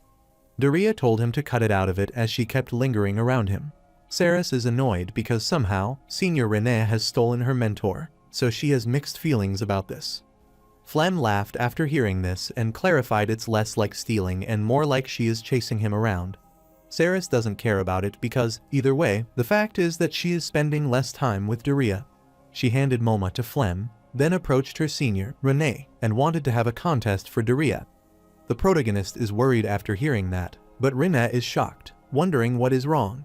S1: Daria told him to cut it out of it as she kept lingering around him. Saris is annoyed because somehow, Senior Renee has stolen her mentor, so she has mixed feelings about this. Flem laughed after hearing this and clarified it's less like stealing and more like she is chasing him around. Saris doesn't care about it because, either way, the fact is that she is spending less time with Daria. She handed Moma to Flem, then approached her senior, Renee, and wanted to have a contest for Daria. The protagonist is worried after hearing that, but Renee is shocked, wondering what is wrong.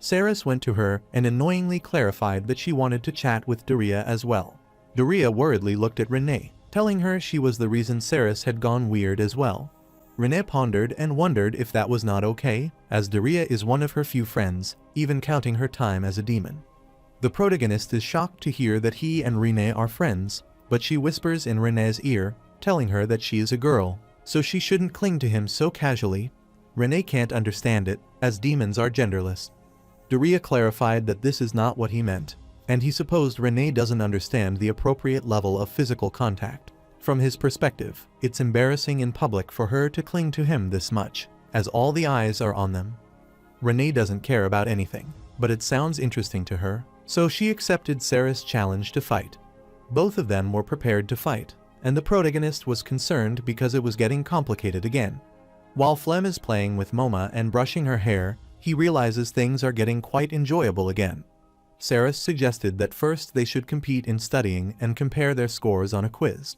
S1: Saris went to her and annoyingly clarified that she wanted to chat with Daria as well. Daria worriedly looked at Renee, telling her she was the reason Saris had gone weird as well. Renee pondered and wondered if that was not okay, as Daria is one of her few friends, even counting her time as a demon. The protagonist is shocked to hear that he and Renee are friends, but she whispers in Renee's ear, telling her that she is a girl, so she shouldn't cling to him so casually. Renee can't understand it, as demons are genderless. Daria clarified that this is not what he meant, and he supposed Renee doesn't understand the appropriate level of physical contact. From his perspective, it's embarrassing in public for her to cling to him this much, as all the eyes are on them. Renee doesn't care about anything, but it sounds interesting to her, so she accepted Saris' challenge to fight. Both of them were prepared to fight, and the protagonist was concerned because it was getting complicated again. While Flem is playing with Moma and brushing her hair, he realizes things are getting quite enjoyable again. Saris suggested that first they should compete in studying and compare their scores on a quiz.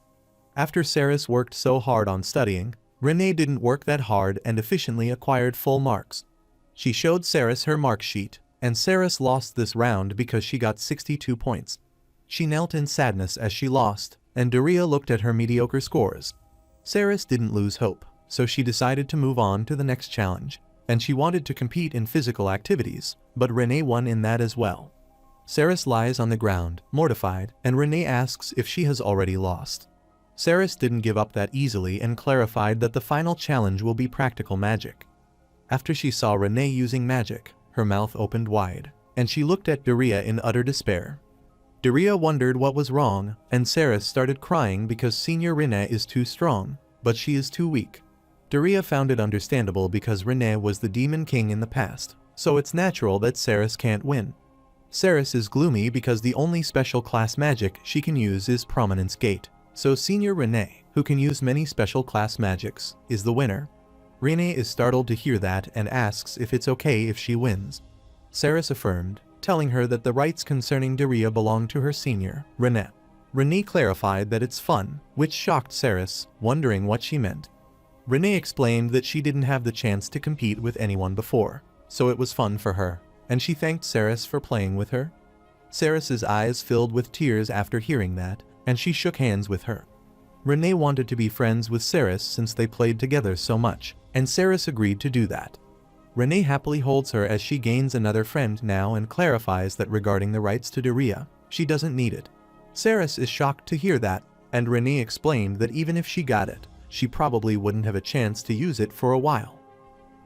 S1: After Saris worked so hard on studying, Renee didn't work that hard and efficiently acquired full marks. She showed Saris her mark sheet, and Saris lost this round because she got 62 points. She knelt in sadness as she lost, and Daria looked at her mediocre scores. Saris didn't lose hope, so she decided to move on to the next challenge. and she wanted to compete in physical activities, but Renee won in that as well. Saris lies on the ground, mortified, and Renee asks if she has already lost. Saris didn't give up that easily and clarified that the final challenge will be practical magic. After she saw Renee using magic, her mouth opened wide, and she looked at Daria in utter despair. Daria wondered what was wrong, and Saris started crying because Senior Renee is too strong, but she is too weak. Daria found it understandable because Renee was the Demon King in the past, so it's natural that Saris can't win. Saris is gloomy because the only special class magic she can use is Prominence Gate, so Senior Renee, who can use many special class magics, is the winner. Renee is startled to hear that and asks if it's okay if she wins. Saris affirmed, telling her that the rights concerning Daria belong to her senior, Renee. Renee clarified that it's fun, which shocked Saris, wondering what she meant. Renee explained that she didn't have the chance to compete with anyone before, so it was fun for her, and she thanked Saris for playing with her. Saris's eyes filled with tears after hearing that, and she shook hands with her. Renee wanted to be friends with Saris since they played together so much, and Saris agreed to do that. Renee happily holds her as she gains another friend now and clarifies that regarding the rights to Daria, she doesn't need it. Saris is shocked to hear that, and Renee explained that even if she got it, she probably wouldn't have a chance to use it for a while.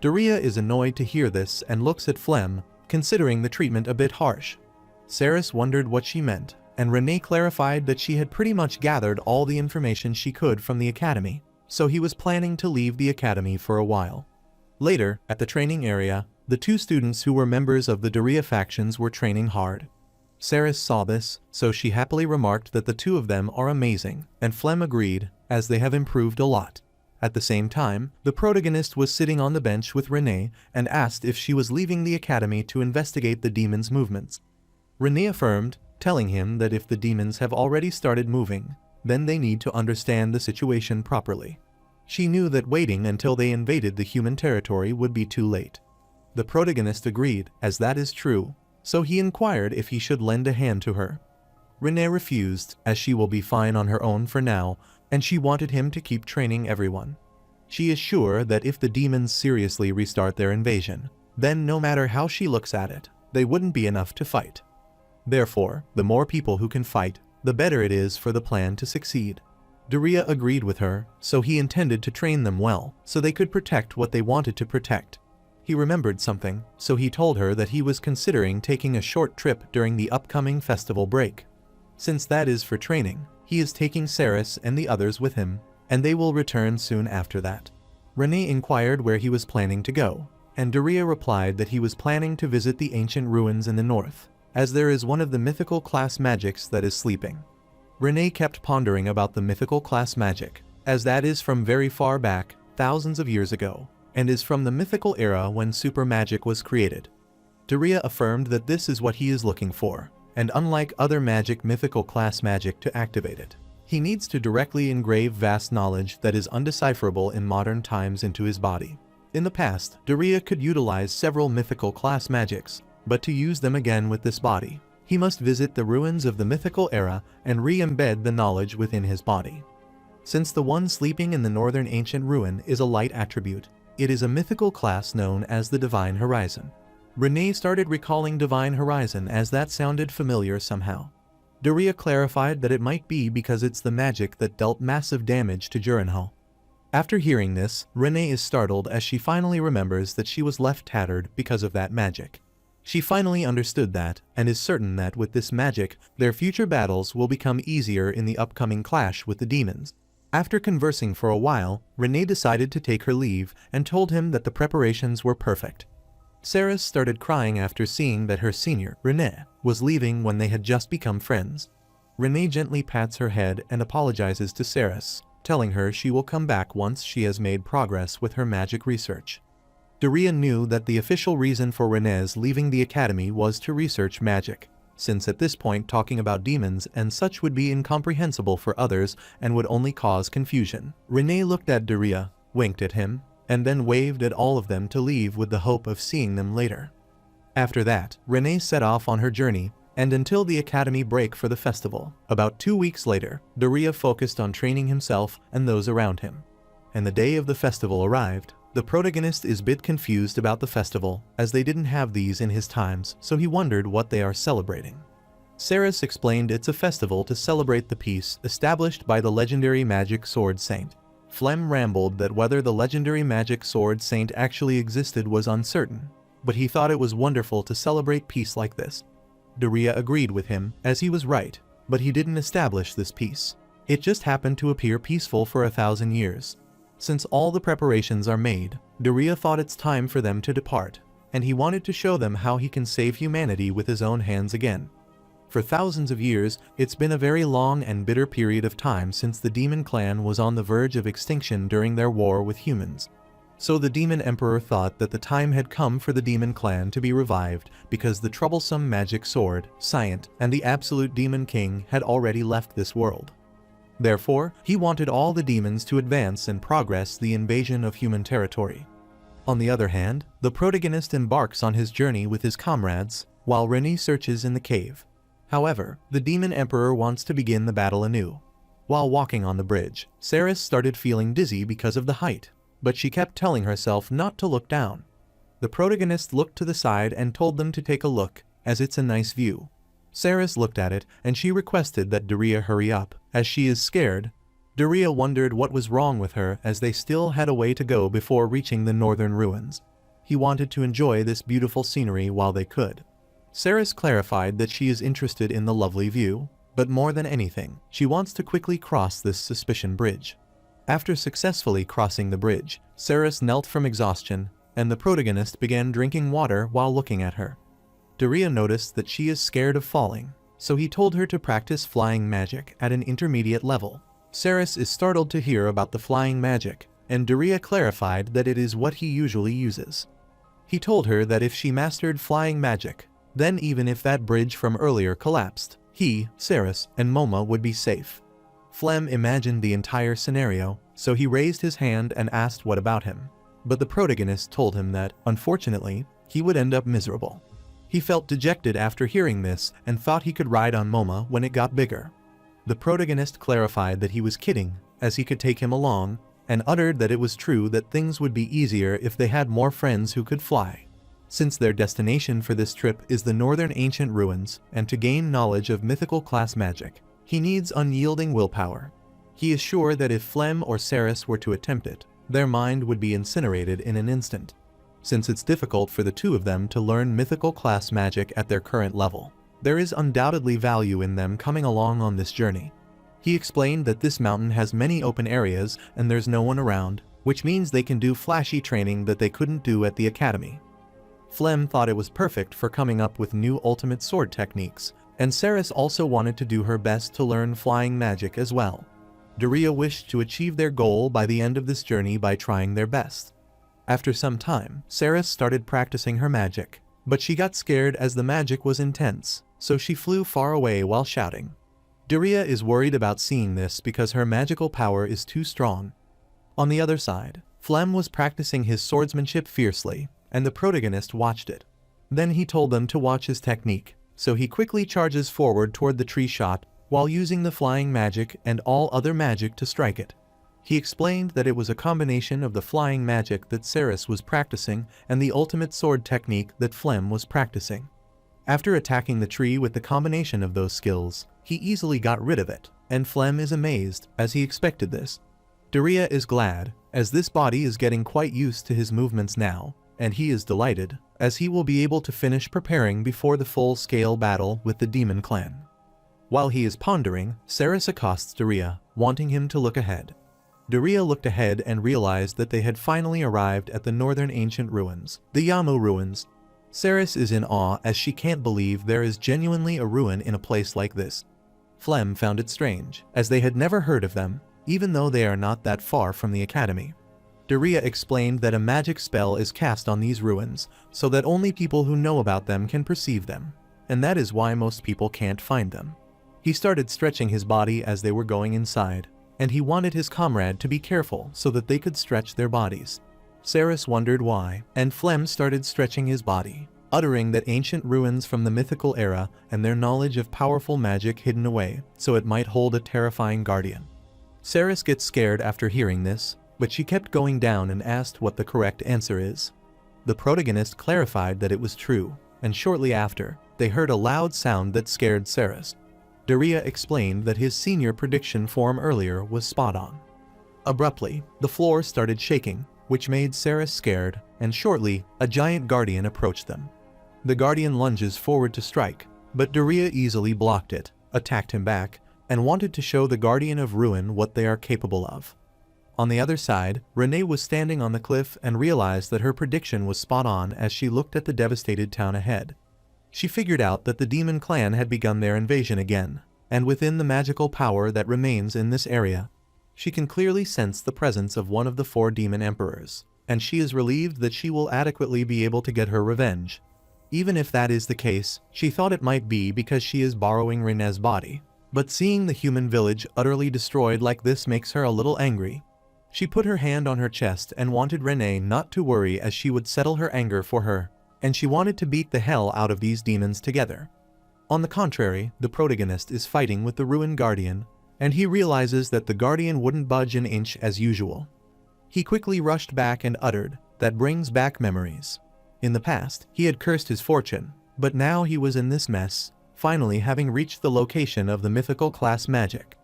S1: Daria is annoyed to hear this and looks at Flem, considering the treatment a bit harsh. Saris wondered what she meant, and Renee clarified that she had pretty much gathered all the information she could from the academy, so he was planning to leave the academy for a while. Later, at the training area, the two students who were members of the Daria factions were training hard. Saris saw this, so she happily remarked that the two of them are amazing, and Flem agreed, as they have improved a lot. At the same time, the protagonist was sitting on the bench with Renee and asked if she was leaving the academy to investigate the demons' movements. Renee affirmed, telling him that if the demons have already started moving, then they need to understand the situation properly. She knew that waiting until they invaded the human territory would be too late. The protagonist agreed, as that is true, so he inquired if he should lend a hand to her. Renee refused, as she will be fine on her own for now, and she wanted him to keep training everyone. She is sure that if the demons seriously restart their invasion, then no matter how she looks at it, they wouldn't be enough to fight. Therefore, the more people who can fight, the better it is for the plan to succeed. Daria agreed with her, so he intended to train them well, so they could protect what they wanted to protect. He remembered something, so he told her that he was considering taking a short trip during the upcoming festival break. Since that is for training, he is taking Saris and the others with him, and they will return soon after that. Renee inquired where he was planning to go, and Daria replied that he was planning to visit the ancient ruins in the north, as there is one of the mythical class magics that is sleeping. Renee kept pondering about the mythical class magic, as that is from very far back, thousands of years ago, and is from the mythical era when super magic was created. Daria affirmed that this is what he is looking for, and unlike other mythical class magic to activate it, he needs to directly engrave vast knowledge that is undecipherable in modern times into his body. In the past, Daria could utilize several mythical class magics, but to use them again with this body, he must visit the ruins of the mythical era and re-embed the knowledge within his body. Since the one sleeping in the northern ancient ruin is a light attribute, it is a mythical class known as the Divine Horizon. Renee started recalling Divine Horizon as that sounded familiar somehow. Daria clarified that it might be because it's the magic that dealt massive damage to Jurenhal. After hearing this, Renee is startled as she finally remembers that she was left tattered because of that magic. She finally understood that, and is certain that with this magic, their future battles will become easier in the upcoming clash with the demons. After conversing for a while, Renee decided to take her leave and told him that the preparations were perfect. Saris started crying after seeing that her senior, Renee, was leaving when they had just become friends. Renee gently pats her head and apologizes to Saris, telling her she will come back once she has made progress with her magic research. Daria knew that the official reason for Renee's leaving the academy was to research magic, since at this point talking about demons and such would be incomprehensible for others and would only cause confusion. Renee looked at Daria, winked at him, and then waved at all of them to leave with the hope of seeing them later. After that, Renee set off on her journey, and until the academy break for the festival. About 2 weeks later, Daria focused on training himself and those around him. And the day of the festival arrived, The protagonist is a bit confused about the festival, as they didn't have these in his times, so he wondered what they are celebrating. Saris explained it's a festival to celebrate the peace established by the legendary magic sword saint. Flem rambled that whether the legendary magic sword saint actually existed was uncertain, but he thought it was wonderful to celebrate peace like this. Daria agreed with him, as he was right, but he didn't establish this peace. It just happened to appear peaceful for 1,000 years. Since all the preparations are made, Daria thought it's time for them to depart, and he wanted to show them how he can save humanity with his own hands again. For thousands of years, it's been a very long and bitter period of time since the demon clan was on the verge of extinction during their war with humans. So the demon emperor thought that the time had come for the demon clan to be revived because the troublesome magic sword, Scient, and the absolute demon king had already left this world. Therefore, he wanted all the demons to advance and progress the invasion of human territory. On the other hand, the protagonist embarks on his journey with his comrades, while Rennie searches in the cave. However, the demon emperor wants to begin the battle anew. While walking on the bridge, Saris started feeling dizzy because of the height, but she kept telling herself not to look down. The protagonist looked to the side and told them to take a look, as it's a nice view. Saris looked at it, and she requested that Daria hurry up, as she is scared. Daria wondered what was wrong with her, as they still had a way to go before reaching the northern ruins. He wanted to enjoy this beautiful scenery while they could. Saris clarified that she is interested in the lovely view, but more than anything, she wants to quickly cross this suspicion bridge. After successfully crossing the bridge, Saris knelt from exhaustion, and the protagonist began drinking water while looking at her. Daria noticed that she is scared of falling, so he told her to practice flying magic at an intermediate level. Saris is startled to hear about the flying magic, and Daria clarified that it is what he usually uses. He told her that if she mastered flying magic, then even if that bridge from earlier collapsed, he, Saris, and Moma would be safe. Flem imagined the entire scenario, so he raised his hand and asked what about him. But the protagonist told him that, unfortunately, he would end up miserable. He felt dejected after hearing this and thought he could ride on Moma when it got bigger. The protagonist clarified that he was kidding, as he could take him along, and uttered that it was true that things would be easier if they had more friends who could fly. Since their destination for this trip is the northern ancient ruins, and to gain knowledge of mythical class magic, he needs unyielding willpower. He is sure that if Flem or Saris were to attempt it, their mind would be incinerated in an instant. Since it's difficult for the two of them to learn mythical class magic at their current level, there is undoubtedly value in them coming along on this journey. He explained that this mountain has many open areas and there's no one around, which means they can do flashy training that they couldn't do at the academy. Flem thought it was perfect for coming up with new ultimate sword techniques, and Saris also wanted to do her best to learn flying magic as well. Daria wished to achieve their goal by the end of this journey by trying their best. After some time, Saris started practicing her magic, but she got scared as the magic was intense, so she flew far away while shouting. Daria is worried about seeing this because her magical power is too strong. On the other side, Flem was practicing his swordsmanship fiercely, and the protagonist watched it. Then he told them to watch his technique, so he quickly charges forward toward the tree shot while using the flying magic and all other magic to strike it. He explained that it was a combination of the flying magic that Saris was practicing and the ultimate sword technique that Flem was practicing. After attacking the tree with the combination of those skills, he easily got rid of it, and Flem is amazed, as he expected this. Daria is glad, as this body is getting quite used to his movements now, and he is delighted, as he will be able to finish preparing before the full-scale battle with the demon clan. While he is pondering, Saris accosts Daria, wanting him to look ahead. Daria looked ahead and realized that they had finally arrived at the northern ancient ruins, the Yamu ruins. Saris is in awe as she can't believe there is genuinely a ruin in a place like this. Flem found it strange, as they had never heard of them, even though they are not that far from the academy. Daria explained that a magic spell is cast on these ruins, so that only people who know about them can perceive them, and that is why most people can't find them. He started stretching his body as they were going inside, and he wanted his comrade to be careful so that they could stretch their bodies. Saris wondered why, and Flem started stretching his body, uttering that ancient ruins from the mythical era and their knowledge of powerful magic hidden away, so it might hold a terrifying guardian. Saris gets scared after hearing this, but she kept going down and asked what the correct answer is. The protagonist clarified that it was true, and shortly after, they heard a loud sound that scared Saris. Daria explained that his senior prediction form earlier was spot on. Abruptly, the floor started shaking, which made Saris scared, and shortly, a giant guardian approached them. The guardian lunges forward to strike, but Daria easily blocked it, attacked him back, and wanted to show the guardian of ruin what they are capable of. On the other side, Renee was standing on the cliff and realized that her prediction was spot on as she looked at the devastated town ahead. She figured out that the demon clan had begun their invasion again, and within the magical power that remains in this area, she can clearly sense the presence of one of the 4 demon emperors, and she is relieved that she will adequately be able to get her revenge. Even if that is the case, she thought it might be because she is borrowing Renee's body, but seeing the human village utterly destroyed like this makes her a little angry. She put her hand on her chest and wanted Renee not to worry as she would settle her anger for her, and she wanted to beat the hell out of these demons together. On the contrary, the protagonist is fighting with the ruined guardian, and he realizes that the guardian wouldn't budge an inch as usual. He quickly rushed back and uttered, "That brings back memories." In the past, he had cursed his fortune, but now he was in this mess, finally having reached the location of the mythical class magic.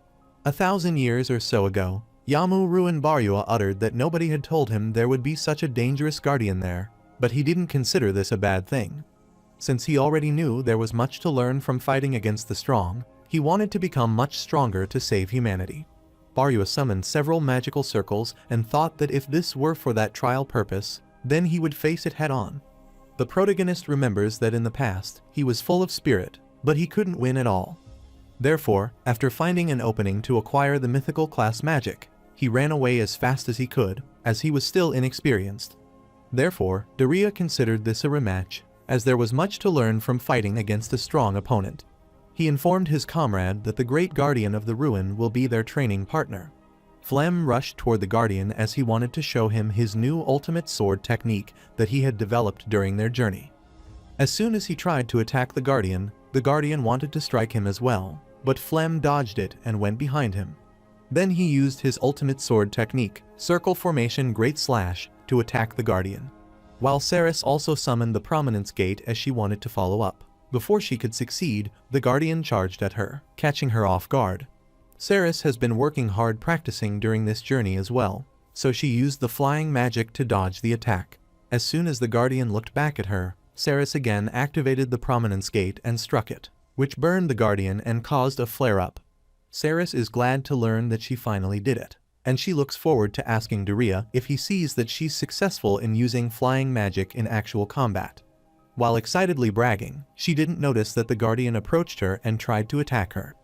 S1: 1,000 years or so ago, Yamu Ruin Baryua uttered that nobody had told him there would be such a dangerous guardian there, but he didn't consider this a bad thing. Since he already knew there was much to learn from fighting against the strong, he wanted to become much stronger to save humanity. Baryua summoned several magical circles and thought that if this were for that trial purpose, then he would face it head-on. The protagonist remembers that in the past, he was full of spirit, but he couldn't win at all. Therefore, after finding an opening to acquire the mythical class magic, he ran away as fast as he could, as he was still inexperienced. Therefore, Daria considered this a rematch, as there was much to learn from fighting against a strong opponent. He informed his comrade that the great guardian of the ruin will be their training partner. Flem rushed toward the guardian as he wanted to show him his new ultimate sword technique that he had developed during their journey. As soon as he tried to attack the guardian wanted to strike him as well, but Flem dodged it and went behind him. Then he used his ultimate sword technique, Circle Formation Great Slash, to attack the guardian. While Saris also summoned the Prominence Gate as she wanted to follow up. Before she could succeed, the guardian charged at her, catching her off guard. Saris has been working hard practicing during this journey as well, so she used the flying magic to dodge the attack. As soon as the guardian looked back at her, Saris again activated the Prominence Gate and struck it, which burned the guardian and caused a flare-up. Saris is glad to learn that she finally did it, and she looks forward to asking Daria if he sees that she's successful in using flying magic in actual combat. While excitedly bragging, she didn't notice that the guardian approached her and tried to attack her.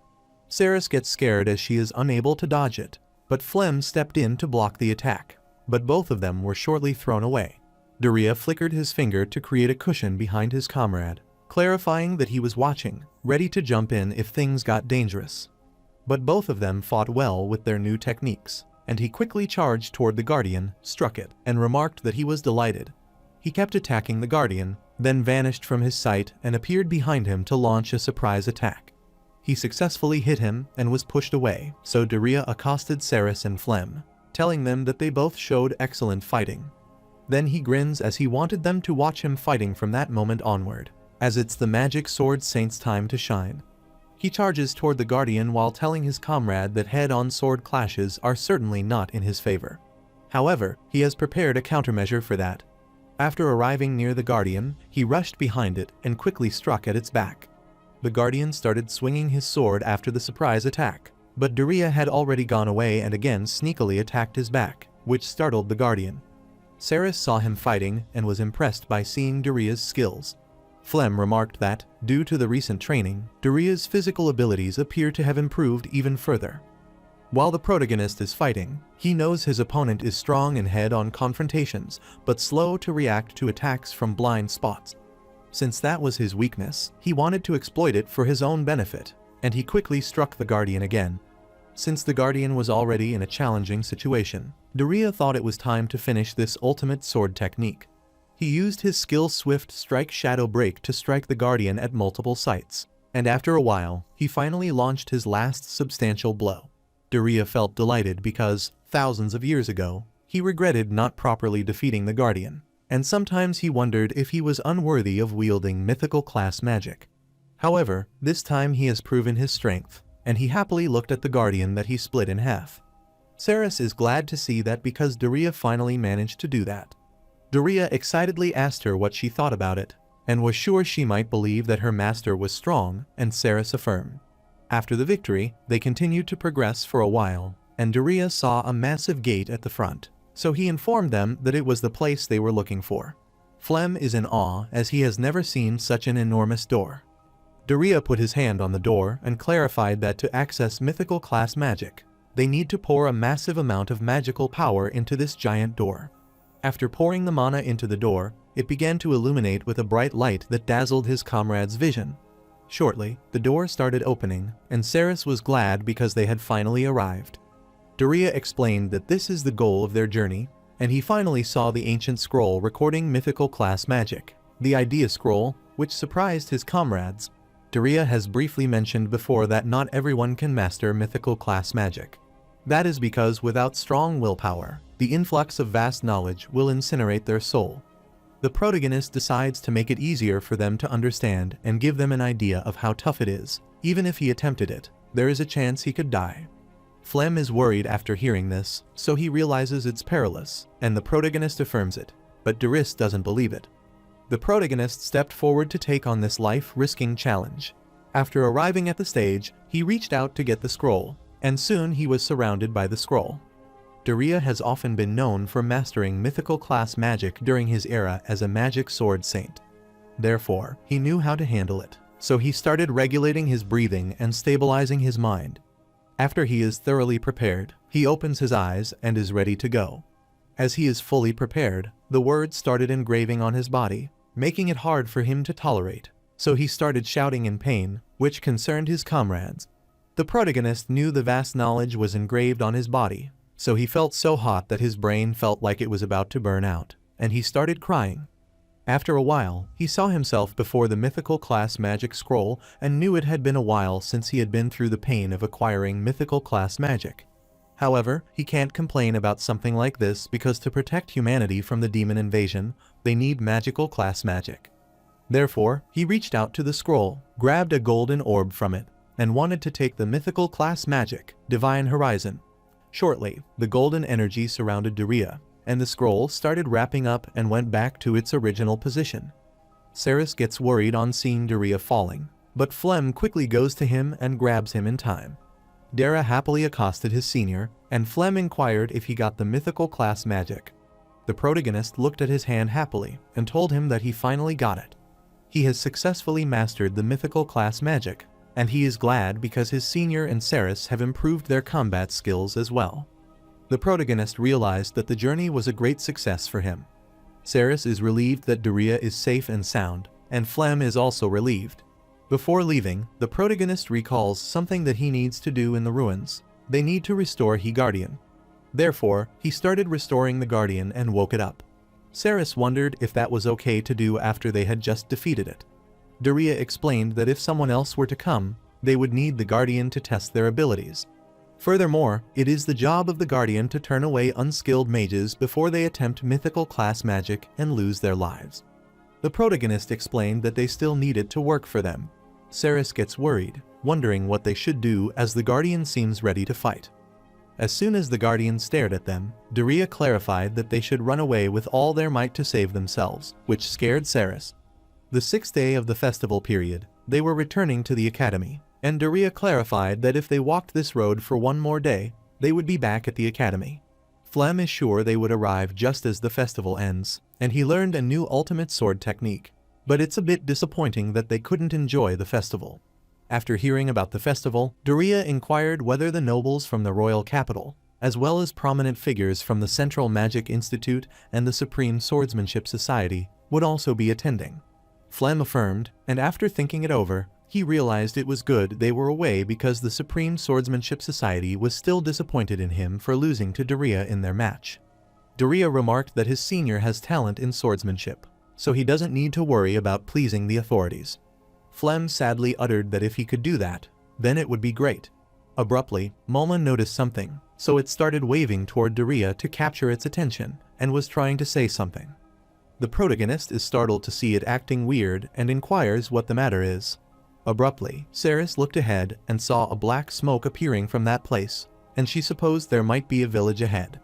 S1: Saris gets scared as she is unable to dodge it, but Flem stepped in to block the attack, but both of them were shortly thrown away. Daria flickered his finger to create a cushion behind his comrade, clarifying that he was watching, ready to jump in if things got dangerous. But both of them fought well with their new techniques, and he quickly charged toward the guardian, struck it, and remarked that he was delighted. He kept attacking the guardian, then vanished from his sight and appeared behind him to launch a surprise attack. He successfully hit him and was pushed away, so Daria accosted Saris and Flem, telling them that they both showed excellent fighting. Then he grins as he wanted them to watch him fighting from that moment onward, as it's the magic sword saint's time to shine. He charges toward the guardian while telling his comrade that head-on sword clashes are certainly not in his favor. However, he has prepared a countermeasure for that. After arriving near the guardian, he rushed behind it and quickly struck at its back. The guardian started swinging his sword after the surprise attack, but Daria had already gone away and again sneakily attacked his back, which startled the guardian. Saris saw him fighting and was impressed by seeing Daria's skills. Flem remarked that, due to the recent training, Daria's physical abilities appear to have improved even further. While the protagonist is fighting, he knows his opponent is strong in head-on confrontations, but slow to react to attacks from blind spots. Since that was his weakness, he wanted to exploit it for his own benefit, and he quickly struck the guardian again. Since the guardian was already in a challenging situation, Daria thought it was time to finish this ultimate sword technique. He used his skill Swift Strike Shadow Break to strike the guardian at multiple sites, and after a while, he finally launched his last substantial blow. Daria felt delighted because, thousands of years ago, He regretted not properly defeating the Guardian, and sometimes he wondered if he was unworthy of wielding mythical class magic. However, this time he has proven his strength, and he happily looked at the Guardian that he split in half. Ceres is glad to see that because Daria finally managed to do that. Daria excitedly asked her what she thought about it, and was sure she might believe that her master was strong, and Ceres affirmed. After the victory, they continued to progress for a while, and Daria saw a massive gate at the front, so he informed them that it was the place they were looking for. Flem is in awe as he has never seen such an enormous door. Daria put his hand on the door and clarified that to access mythical class magic, they need to pour a massive amount of magical power into this giant door. After pouring the mana into the door, it began to illuminate with a bright light that dazzled his comrade's vision. Shortly, the door started opening, and Ceres was glad because they had finally arrived. Daria explained that this is the goal of their journey, and he finally saw the ancient scroll recording mythical class magic, the idea scroll, which surprised his comrades. Daria has briefly mentioned before that not everyone can master mythical class magic. That is because without strong willpower, the influx of vast knowledge will incinerate their soul. The protagonist decides to make it easier for them to understand and give them an idea of how tough it is. Even if he attempted it, there is a chance he could die. Flem is worried after hearing this, so he realizes it's perilous, and the protagonist affirms it, but Doris doesn't believe it. The protagonist stepped forward to take on this life-risking challenge. After arriving at the stage, he reached out to get the scroll, and soon he was surrounded by the scroll. Daria has often been known for mastering mythical class magic during his era as a magic sword saint. Therefore, he knew how to handle it, so he started regulating his breathing and stabilizing his mind. After he is thoroughly prepared, he opens his eyes and is ready to go. As he is fully prepared, the words started engraving on his body, making it hard for him to tolerate, so he started shouting in pain, which concerned his comrades. The protagonist knew the vast knowledge was engraved on his body, so he felt so hot that his brain felt like it was about to burn out, and he started crying. After a while, he saw himself before the mythical class magic scroll and knew it had been a while since he had been through the pain of acquiring mythical class magic. However, he can't complain about something like this because to protect humanity from the demon invasion, they need magical class magic. Therefore, he reached out to the scroll, grabbed a golden orb from it, and wanted to take the mythical class magic, Divine Horizon. Shortly, the golden energy surrounded Daria, and the scroll started wrapping up and went back to its original position. Ceres gets worried on seeing Daria falling, but Flem quickly goes to him and grabs him in time. Dara happily accosted his senior, and Flem inquired if he got the mythical class magic. The protagonist looked at his hand happily and told him that he finally got it. He has successfully mastered the mythical class magic, and he is glad because his senior and Ceres have improved their combat skills as well. The protagonist realized that the journey was a great success for him. Ceres is relieved that Daria is safe and sound, and Flem is also relieved. Before leaving, the protagonist recalls something that he needs to do in the ruins. They need to restore He Guardian. Therefore, he started restoring the Guardian and woke it up. Ceres wondered if that was okay to do after they had just defeated it. Daria explained that if someone else were to come, they would need the Guardian to test their abilities. Furthermore, it is the job of the Guardian to turn away unskilled mages before they attempt mythical class magic and lose their lives. The protagonist explained that they still need it to work for them. Ceres gets worried, wondering what they should do as the Guardian seems ready to fight. As soon as the Guardian stared at them, Daria clarified that they should run away with all their might to save themselves, which scared Ceres. The 6th day of the festival period, they were returning to the academy, and Daria clarified that if they walked this road for one more day, they would be back at the academy. Flem is sure they would arrive just as the festival ends, and he learned a new ultimate sword technique, but it's a bit disappointing that they couldn't enjoy the festival. After hearing about the festival, Daria inquired whether the nobles from the royal capital, as well as prominent figures from the Central Magic Institute and the Supreme Swordsmanship Society, would also be attending. Flem affirmed, and after thinking it over, he realized it was good they were away because the Supreme Swordsmanship Society was still disappointed in him for losing to Daria in their match. Daria remarked that his senior has talent in swordsmanship, so he doesn't need to worry about pleasing the authorities. Flem sadly uttered that if he could do that, then it would be great. Abruptly, Malma noticed something, so it started waving toward Daria to capture its attention, and was trying to say something. The protagonist is startled to see it acting weird and inquires what the matter is. Abruptly, Saris looked ahead and saw a black smoke appearing from that place, and she supposed there might be a village ahead.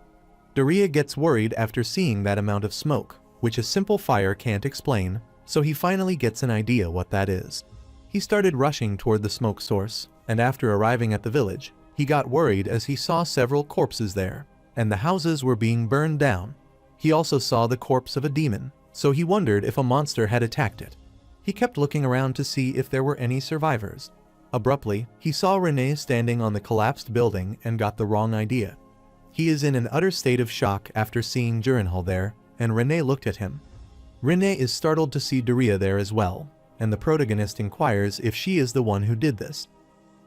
S1: Daria gets worried after seeing that amount of smoke, which a simple fire can't explain, so he finally gets an idea what that is. He started rushing toward the smoke source, and after arriving at the village, he got worried as he saw several corpses there, and the houses were being burned down. He also saw the corpse of a demon, so he wondered if a monster had attacked it. He kept looking around to see if there were any survivors. Abruptly, he saw Rene standing on the collapsed building and got the wrong idea. He is in an utter state of shock after seeing Jurenhal there, and Rene looked at him. Rene is startled to see Daria there as well, and the protagonist inquires if she is the one who did this.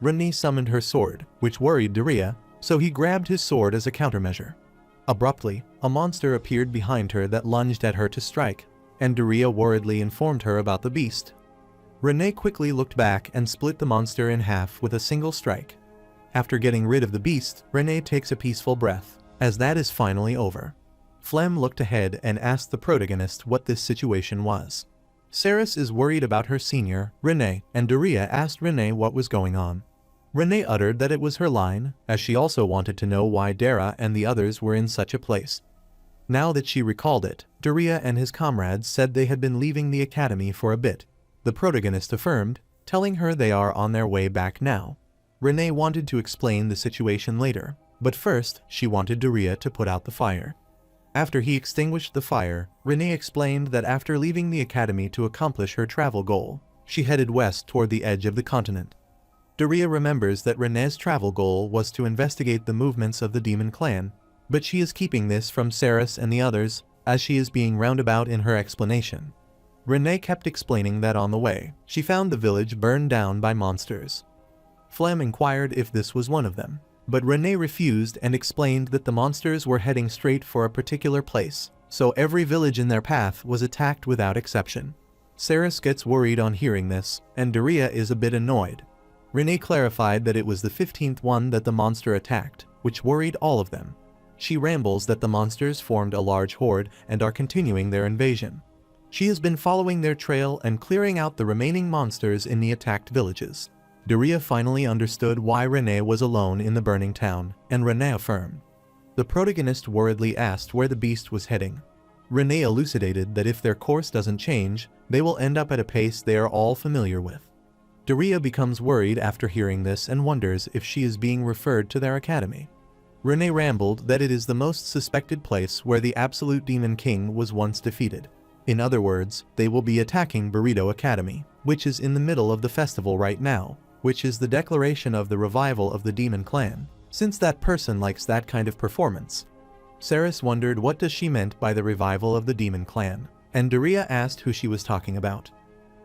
S1: Rene summoned her sword, which worried Daria, so he grabbed his sword as a countermeasure. Abruptly, a monster appeared behind her that lunged at her to strike, and Daria worriedly informed her about the beast. Rene quickly looked back and split the monster in half with a single strike. After getting rid of the beast, Rene takes a peaceful breath, as that is finally over. Flem looked ahead and asked the protagonist what this situation was. Saris is worried about her senior, Rene, and Daria asked Rene what was going on. Rene uttered that it was her line, as she also wanted to know why Dara and the others were in such a place. Now that she recalled it, Daria and his comrades said they had been leaving the academy for a bit. The protagonist affirmed, telling her they are on their way back now. Rene wanted to explain the situation later, but first she wanted Daria to put out the fire. After he extinguished the fire, Rene explained that after leaving the academy to accomplish her travel goal, she headed west toward the edge of the continent. Daria remembers that Rene's travel goal was to investigate the movements of the demon clan, but she is keeping this from Saris and the others, as she is being roundabout in her explanation. Rene kept explaining that on the way, she found the village burned down by monsters. Flem inquired if this was one of them, but Rene refused and explained that the monsters were heading straight for a particular place, so every village in their path was attacked without exception. Saris gets worried on hearing this, and Daria is a bit annoyed. Rene clarified that it was the 15th one that the monster attacked, which worried all of them. She rambles that the monsters formed a large horde and are continuing their invasion. She has been following their trail and clearing out the remaining monsters in the attacked villages. Daria finally understood why Rene was alone in the burning town, and Rene affirmed. The protagonist worriedly asked where the beast was heading. Rene elucidated that if their course doesn't change, they will end up at a pace they are all familiar with. Daria becomes worried after hearing this and wonders if she is being referred to their academy. Rene rambled that it is the most suspected place where the absolute demon king was once defeated. In other words, they will be attacking Burrito Academy, which is in the middle of the festival right now, which is the declaration of the revival of the demon clan, since that person likes that kind of performance. Saris wondered what does she meant by the revival of the demon clan, and Daria asked who she was talking about.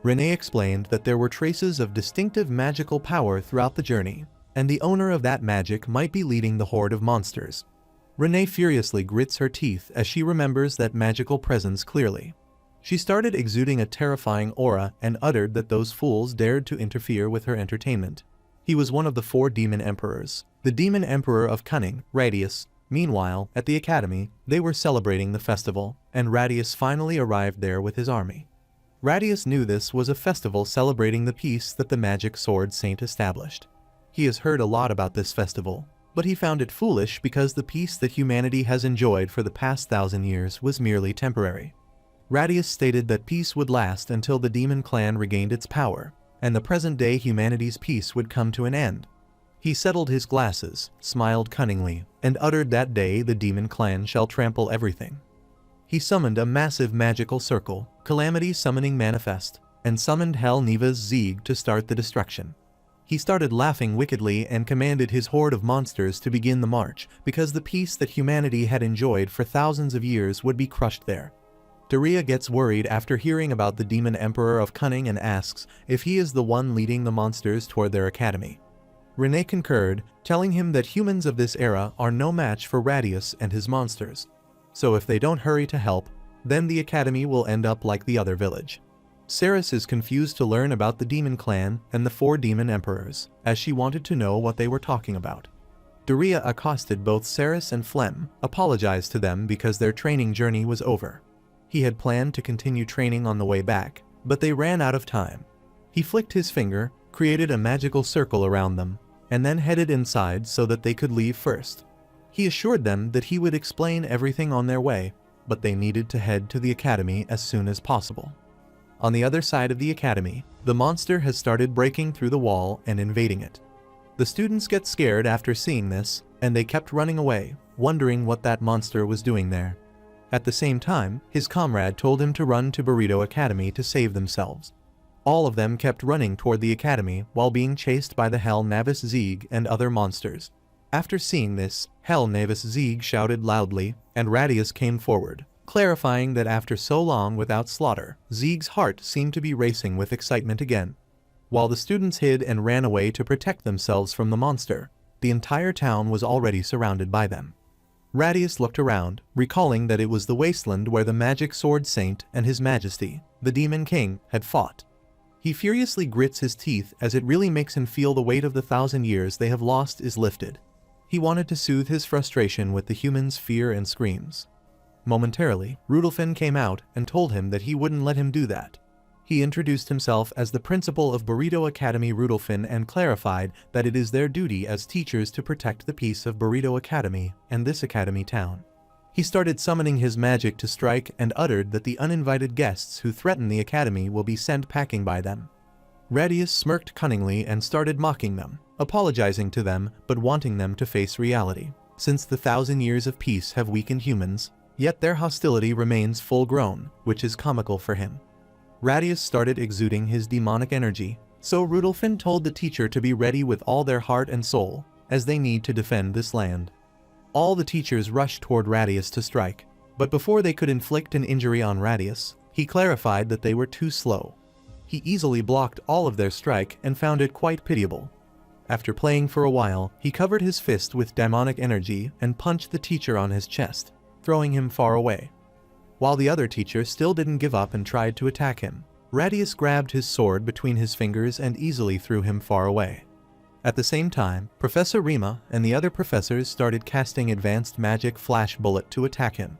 S1: Rene explained that there were traces of distinctive magical power throughout the journey, and the owner of that magic might be leading the horde of monsters. Rene furiously grits her teeth as she remembers that magical presence clearly. She started exuding a terrifying aura and uttered that those fools dared to interfere with her entertainment. He was one of the 4 demon emperors, the demon emperor of cunning, Radius. Meanwhile, at the academy, they were celebrating the festival, and Radius finally arrived there with his army. Radius knew this was a festival celebrating the peace that the magic sword saint established. He has heard a lot about this festival, but he found it foolish because the peace that humanity has enjoyed for the past 1,000 years was merely temporary. Radius stated that peace would last until the demon clan regained its power, and the present-day humanity's peace would come to an end. He settled his glasses, smiled cunningly, and uttered that day the demon clan shall trample everything. He summoned a massive magical circle, Calamity Summoning Manifest, and summoned Hell Neva's Zeeg to start the destruction. He started laughing wickedly and commanded his horde of monsters to begin the march because the peace that humanity had enjoyed for thousands of years would be crushed there. Daria gets worried after hearing about the demon emperor of cunning and asks if he is the one leading the monsters toward their academy. Rene concurred, telling him that humans of this era are no match for Radius and his monsters. So if they don't hurry to help, then the academy will end up like the other village. Ceres is confused to learn about the demon clan and the 4 demon emperors, as she wanted to know what they were talking about. Daria accosted both Ceres and Flem, apologized to them because their training journey was over. He had planned to continue training on the way back, but they ran out of time. He flicked his finger, created a magical circle around them, and then headed inside so that they could leave first. He assured them that he would explain everything on their way, but they needed to head to the academy as soon as possible. On the other side of the academy, the monster has started breaking through the wall and invading it. The students get scared after seeing this, and they kept running away, wondering what that monster was doing there. At the same time, his comrade told him to run to Burrito Academy to save themselves. All of them kept running toward the academy while being chased by the Hell Navis Zieg and other monsters. After seeing this, Hell Navis Zieg shouted loudly, and Radius came forward, clarifying that after so long without slaughter, Zieg's heart seemed to be racing with excitement again. While the students hid and ran away to protect themselves from the monster, the entire town was already surrounded by them. Radius looked around, recalling that it was the wasteland where the magic sword saint and his majesty, the demon king, had fought. He furiously grits his teeth as it really makes him feel the weight of the 1,000 years they have lost is lifted. He wanted to soothe his frustration with the humans' fear and screams. Momentarily, Rudolphin came out and told him that he wouldn't let him do that. He introduced himself as the principal of Burrito Academy Rudolphin and clarified that it is their duty as teachers to protect the peace of Burrito Academy and this academy town. He started summoning his magic to strike and uttered that the uninvited guests who threaten the academy will be sent packing by them. Radius smirked cunningly and started mocking them, apologizing to them but wanting them to face reality. Since the 1,000 years of peace have weakened humans, yet their hostility remains full-grown, which is comical for him. Radius started exuding his demonic energy, so Rudolphin told the teacher to be ready with all their heart and soul, as they need to defend this land. All the teachers rushed toward Radius to strike, but before they could inflict an injury on Radius, he clarified that they were too slow. He easily blocked all of their strike and found it quite pitiable. After playing for a while, he covered his fist with demonic energy and punched the teacher on his chest, throwing him far away. While the other teacher still didn't give up and tried to attack him, Radius grabbed his sword between his fingers and easily threw him far away. At the same time, Professor Rima and the other professors started casting advanced magic flash bullet to attack him.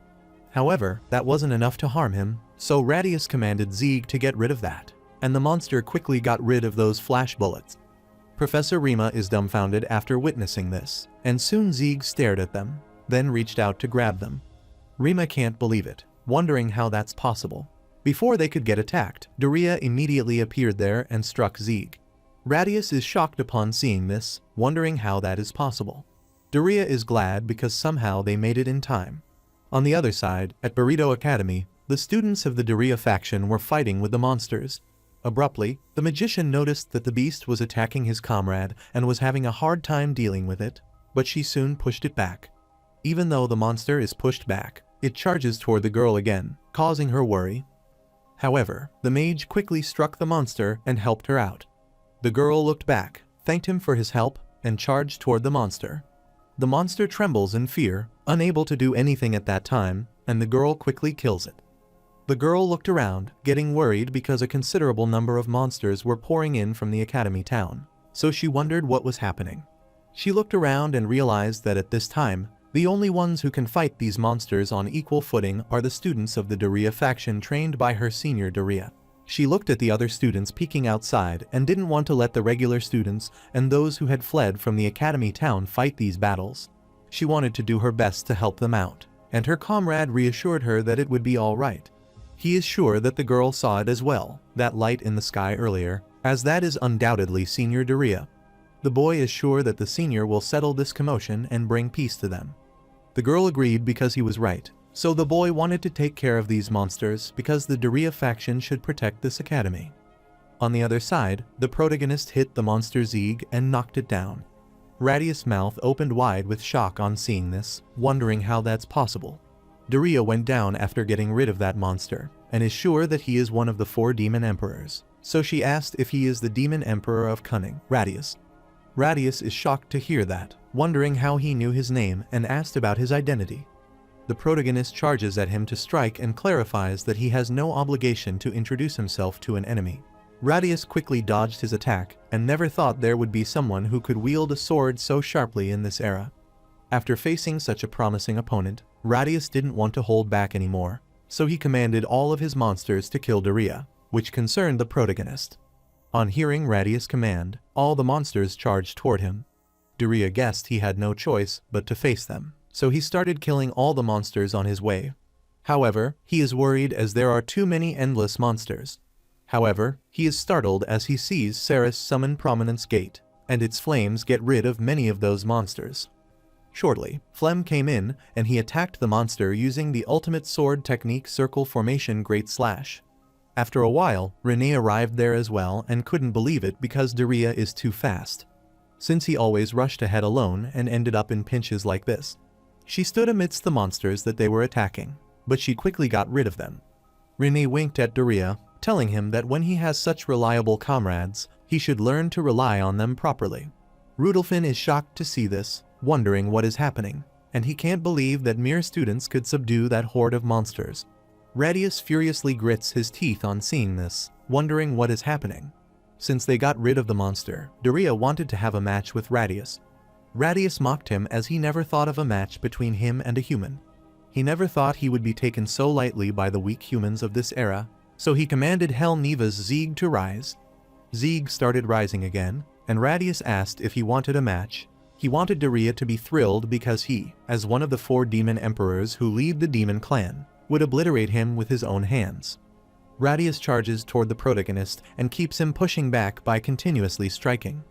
S1: However, that wasn't enough to harm him, so Radius commanded Zieg to get rid of that, and the monster quickly got rid of those flash bullets. Professor Rima is dumbfounded after witnessing this, and soon Zieg stared at them, then reached out to grab them. Rima can't believe it, wondering how that's possible. Before they could get attacked, Daria immediately appeared there and struck Zieg. Radius is shocked upon seeing this, wondering how that is possible. Daria is glad because somehow they made it in time. On the other side, at Burrito Academy, the students of the Daria faction were fighting with the monsters. Abruptly, the magician noticed that the beast was attacking his comrade and was having a hard time dealing with it, but she soon pushed it back. Even though the monster is pushed back, it charges toward the girl again, causing her worry. However, the mage quickly struck the monster and helped her out. The girl looked back, thanked him for his help, and charged toward the monster. The monster trembles in fear, unable to do anything at that time, and the girl quickly kills it. The girl looked around, getting worried because a considerable number of monsters were pouring in from the academy town, so she wondered what was happening. She looked around and realized that at this time, the only ones who can fight these monsters on equal footing are the students of the Daria faction trained by her senior Daria. She looked at the other students peeking outside and didn't want to let the regular students and those who had fled from the academy town fight these battles. She wanted to do her best to help them out, and her comrade reassured her that it would be all right. He is sure that the girl saw it as well, that light in the sky earlier, as that is undoubtedly Senior Daria. The boy is sure that the senior will settle this commotion and bring peace to them. The girl agreed because he was right, so the boy wanted to take care of these monsters because the Daria faction should protect this academy. On the other side, the protagonist hit the monster Zieg and knocked it down. Radius' mouth opened wide with shock on seeing this, wondering how that's possible. Daria went down after getting rid of that monster, and is sure that he is one of the 4 demon emperors, so she asked if he is the demon emperor of cunning, Radius. Radius is shocked to hear that, wondering how he knew his name and asked about his identity. the protagonist charges at him to strike and clarifies that he has no obligation to introduce himself to an enemy. Radius quickly dodged his attack and never thought there would be someone who could wield a sword so sharply in this era. After facing such a promising opponent, Radius didn't want to hold back anymore, so he commanded all of his monsters to kill Daria, which concerned the protagonist. On hearing Radius' command, all the monsters charged toward him. Daria guessed he had no choice but to face them, so he started killing all the monsters on his way. However, he is worried as there are too many endless monsters. However, he is startled as he sees Ceres summon Prominence Gate, and its flames get rid of many of those monsters. Shortly, Flem came in and he attacked the monster using the ultimate sword technique Circle Formation Great Slash. After a while, Renee arrived there as well and couldn't believe it because Daria is too fast. Since he always rushed ahead alone and ended up in pinches like this. She stood amidst the monsters that they were attacking, but she quickly got rid of them. Renee winked at Daria, telling him that when he has such reliable comrades, he should learn to rely on them properly. Rudolphin is shocked to see this, wondering what is happening, and he can't believe that mere students could subdue that horde of monsters. Radius furiously grits his teeth on seeing this, wondering what is happening. Since they got rid of the monster, Daria wanted to have a match with Radius. Radius mocked him as he never thought of a match between him and a human. He never thought he would be taken so lightly by the weak humans of this era, so he commanded Hell Neva's Zeeg to rise. Zeeg started rising again, and Radius asked if he wanted a match. He wanted Daria to be thrilled because he, as one of the 4 demon emperors who lead the demon clan, would obliterate him with his own hands. Radius charges toward the protagonist and keeps him pushing back by continuously striking.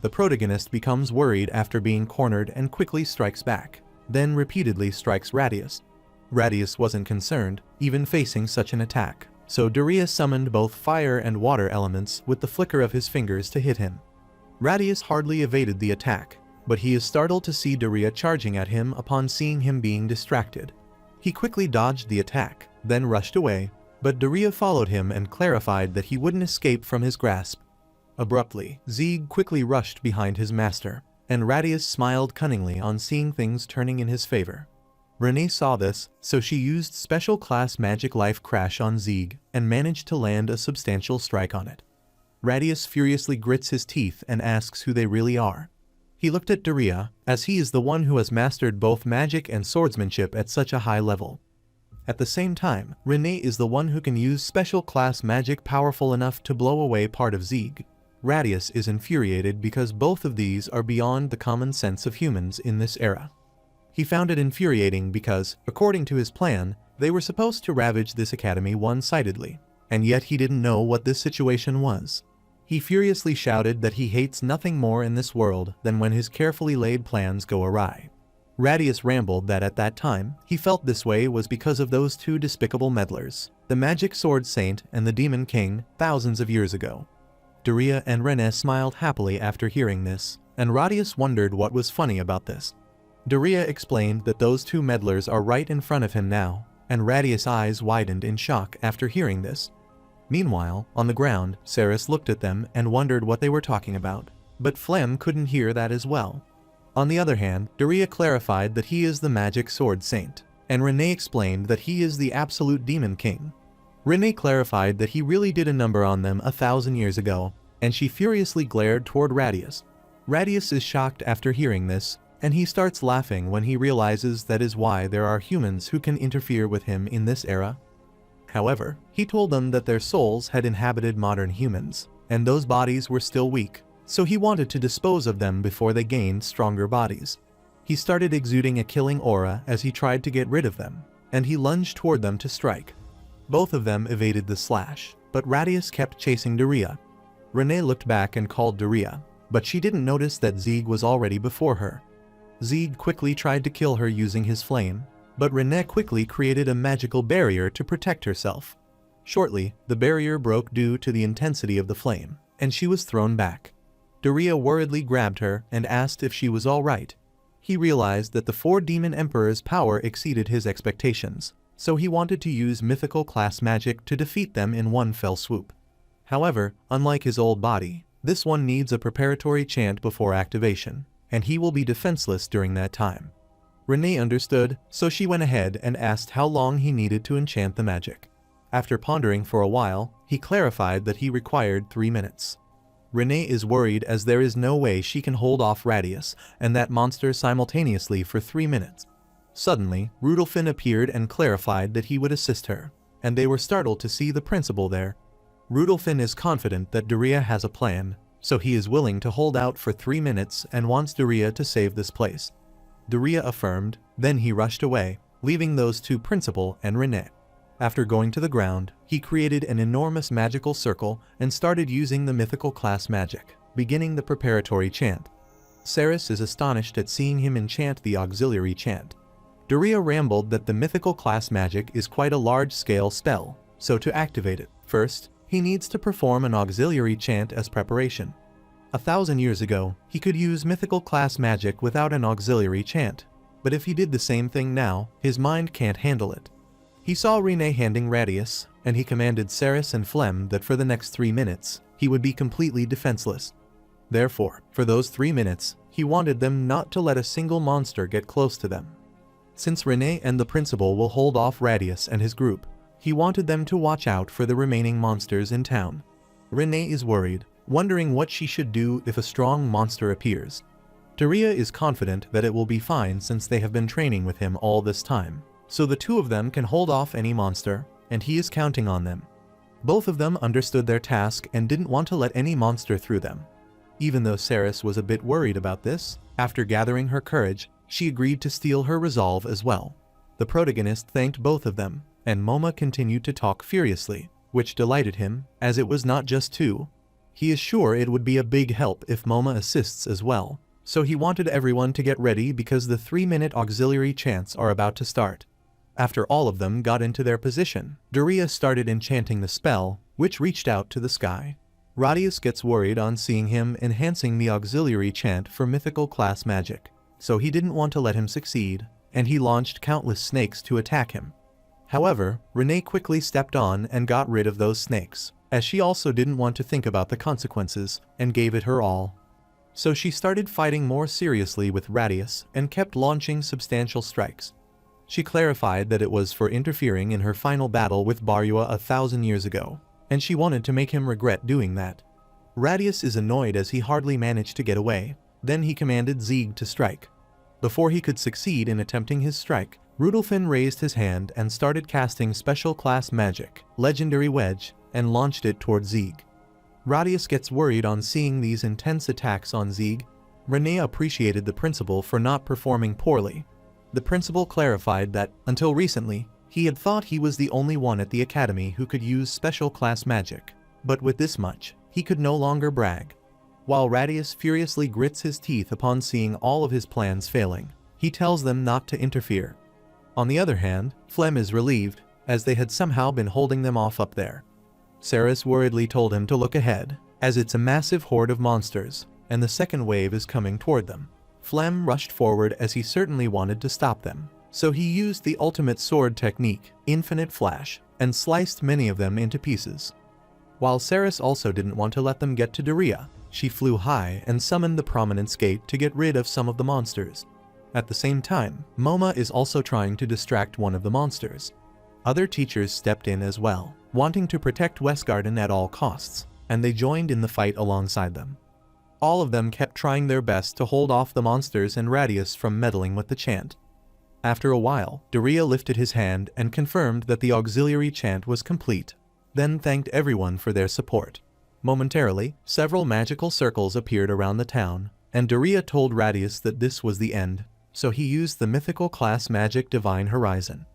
S1: The protagonist becomes worried after being cornered and quickly strikes back, then repeatedly strikes Radius. Radius wasn't concerned, even facing such an attack, so Daria summoned both fire and water elements with the flicker of his fingers to hit him. Radius hardly evaded the attack, but he is startled to see Daria charging at him upon seeing him being distracted. He quickly dodged the attack, then rushed away, but Daria followed him and clarified that he wouldn't escape from his grasp. Abruptly, Zeeg quickly rushed behind his master, and Radius smiled cunningly on seeing things turning in his favor. Renee saw this, so she used special class Magic Life Crash on Zeeg and managed to land a substantial strike on it. Radius furiously grits his teeth and asks who they really are. He looked at Daria, as he is the one who has mastered both magic and swordsmanship at such a high level. At the same time, Renee is the one who can use special class magic powerful enough to blow away part of Zeeg. Radius is infuriated because both of these are beyond the common sense of humans in this era. He found it infuriating because, according to his plan, they were supposed to ravage this academy one-sidedly, and yet he didn't know what this situation was. He furiously shouted that he hates nothing more in this world than when his carefully laid plans go awry. Radius rambled that at that time, he felt this way was because of those 2 despicable meddlers, the Magic Sword Saint and the Demon King, thousands of years ago. Daria and Renée smiled happily after hearing this, and Radius wondered what was funny about this. Daria explained that those 2 meddlers are right in front of him now, and Radius' eyes widened in shock after hearing this. Meanwhile, on the ground, Ceres looked at them and wondered what they were talking about, but Flem couldn't hear that as well. On the other hand, Daria clarified that he is the Magic Sword Saint, and Renée explained that he is the absolute Demon King. Renée clarified that he really did a number on them 1,000 years ago, and she furiously glared toward Radius. Radius is shocked after hearing this, and he starts laughing when he realizes that is why there are humans who can interfere with him in this era. However, he told them that their souls had inhabited modern humans, and those bodies were still weak, so he wanted to dispose of them before they gained stronger bodies. He started exuding a killing aura as he tried to get rid of them, and he lunged toward them to strike. Both of them evaded the slash, but Radius kept chasing Daria. Renée looked back and called Daria, but she didn't notice that Zeeg was already before her. Zeeg quickly tried to kill her using his flame, but Renée quickly created a magical barrier to protect herself. Shortly, the barrier broke due to the intensity of the flame, and she was thrown back. Daria worriedly grabbed her and asked if she was all right. He realized that the 4 demon emperors' power exceeded his expectations, so he wanted to use mythical class magic to defeat them in one fell swoop. However, unlike his old body, this one needs a preparatory chant before activation, and he will be defenseless during that time. Renee understood, so she went ahead and asked how long he needed to enchant the magic. After pondering for a while, he clarified that he required 3 minutes. Renee is worried as there is no way she can hold off Radius and that monster simultaneously for 3 minutes. Suddenly, Rudolphin appeared and clarified that he would assist her, and they were startled to see the principal there. Rudolphin is confident that Daria has a plan, so he is willing to hold out for 3 minutes and wants Daria to save this place. Daria affirmed, then he rushed away, leaving those two, principal and Renee. After going to the ground, he created an enormous magical circle and started using the mythical class magic, beginning the preparatory chant. Ceres is astonished at seeing him enchant the auxiliary chant. Daria rambled that the mythical class magic is quite a large-scale spell, so to activate it, first, he needs to perform an auxiliary chant as preparation. 1,000 years ago, he could use mythical class magic without an auxiliary chant, but if he did the same thing now, his mind can't handle it. He saw Renee handing Radius, and he commanded Ceres and Flem that for the next 3 minutes, he would be completely defenseless. Therefore, for those 3 minutes, he wanted them not to let a single monster get close to them. Since Renee and the principal will hold off Radius and his group, he wanted them to watch out for the remaining monsters in town. Renee is worried, wondering what she should do if a strong monster appears. Daria is confident that it will be fine since they have been training with him all this time, so the two of them can hold off any monster, and he is counting on them. Both of them understood their task and didn't want to let any monster through them. Even though Ceres was a bit worried about this, after gathering her courage, she agreed to steel her resolve as well. The protagonist thanked both of them, and Moma continued to talk furiously, which delighted him, as it was not just two. He is sure it would be a big help if Moma assists as well, so he wanted everyone to get ready because the 3-minute auxiliary chants are about to start. After all of them got into their position, Daria started enchanting the spell, which reached out to the sky. Radius gets worried on seeing him enhancing the auxiliary chant for mythical class magic, so he didn't want to let him succeed, and he launched countless snakes to attack him. However, Renee quickly stepped on and got rid of those snakes, as she also didn't want to think about the consequences, and gave it her all. So she started fighting more seriously with Radius and kept launching substantial strikes. She clarified that it was for interfering in her final battle with Barua 1,000 years ago, and she wanted to make him regret doing that. Radius is annoyed as he hardly managed to get away. Then he commanded Zieg to strike. Before he could succeed in attempting his strike, Rudolphin raised his hand and started casting special class magic, Legendary Wedge, and launched it toward Zieg. Radius gets worried on seeing these intense attacks on Zieg. Renee appreciated the principal for not performing poorly. The principal clarified that, until recently, he had thought he was the only one at the academy who could use special class magic, but with this much, he could no longer brag. While Radius furiously grits his teeth upon seeing all of his plans failing, he tells them not to interfere. On the other hand, Flem is relieved, as they had somehow been holding them off up there. Ceres worriedly told him to look ahead, as it's a massive horde of monsters, and the second wave is coming toward them. Flem rushed forward as he certainly wanted to stop them, so he used the ultimate sword technique, Infinite Flash, and sliced many of them into pieces. While Ceres also didn't want to let them get to Daria, she flew high and summoned the Prominence Gate to get rid of some of the monsters. At the same time, Moma is also trying to distract one of the monsters. Other teachers stepped in as well, wanting to protect Westgarden at all costs, and they joined in the fight alongside them. All of them kept trying their best to hold off the monsters and Radius from meddling with the chant. After a while, Daria lifted his hand and confirmed that the auxiliary chant was complete, then thanked everyone for their support. Momentarily, several magical circles appeared around the town, and Daria told Radius that this was the end, so he used the mythical class magic Divine Horizon.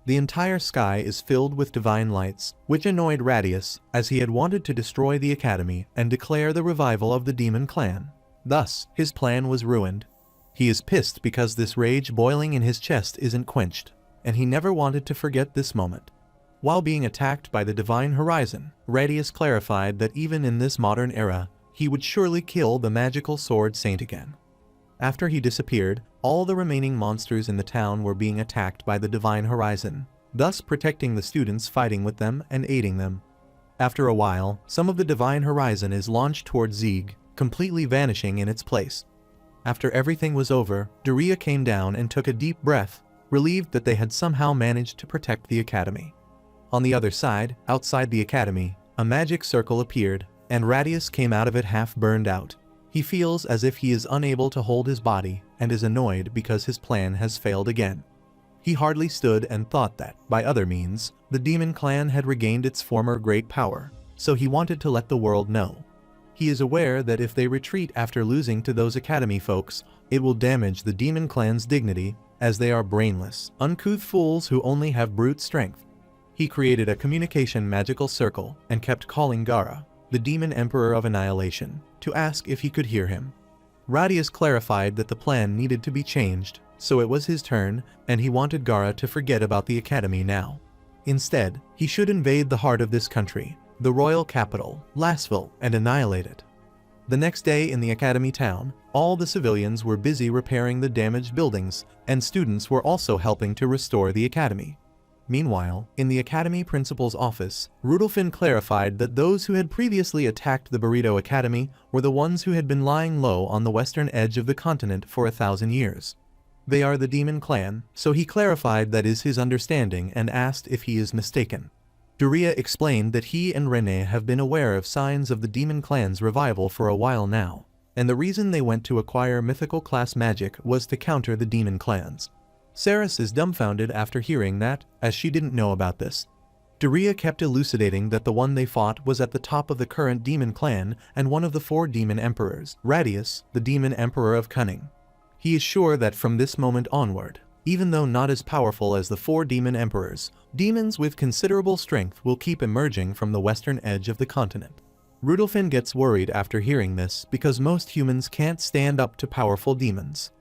S1: The entire sky is filled with divine lights, which annoyed Radius, as he had wanted to destroy the academy and declare the revival of the demon clan. Thus, his plan was ruined. He is pissed because this rage boiling in his chest isn't quenched, and he never wanted to forget this moment. While being attacked by the Divine Horizon, Radius clarified that even in this modern era, he would surely kill the magical sword saint again. After he disappeared, all the remaining monsters in the town were being attacked by the Divine Horizon, thus protecting the students fighting with them and aiding them. After a while, some of the Divine Horizon is launched towards Zieg, completely vanishing in its place. After everything was over, Daria came down and took a deep breath, relieved that they had somehow managed to protect the academy. On the other side, outside the academy, a magic circle appeared, and Radius came out of it half burned out. He feels as if he is unable to hold his body and is annoyed because his plan has failed again. He hardly stood and thought that, by other means, the demon clan had regained its former great power, so he wanted to let the world know. He is aware that if they retreat after losing to those academy folks, it will damage the demon clan's dignity, as they are brainless, uncouth fools who only have brute strength. He created a communication magical circle and kept calling Gara, the demon emperor of annihilation, to ask if he could hear him. Radius clarified that the plan needed to be changed, so it was his turn, and he wanted Gara to forget about the academy now. Instead, he should invade the heart of this country, the royal capital, Lasville, and annihilate it. The next day in the academy town, all the civilians were busy repairing the damaged buildings, and students were also helping to restore the academy. Meanwhile, in the academy principal's office, Rudolphin clarified that those who had previously attacked the Burrito Academy were the ones who had been lying low on the western edge of the continent for 1,000 years. They are the demon clan, so he clarified that is his understanding and asked if he is mistaken. Daria explained that he and Rene have been aware of signs of the demon clan's revival for a while now, and the reason they went to acquire mythical class magic was to counter the demon clans. Saris is dumbfounded after hearing that, as she didn't know about this. Daria kept elucidating that the one they fought was at the top of the current demon clan and one of the 4 demon emperors, Radius, the demon emperor of cunning. He is sure that from this moment onward, even though not as powerful as the 4 demon emperors, demons with considerable strength will keep emerging from the western edge of the continent. Rudolphin gets worried after hearing this because most humans can't stand up to powerful demons.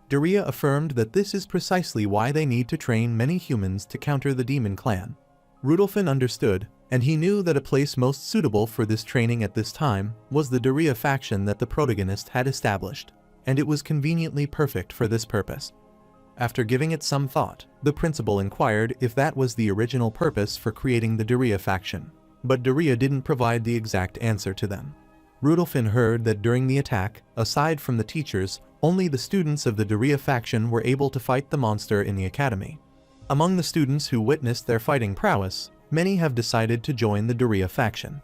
S1: Daria affirmed that this is precisely why they need to train many humans to counter the demon clan. Rudolphin understood, and he knew that a place most suitable for this training at this time was the Daria faction that the protagonist had established, and it was conveniently perfect for this purpose. After giving it some thought, the principal inquired if that was the original purpose for creating the Daria faction, but Daria didn't provide the exact answer to them. Rudolphin heard that during the attack, aside from the teachers, only the students of the Daria faction were able to fight the monster in the academy. Among the students who witnessed their fighting prowess, many have decided to join the Daria faction.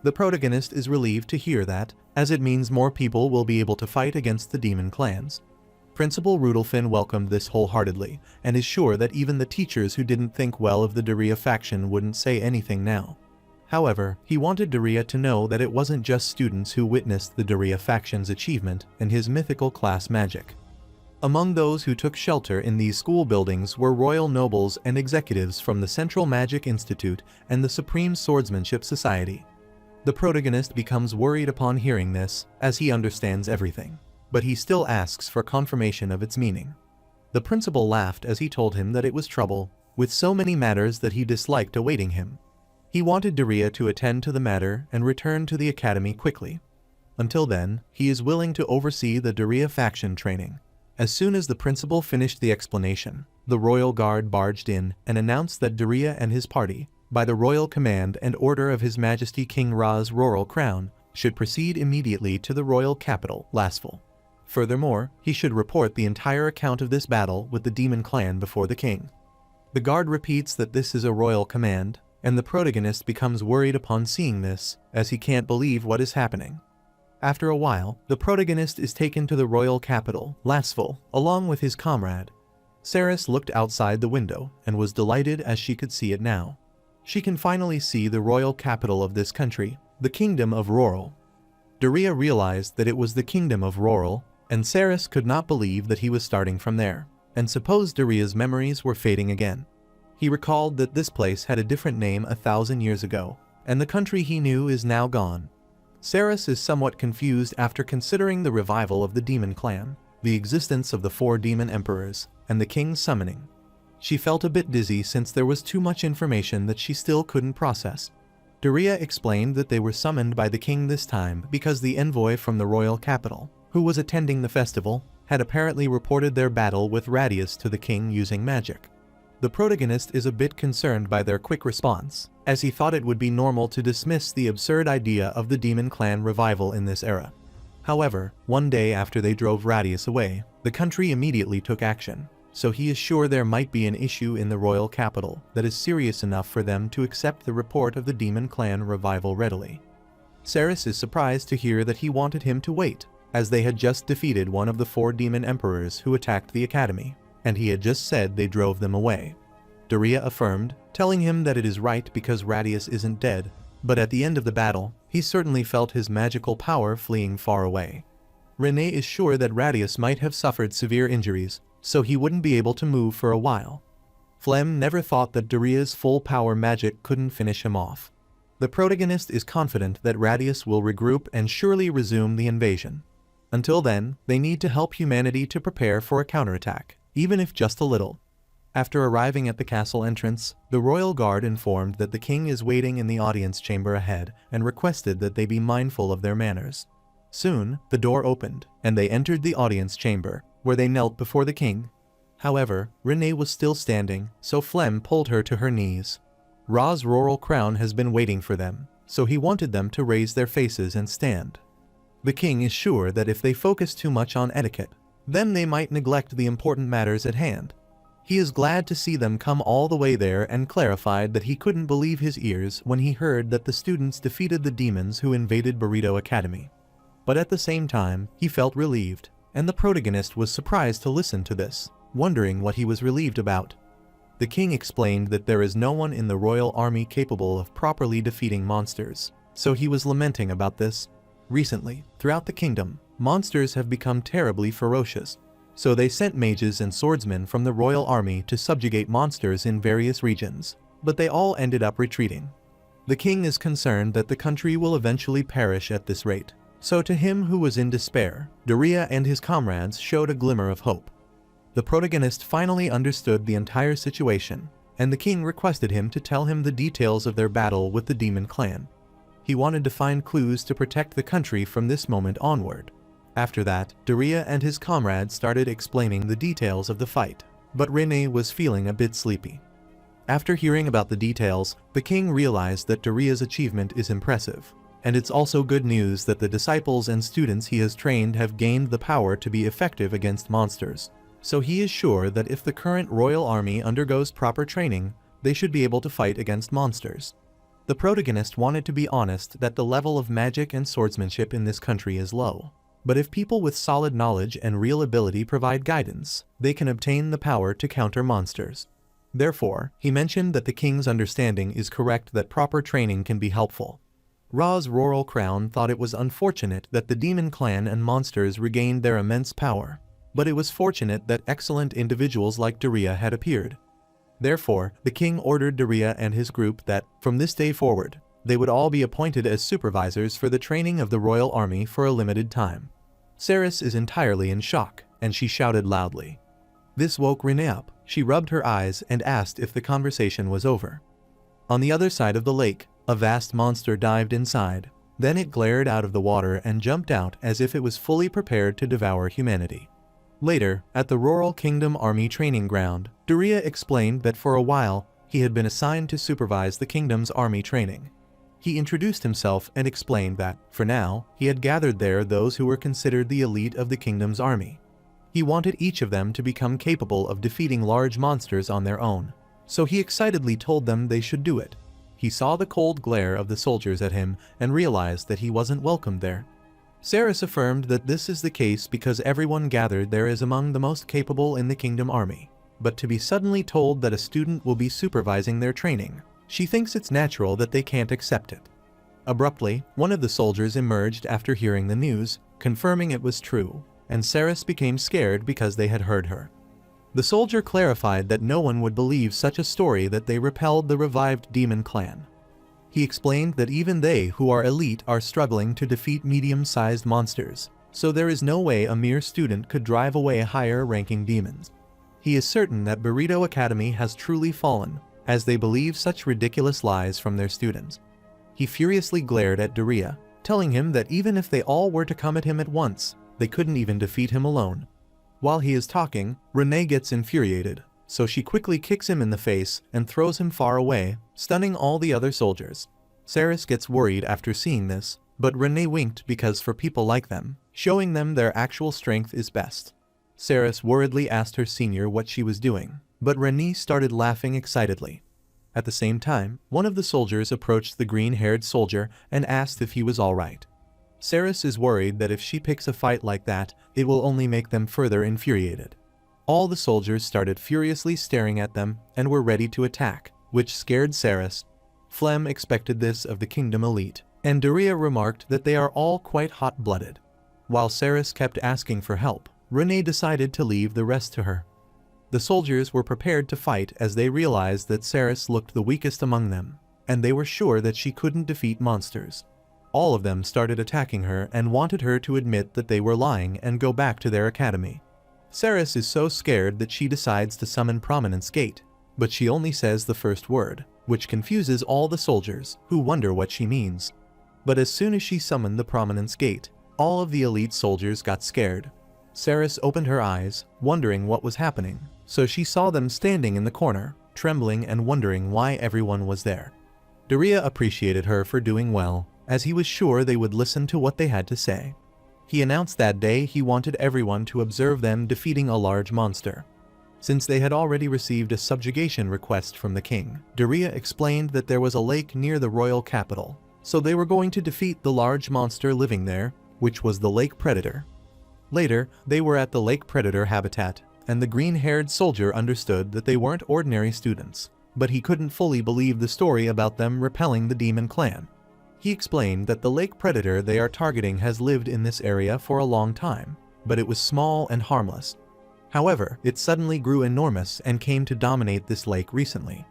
S1: The protagonist is relieved to hear that, as it means more people will be able to fight against the demon clans. Principal Rudolphin welcomed this wholeheartedly, and is sure that even the teachers who didn't think well of the Daria faction wouldn't say anything now. However, he wanted Daria to know that it wasn't just students who witnessed the Daria faction's achievement and his mythical class magic. Among those who took shelter in these school buildings were royal nobles and executives from the Central Magic Institute and the Supreme Swordsmanship Society. The protagonist becomes worried upon hearing this, as he understands everything, but he still asks for confirmation of its meaning. The principal laughed as he told him that it was trouble, with so many matters that he disliked awaiting him. He wanted Daria to attend to the matter and return to the academy quickly. Until then, he is willing to oversee the Daria faction training. As soon as the principal finished the explanation, the royal guard barged in and announced that Daria and his party, by the royal command and order of His Majesty King Ra's royal crown, should proceed immediately to the royal capital, Lasville. Furthermore, he should report the entire account of this battle with the demon clan before the king. The guard repeats that this is a royal command, and the protagonist becomes worried upon seeing this, as he can't believe what is happening. After a while, the protagonist is taken to the royal capital, Lasville, along with his comrade. Saris looked outside the window and was delighted as she could see it now. She can finally see the royal capital of this country, the Kingdom of Roral. Daria realized that it was the Kingdom of Roral, and Saris could not believe that he was starting from there, and supposed Daria's memories were fading again. He recalled that this place had a different name 1,000 years ago, and the country he knew is now gone. Saris is somewhat confused after considering the revival of the demon clan, the existence of the 4 demon emperors, and the king's summoning. She felt a bit dizzy since there was too much information that she still couldn't process. Daria explained that they were summoned by the king this time because the envoy from the royal capital, who was attending the festival, had apparently reported their battle with Radius to the king using magic. The protagonist is a bit concerned by their quick response, as he thought it would be normal to dismiss the absurd idea of the demon clan revival in this era. However, one day after they drove Radius away, the country immediately took action, so he is sure there might be an issue in the royal capital that is serious enough for them to accept the report of the demon clan revival readily. Ceres is surprised to hear that he wanted him to wait, as they had just defeated one of the 4 demon emperors who attacked the academy, and he had just said they drove them away. Daria affirmed, telling him that it is right because Radius isn't dead, but at the end of the battle, he certainly felt his magical power fleeing far away. Renee is sure that Radius might have suffered severe injuries, so he wouldn't be able to move for a while. Flem never thought that Daria's full power magic couldn't finish him off. The protagonist is confident that Radius will regroup and surely resume the invasion. Until then, they need to help humanity to prepare for a counterattack, even if just a little. After arriving at the castle entrance, the royal guard informed that the king is waiting in the audience chamber ahead and requested that they be mindful of their manners. Soon, the door opened, and they entered the audience chamber, where they knelt before the king. However, Renee was still standing, so Flem pulled her to her knees. Ra's royal crown has been waiting for them, so he wanted them to raise their faces and stand. The king is sure that if they focus too much on etiquette, then they might neglect the important matters at hand. He is glad to see them come all the way there and clarified that he couldn't believe his ears when he heard that the students defeated the demons who invaded Burrito Academy. But at the same time, he felt relieved, and the protagonist was surprised to listen to this, wondering what he was relieved about. The king explained that there is no one in the royal army capable of properly defeating monsters, so he was lamenting about this. Recently, throughout the kingdom, monsters have become terribly ferocious, so they sent mages and swordsmen from the royal army to subjugate monsters in various regions, but they all ended up retreating. The king is concerned that the country will eventually perish at this rate, so to him who was in despair, Daria and his comrades showed a glimmer of hope. The protagonist finally understood the entire situation, and the king requested him to tell him the details of their battle with the demon clan. He wanted to find clues to protect the country from this moment onward. After that, Daria and his comrades started explaining the details of the fight, but Renee was feeling a bit sleepy. After hearing about the details, the king realized that Daria's achievement is impressive, and it's also good news that the disciples and students he has trained have gained the power to be effective against monsters, so he is sure that if the current royal army undergoes proper training, they should be able to fight against monsters. The protagonist wanted to be honest that the level of magic and swordsmanship in this country is low. But if people with solid knowledge and real ability provide guidance, they can obtain the power to counter monsters. Therefore, he mentioned that the king's understanding is correct that proper training can be helpful. Ra's royal crown thought it was unfortunate that the demon clan and monsters regained their immense power, but it was fortunate that excellent individuals like Daria had appeared. Therefore, the king ordered Daria and his group that, from this day forward, they would all be appointed as supervisors for the training of the royal army for a limited time. Ceres is entirely in shock, and she shouted loudly. This woke Renee up. She rubbed her eyes and asked if the conversation was over. On the other side of the lake, a vast monster dived inside. Then it glared out of the water and jumped out as if it was fully prepared to devour humanity. Later, at the Rural Kingdom Army training ground, Daria explained that for a while, he had been assigned to supervise the kingdom's army training. He introduced himself and explained that, for now, he had gathered there those who were considered the elite of the kingdom's army. He wanted each of them to become capable of defeating large monsters on their own, so he excitedly told them they should do it. He saw the cold glare of the soldiers at him and realized that he wasn't welcomed there. Ceres affirmed that this is the case because everyone gathered there is among the most capable in the kingdom army, but to be suddenly told that a student will be supervising their training, she thinks it's natural that they can't accept it. Abruptly, one of the soldiers emerged after hearing the news, confirming it was true, and Ceres became scared because they had heard her. The soldier clarified that no one would believe such a story that they repelled the revived demon clan. He explained that even they who are elite are struggling to defeat medium-sized monsters, so there is no way a mere student could drive away higher-ranking demons. He is certain that Burrito Academy has truly fallen, as they believe such ridiculous lies from their students. He furiously glared at Daria, telling him that even if they all were to come at him at once, they couldn't even defeat him alone. While he is talking, Renee gets infuriated, so she quickly kicks him in the face and throws him far away, stunning all the other soldiers. Ceres gets worried after seeing this, but Renee winked because for people like them, showing them their actual strength is best. Saris worriedly asked her senior what she was doing, but Renée started laughing excitedly. At the same time, one of the soldiers approached the green-haired soldier and asked if he was alright. Saris is worried that if she picks a fight like that, it will only make them further infuriated. All the soldiers started furiously staring at them and were ready to attack, which scared Saris. Flem expected this of the kingdom elite, and Daria remarked that they are all quite hot-blooded. While Saris kept asking for help, Renée decided to leave the rest to her. The soldiers were prepared to fight as they realized that Saris looked the weakest among them, and they were sure that she couldn't defeat monsters. All of them started attacking her and wanted her to admit that they were lying and go back to their academy. Saris is so scared that she decides to summon Prominence Gate, but she only says the first word, which confuses all the soldiers, who wonder what she means. But as soon as she summoned the Prominence Gate, all of the elite soldiers got scared. Saris opened her eyes, wondering what was happening, so she saw them standing in the corner, trembling and wondering why everyone was there. Daria appreciated her for doing well, as he was sure they would listen to what they had to say. He announced that day he wanted everyone to observe them defeating a large monster. Since they had already received a subjugation request from the king, Daria explained that there was a lake near the royal capital, so they were going to defeat the large monster living there, which was the lake predator. Later, they were at the lake predator habitat, and the green-haired soldier understood that they weren't ordinary students, but he couldn't fully believe the story about them repelling the demon clan. He explained that the lake predator they are targeting has lived in this area for a long time, but it was small and harmless. However, it suddenly grew enormous and came to dominate this lake recently.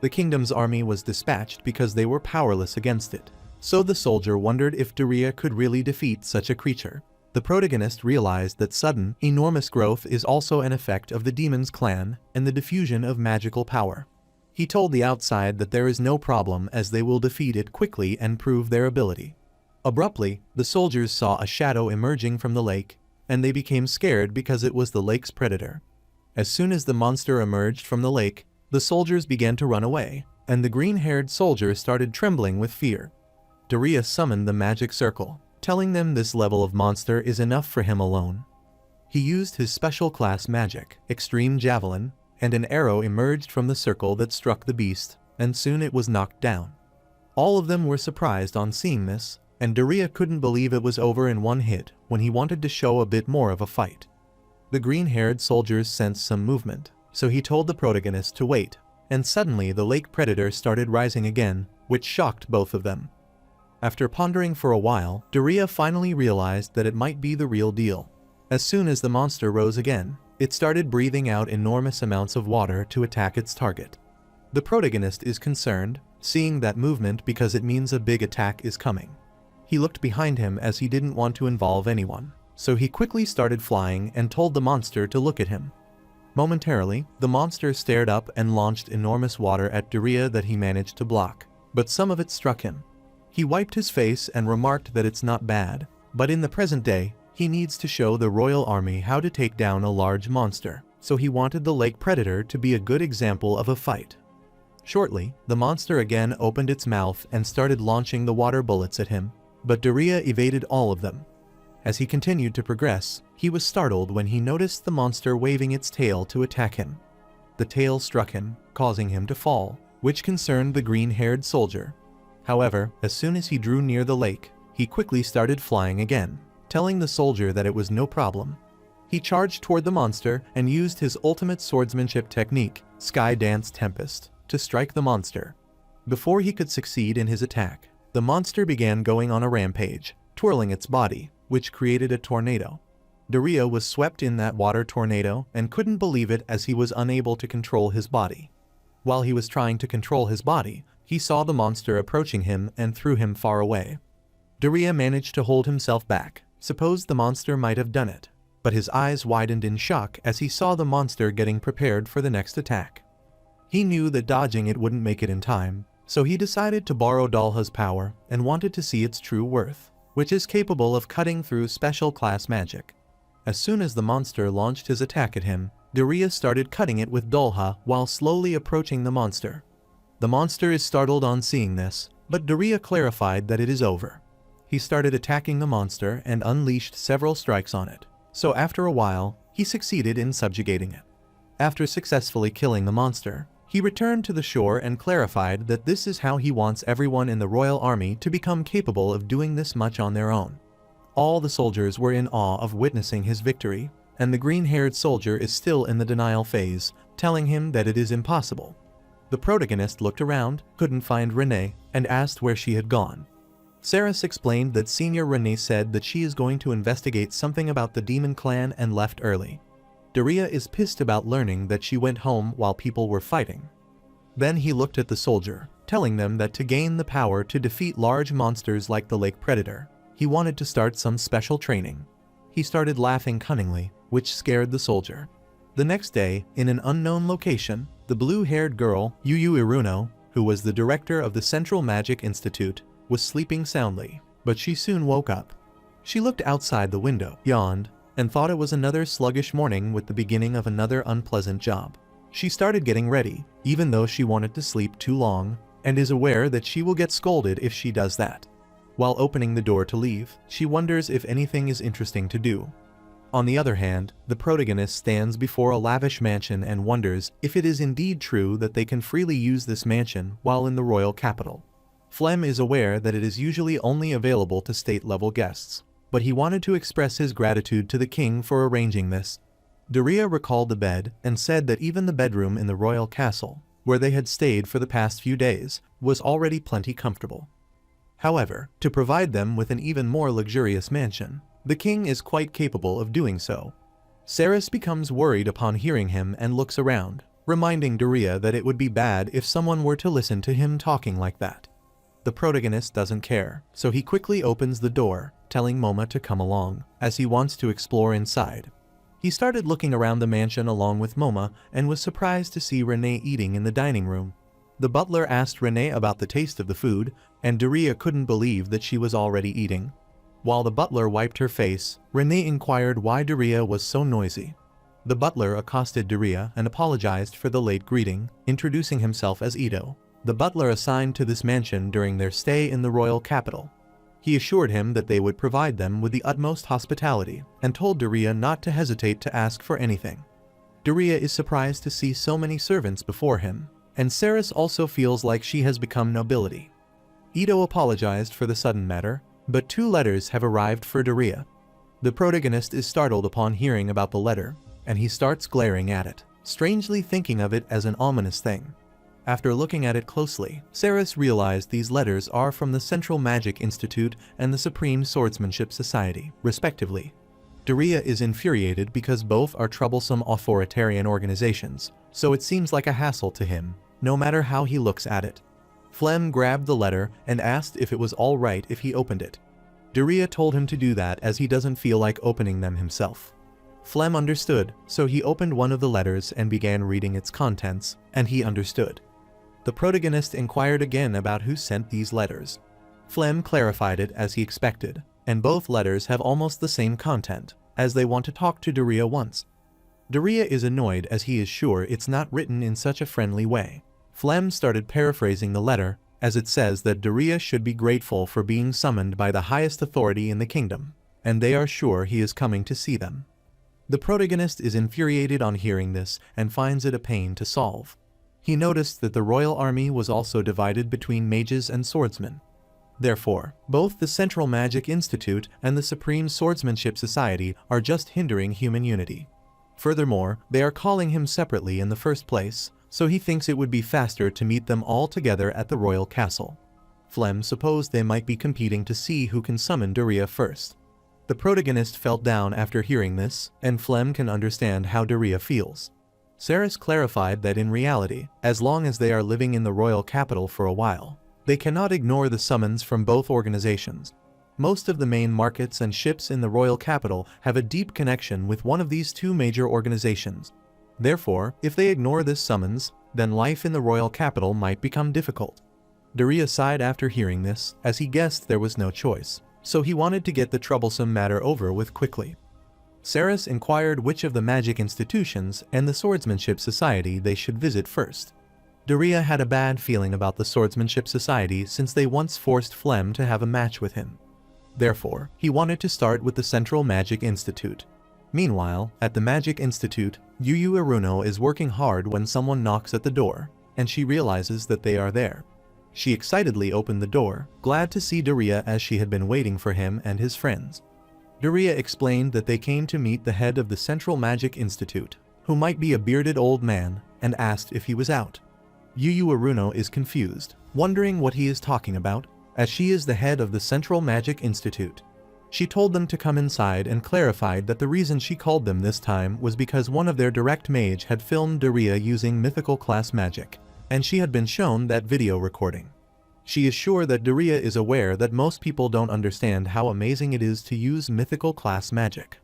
S1: The kingdom's army was dispatched because they were powerless against it, so the soldier wondered if Daria could really defeat such a creature. The protagonist realized that sudden, enormous growth is also an effect of the demon's clan and the diffusion of magical power. He told the outside that there is no problem as they will defeat it quickly and prove their ability. Abruptly, the soldiers saw a shadow emerging from the lake, and they became scared because it was the lake's predator. As soon as the monster emerged from the lake, the soldiers began to run away, and the green-haired soldier started trembling with fear. Daria summoned the magic circle, telling them this level of monster is enough for him alone. He used his special class magic, Extreme Javelin, and an arrow emerged from the circle that struck the beast, and soon it was knocked down. All of them were surprised on seeing this, and Daria couldn't believe it was over in one hit when he wanted to show a bit more of a fight. The green-haired soldiers sensed some movement, so he told the protagonist to wait, and suddenly the lake predator started rising again, which shocked both of them. After pondering for a while, Daria finally realized that it might be the real deal. As soon as the monster rose again, it started breathing out enormous amounts of water to attack its target. The protagonist is concerned, seeing that movement because it means a big attack is coming. He looked behind him as he didn't want to involve anyone, so he quickly started flying and told the monster to look at him. Momentarily, the monster stared up and launched enormous water at Daria that he managed to block, but some of it struck him. He wiped his face and remarked that it's not bad, but in the present day, he needs to show the royal army how to take down a large monster, so he wanted the lake predator to be a good example of a fight. Shortly, the monster again opened its mouth and started launching the water bullets at him, but Daria evaded all of them. As he continued to progress, he was startled when he noticed the monster waving its tail to attack him. The tail struck him, causing him to fall, which concerned the green-haired soldier. However, as soon as he drew near the lake, he quickly started flying again, telling the soldier that it was no problem. He charged toward the monster and used his ultimate swordsmanship technique, Sky Dance Tempest, to strike the monster. Before he could succeed in his attack, the monster began going on a rampage, twirling its body, which created a tornado. Daria was swept in that water tornado and couldn't believe it as he was unable to control his body. While he was trying to control his body, he saw the monster approaching him and threw him far away. Daria managed to hold himself back, supposed the monster might have done it, but his eyes widened in shock as he saw the monster getting prepared for the next attack. He knew that dodging it wouldn't make it in time, so he decided to borrow Dalha's power and wanted to see its true worth, which is capable of cutting through special class magic. As soon as the monster launched his attack at him, Daria started cutting it with Dalha while slowly approaching the monster. The monster is startled on seeing this, but Daria clarified that it is over. He started attacking the monster and unleashed several strikes on it. So after a while, he succeeded in subjugating it. After successfully killing the monster, he returned to the shore and clarified that this is how he wants everyone in the royal army to become capable of doing this much on their own. All the soldiers were in awe of witnessing his victory, and the green-haired soldier is still in the denial phase, telling him that it is impossible. The protagonist looked around, couldn't find Renee, and asked where she had gone. Saris explained that Senior Renee said that she is going to investigate something about the demon clan and left early. Daria is pissed about learning that she went home while people were fighting. Then he looked at the soldier, telling them that to gain the power to defeat large monsters like the lake predator, he wanted to start some special training. He started laughing cunningly, which scared the soldier. The next day, in an unknown location, the blue-haired girl, Yu Iruno, who was the director of the Central Magic Institute, was sleeping soundly, but she soon woke up. She looked outside the window, yawned, and thought it was another sluggish morning with the beginning of another unpleasant job. She started getting ready, even though she wanted to sleep too long, and is aware that she will get scolded if she does that. While opening the door to leave, she wonders if anything is interesting to do. On the other hand, the protagonist stands before a lavish mansion and wonders if it is indeed true that they can freely use this mansion while in the royal capital. Flem is aware that it is usually only available to state-level guests, but he wanted to express his gratitude to the king for arranging this. Daria recalled the bed and said that even the bedroom in the royal castle, where they had stayed for the past few days, was already plenty comfortable. However, to provide them with an even more luxurious mansion, the king is quite capable of doing so. Saris becomes worried upon hearing him and looks around, reminding Daria that it would be bad if someone were to listen to him talking like that. The protagonist doesn't care, so he quickly opens the door, telling Moma to come along, as he wants to explore inside. He started looking around the mansion along with Moma and was surprised to see Renee eating in the dining room. The butler asked Renee about the taste of the food, and Daria couldn't believe that she was already eating. While the butler wiped her face, Renee inquired why Daria was so noisy. The butler accosted Daria and apologized for the late greeting, introducing himself as Ito, the butler assigned to this mansion during their stay in the royal capital. He assured him that they would provide them with the utmost hospitality and told Daria not to hesitate to ask for anything. Daria is surprised to see so many servants before him, and Saris also feels like she has become nobility. Ito apologized for the sudden matter, but 2 letters have arrived for Daria. The protagonist is startled upon hearing about the letter, and he starts glaring at it, strangely thinking of it as an ominous thing. After looking at it closely, Saris realized these letters are from the Central Magic Institute and the Supreme Swordsmanship Society, respectively. Daria is infuriated because both are troublesome authoritarian organizations, so it seems like a hassle to him, no matter how he looks at it. Flem grabbed the letter and asked if it was all right if he opened it. Daria told him to do that as he doesn't feel like opening them himself. Flem understood, so he opened one of the letters and began reading its contents, and he understood. The protagonist inquired again about who sent these letters. Flem clarified it as he expected, and both letters have almost the same content, as they want to talk to Daria once. Daria is annoyed as he is sure it's not written in such a friendly way. Flem started paraphrasing the letter, as it says that Daria should be grateful for being summoned by the highest authority in the kingdom, and they are sure he is coming to see them. The protagonist is infuriated on hearing this and finds it a pain to solve. He noticed that the royal army was also divided between mages and swordsmen. Therefore, both the Central Magic Institute and the Supreme Swordsmanship Society are just hindering human unity. Furthermore, they are calling him separately in the first place, so he thinks it would be faster to meet them all together at the royal castle. Flem supposed they might be competing to see who can summon Daria first. The protagonist felt down after hearing this, and Flem can understand how Daria feels. Saris clarified that in reality, as long as they are living in the royal capital for a while, they cannot ignore the summons from both organizations. Most of the main markets and ships in the royal capital have a deep connection with one of these 2 major organizations. Therefore, if they ignore this summons, then life in the royal capital might become difficult. Daria sighed after hearing this, as he guessed there was no choice, so he wanted to get the troublesome matter over with quickly. Saris inquired which of the magic institutions and the Swordsmanship Society they should visit first. Daria had a bad feeling about the Swordsmanship Society since they once forced Flem to have a match with him. Therefore, he wanted to start with the Central Magic Institute. Meanwhile, at the Magic Institute, Yu Yu Iruno is working hard when someone knocks at the door, and she realizes that they are there. She excitedly opened the door, glad to see Daria as she had been waiting for him and his friends. Daria explained that they came to meet the head of the Central Magic Institute, who might be a bearded old man, and asked if he was out. Yu Yu Iruno is confused, wondering what he is talking about, as she is the head of the Central Magic Institute. She told them to come inside and clarified that the reason she called them this time was because one of their direct mage had filmed Daria using mythical class magic, and she had been shown that video recording. She is sure that Daria is aware that most people don't understand how amazing it is to use mythical class magic.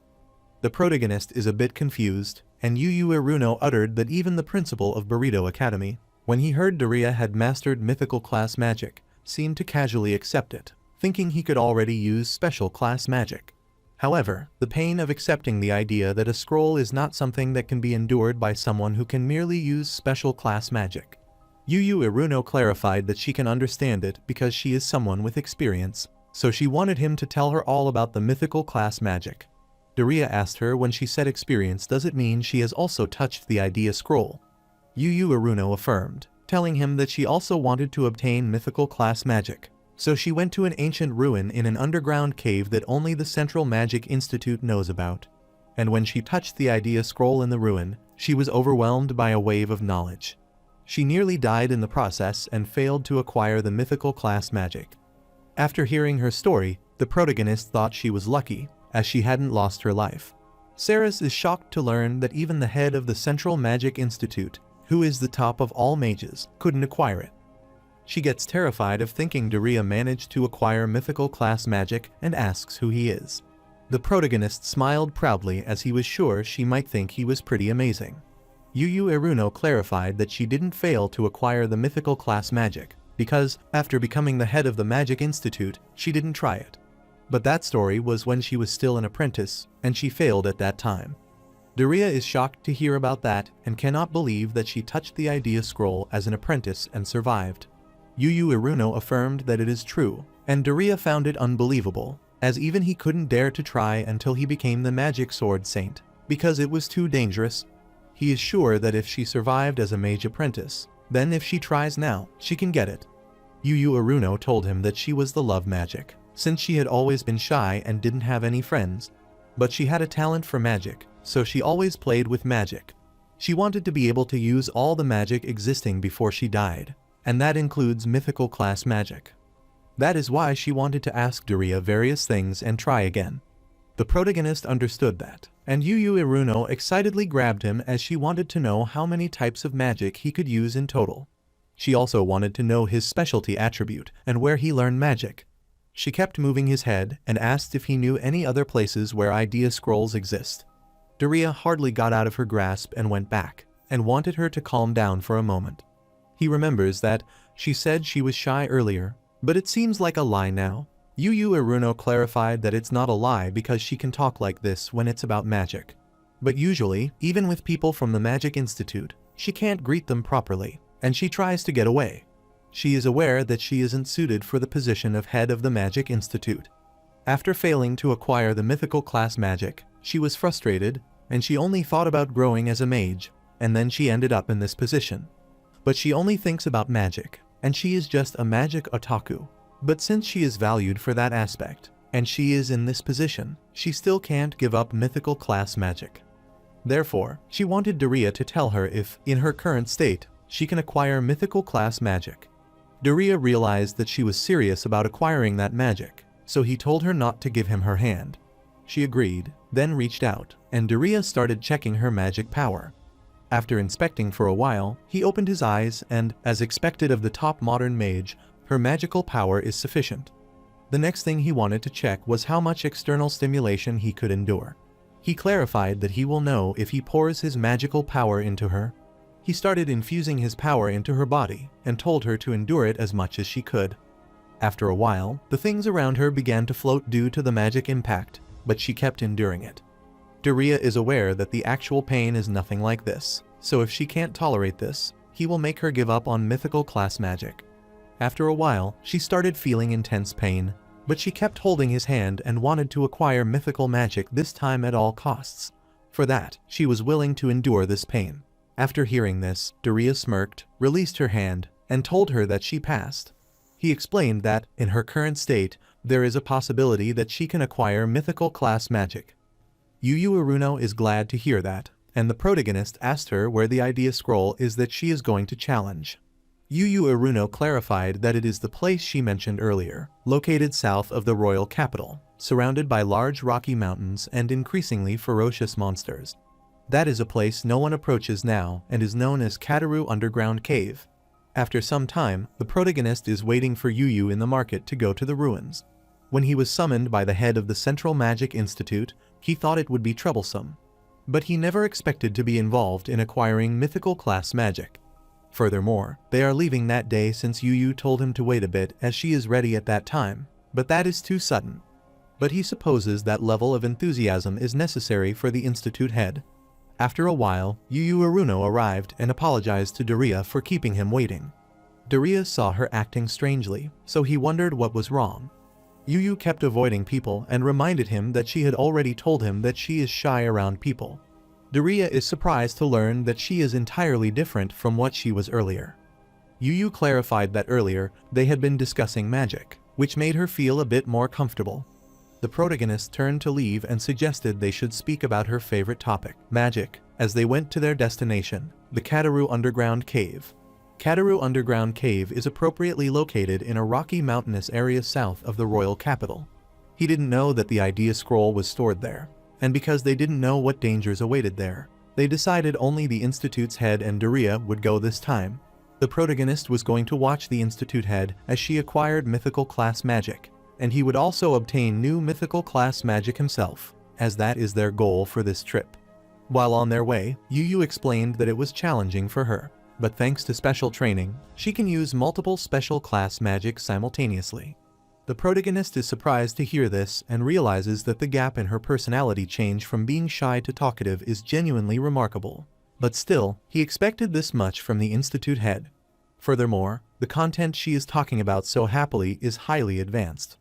S1: The protagonist is a bit confused, and Yu Yu Iruno uttered that even the principal of Burrito Academy, when he heard Daria had mastered mythical class magic, seemed to casually accept it, thinking he could already use special class magic. However, the pain of accepting the idea that a scroll is not something that can be endured by someone who can merely use special class magic. Yu Yu Iruno clarified that she can understand it because she is someone with experience, so she wanted him to tell her all about the mythical class magic. Daria asked her when she said experience, does it mean she has also touched the idea scroll? Yu Yu Iruno affirmed, telling him that she also wanted to obtain mythical class magic. So she went to an ancient ruin in an underground cave that only the Central Magic Institute knows about. And when she touched the idea scroll in the ruin, she was overwhelmed by a wave of knowledge. She nearly died in the process and failed to acquire the mythical class magic. After hearing her story, the protagonist thought she was lucky, as she hadn't lost her life. Saris is shocked to learn that even the head of the Central Magic Institute, who is the top of all mages, couldn't acquire it. She gets terrified of thinking Daria managed to acquire mythical class magic and asks who he is. The protagonist smiled proudly as he was sure she might think he was pretty amazing. Yu Yu Iruno clarified that she didn't fail to acquire the mythical class magic, because, after becoming the head of the Magic Institute, she didn't try it. But that story was when she was still an apprentice, and she failed at that time. Daria is shocked to hear about that and cannot believe that she touched the idea scroll as an apprentice and survived. Yu Yu Iruno affirmed that it is true, and Daria found it unbelievable, as even he couldn't dare to try until he became the Magic Sword Saint, because it was too dangerous. He is sure that if she survived as a mage apprentice, then if she tries now, she can get it. Yu Yu Iruno told him that she was the love magic, since she had always been shy and didn't have any friends. But she had a talent for magic, so she always played with magic. She wanted to be able to use all the magic existing before she died, and that includes mythical class magic. That is why she wanted to ask Daria various things and try again. The protagonist understood that, and Yu Yu Iruno excitedly grabbed him as she wanted to know how many types of magic he could use in total. She also wanted to know his specialty attribute and where he learned magic. She kept moving his head and asked if he knew any other places where idea scrolls exist. Daria hardly got out of her grasp and went back, and wanted her to calm down for a moment. He remembers that she said she was shy earlier, but it seems like a lie now. Yu Yu Iruno clarified that it's not a lie because she can talk like this when it's about magic. But usually, even with people from the Magic Institute, she can't greet them properly, and she tries to get away. She is aware that she isn't suited for the position of head of the Magic Institute. After failing to acquire the mythical class magic, she was frustrated, and she only thought about growing as a mage, and then she ended up in this position. But she only thinks about magic, and she is just a magic otaku. But since she is valued for that aspect, and she is in this position, she still can't give up mythical class magic. Therefore, she wanted Daria to tell her if, in her current state, she can acquire mythical class magic. Daria realized that she was serious about acquiring that magic, so he told her not to give him her hand. She agreed, then reached out, and Daria started checking her magic power. After inspecting for a while, he opened his eyes and, as expected of the top modern mage, her magical power is sufficient. The next thing he wanted to check was how much external stimulation he could endure. He clarified that he will know if he pours his magical power into her. He started infusing his power into her body and told her to endure it as much as she could. After a while, the things around her began to float due to the magic impact, but she kept enduring it. Daria is aware that the actual pain is nothing like this, so if she can't tolerate this, he will make her give up on mythical class magic. After a while, she started feeling intense pain. but she kept holding his hand and wanted to acquire mythical magic this time at all costs. For that, she was willing to endure this pain. After hearing this, Daria smirked, released her hand, and told her that she passed. He explained that, in her current state, there is a possibility that she can acquire mythical class magic. Yu Yu Aruno is glad to hear that, and the protagonist asked her where the idea scroll is that she is going to challenge. Yu Yu Aruno clarified that it is the place she mentioned earlier, located south of the royal capital, surrounded by large rocky mountains and increasingly ferocious monsters. That is a place no one approaches now and is known as Kataru Underground Cave. After some time, the protagonist is waiting for Yu Yu in the market to go to the ruins. When he was summoned by the head of the Central Magic Institute, he thought it would be troublesome. But he never expected to be involved in acquiring mythical class magic. Furthermore, they are leaving that day since Yu Yu told him to wait a bit as she is ready at that time, but that is too sudden. But he supposes that level of enthusiasm is necessary for the institute head. After a while, Yu Yu Aruno arrived and apologized to Daria for keeping him waiting. Daria saw her acting strangely, so he wondered what was wrong. Yu Yu kept avoiding people and reminded him that she had already told him that she is shy around people. Daria is surprised to learn that she is entirely different from what she was earlier. Yu Yu clarified that earlier they had been discussing magic, which made her feel a bit more comfortable. The protagonist turned to leave and suggested they should speak about her favorite topic, magic, as they went to their destination, the Kataru Underground Cave. Kataru Underground Cave is appropriately located in a rocky mountainous area south of the royal capital. He didn't know that the idea scroll was stored there, and because they didn't know what dangers awaited there, they decided only the institute's head and Daria would go this time. The protagonist was going to watch the institute head as she acquired mythical class magic, and he would also obtain new mythical class magic himself, as that is their goal for this trip. While on their way, Yu Yu explained that it was challenging for her, but thanks to special training, she can use multiple special class magic simultaneously. The protagonist is surprised to hear this and realizes that the gap in her personality change from being shy to talkative is genuinely remarkable. But still, he expected this much from the institute head. Furthermore, the content she is talking about so happily is highly advanced.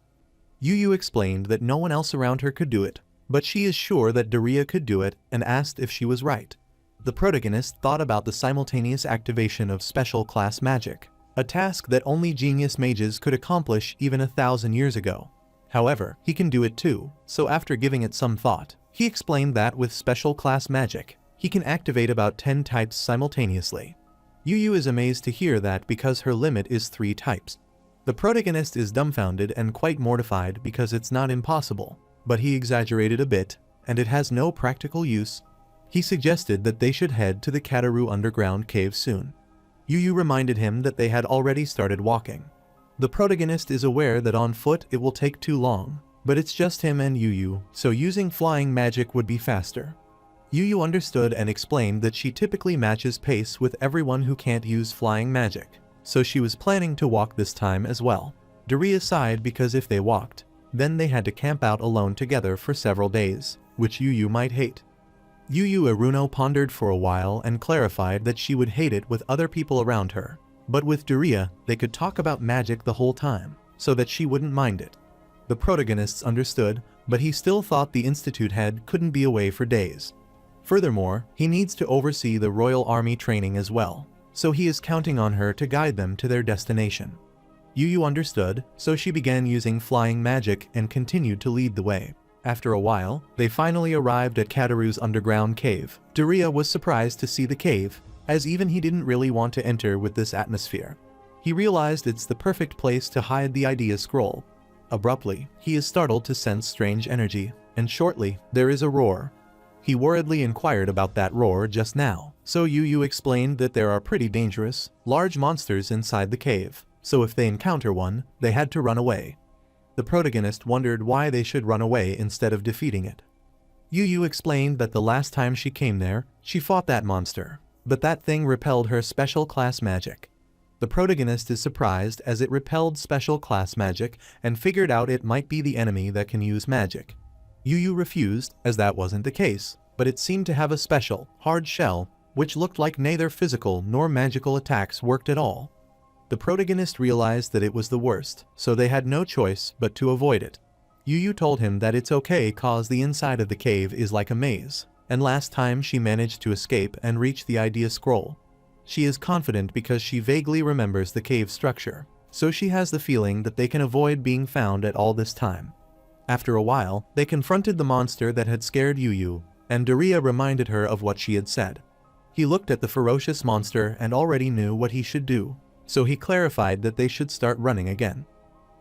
S1: Yu Yu explained that no one else around her could do it, but she is sure that Daria could do it and asked if she was right. The protagonist thought about the simultaneous activation of special class magic, a task that only genius mages could accomplish even 1,000 years ago. However, he can do it too, so after giving it some thought, he explained that with special class magic, he can activate about 10 types simultaneously. Yu Yu is amazed to hear that because her limit is 3 types. The protagonist is dumbfounded and quite mortified because it's not impossible, but he exaggerated a bit, and it has no practical use. He suggested that they should head to the Kataru Underground Cave soon. Yu Yu reminded him that they had already started walking. The protagonist is aware that on foot it will take too long, but it's just him and Yu Yu, so using flying magic would be faster. Yu Yu understood and explained that she typically matches pace with everyone who can't use flying magic, so she was planning to walk this time as well. Daria sighed because if they walked, then they had to camp out alone together for several days, which Yu Yu might hate. Yu Yu Aruno pondered for a while and clarified that she would hate it with other people around her, but with Daria, they could talk about magic the whole time, so that she wouldn't mind it. The protagonists understood, but he still thought the institute head couldn't be away for days. Furthermore, he needs to oversee the royal army training as well, so he is counting on her to guide them to their destination. Yu Yu understood, so she began using flying magic and continued to lead the way. After a while, they finally arrived at Kataru's underground cave. Daria was surprised to see the cave, as even he didn't really want to enter with this atmosphere. He realized it's the perfect place to hide the idea scroll. Abruptly, he is startled to sense strange energy, and shortly, there is a roar. He worriedly inquired about that roar just now, so Yu Yu explained that there are pretty dangerous, large monsters inside the cave, so if they encounter one, they had to run away. The protagonist wondered why they should run away instead of defeating it. Yu Yu explained that the last time she came there, she fought that monster, but that thing repelled her special class magic. The protagonist is surprised as it repelled special class magic and figured out it might be the enemy that can use magic. Yu Yu refused, as that wasn't the case, but it seemed to have a special, hard shell, which looked like neither physical nor magical attacks worked at all. The protagonist realized that it was the worst, so they had no choice but to avoid it. Yu told him that it's okay cause the inside of the cave is like a maze, and last time she managed to escape and reach the idea scroll. She is confident because she vaguely remembers the cave structure, so she has the feeling that they can avoid being found at all this time. After a while, they confronted the monster that had scared Yu, and Daria reminded her of what she had said. He looked at the ferocious monster and already knew what he should do, so he clarified that they should start running again.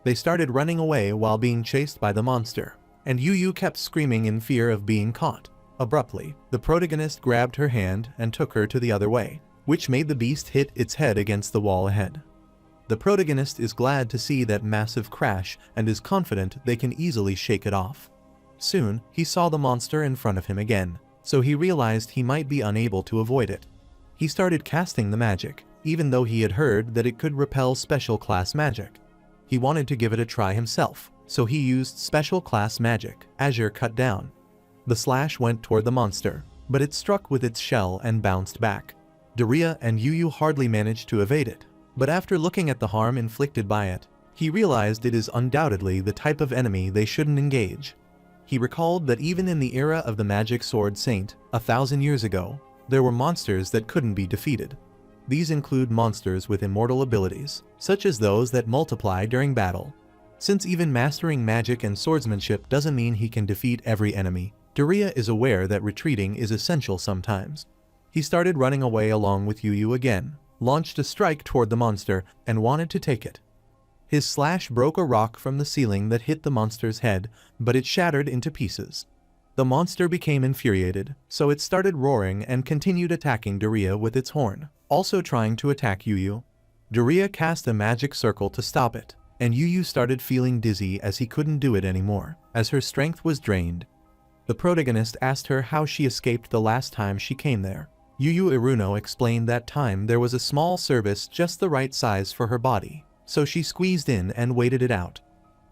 S1: They started running away while being chased by the monster, and Yu kept screaming in fear of being caught. Abruptly, the protagonist grabbed her hand and took her to the other way, which made the beast hit its head against the wall ahead. The protagonist is glad to see that massive crash and is confident they can easily shake it off. Soon, he saw the monster in front of him again, so he realized he might be unable to avoid it. He started casting the magic, even though he had heard that it could repel special class magic. He wanted to give it a try himself, so he used special class magic, Azure Cut Down. The slash went toward the monster, but it struck with its shell and bounced back. Daria and Yu hardly managed to evade it, but after looking at the harm inflicted by it, he realized it is undoubtedly the type of enemy they shouldn't engage. He recalled that even in the era of the magic sword saint, 1,000 years ago, there were monsters that couldn't be defeated. These include monsters with immortal abilities, such as those that multiply during battle. Since even mastering magic and swordsmanship doesn't mean he can defeat every enemy, Daria is aware that retreating is essential sometimes. He started running away along with Yu again, launched a strike toward the monster, and wanted to take it. His slash broke a rock from the ceiling that hit the monster's head, but it shattered into pieces. The monster became infuriated, so it started roaring and continued attacking Daria with its horn, also trying to attack Yu. Daria cast a magic circle to stop it, and Yu started feeling dizzy as he couldn't do it anymore, as her strength was drained. The protagonist asked her how she escaped the last time she came there. Yu Iruno explained that time there was a small service just the right size for her body, so she squeezed in and waited it out.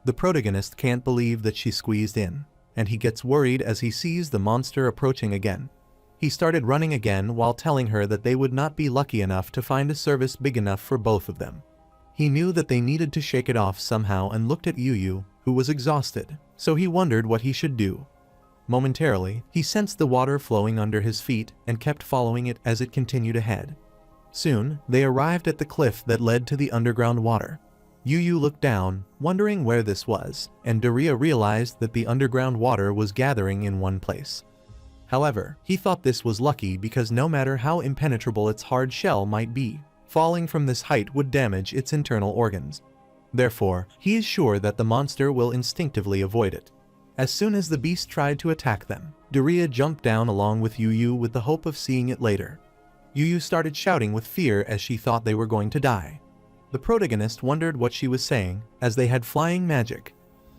S1: The protagonist can't believe that she squeezed in, and he gets worried as he sees the monster approaching again. He started running again while telling her that they would not be lucky enough to find a service big enough for both of them. He knew that they needed to shake it off somehow and looked at Yu, who was exhausted, so he wondered what he should do. Momentarily, he sensed the water flowing under his feet and kept following it as it continued ahead. Soon, they arrived at the cliff that led to the underground water. Yu looked down, wondering where this was, and Daria realized that the underground water was gathering in one place. However, he thought this was lucky because no matter how impenetrable its hard shell might be, falling from this height would damage its internal organs. Therefore, he is sure that the monster will instinctively avoid it. As soon as the beast tried to attack them, Daria jumped down along with Yu with the hope of seeing it later. Yu started shouting with fear as she thought they were going to die. The protagonist wondered what she was saying, as they had flying magic.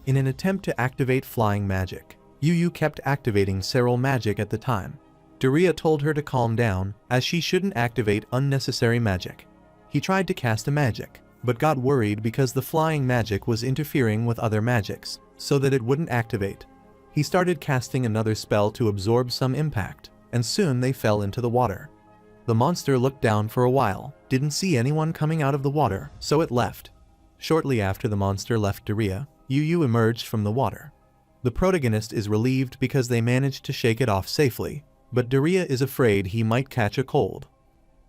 S1: In an attempt to activate flying magic, Yu kept activating Seral magic at the time. Daria told her to calm down, as she shouldn't activate unnecessary magic. He tried to cast a magic, but got worried because the flying magic was interfering with other magics, so that it wouldn't activate. He started casting another spell to absorb some impact, and soon they fell into the water. The monster looked down for a while, didn't see anyone coming out of the water, so it left. Shortly after the monster left Daria, Yu emerged from the water. The protagonist is relieved because they managed to shake it off safely, but Daria is afraid he might catch a cold.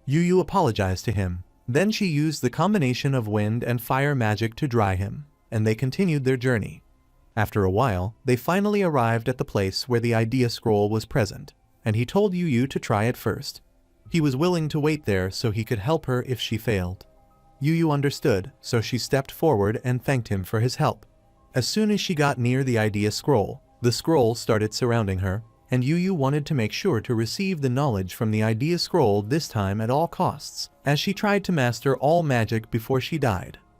S1: Yu apologized to him. Then she used the combination of wind and fire magic to dry him, and they continued their journey. After a while, they finally arrived at the place where the idea scroll was present, and he told Yu to try it first. He was willing to wait there so he could help her if she failed. Yu understood, so she stepped forward and thanked him for his help. As soon as she got near the idea scroll, the scroll started surrounding her, and Yu wanted to make sure to receive the knowledge from the idea scroll this time at all costs, as she tried to master all magic before she died.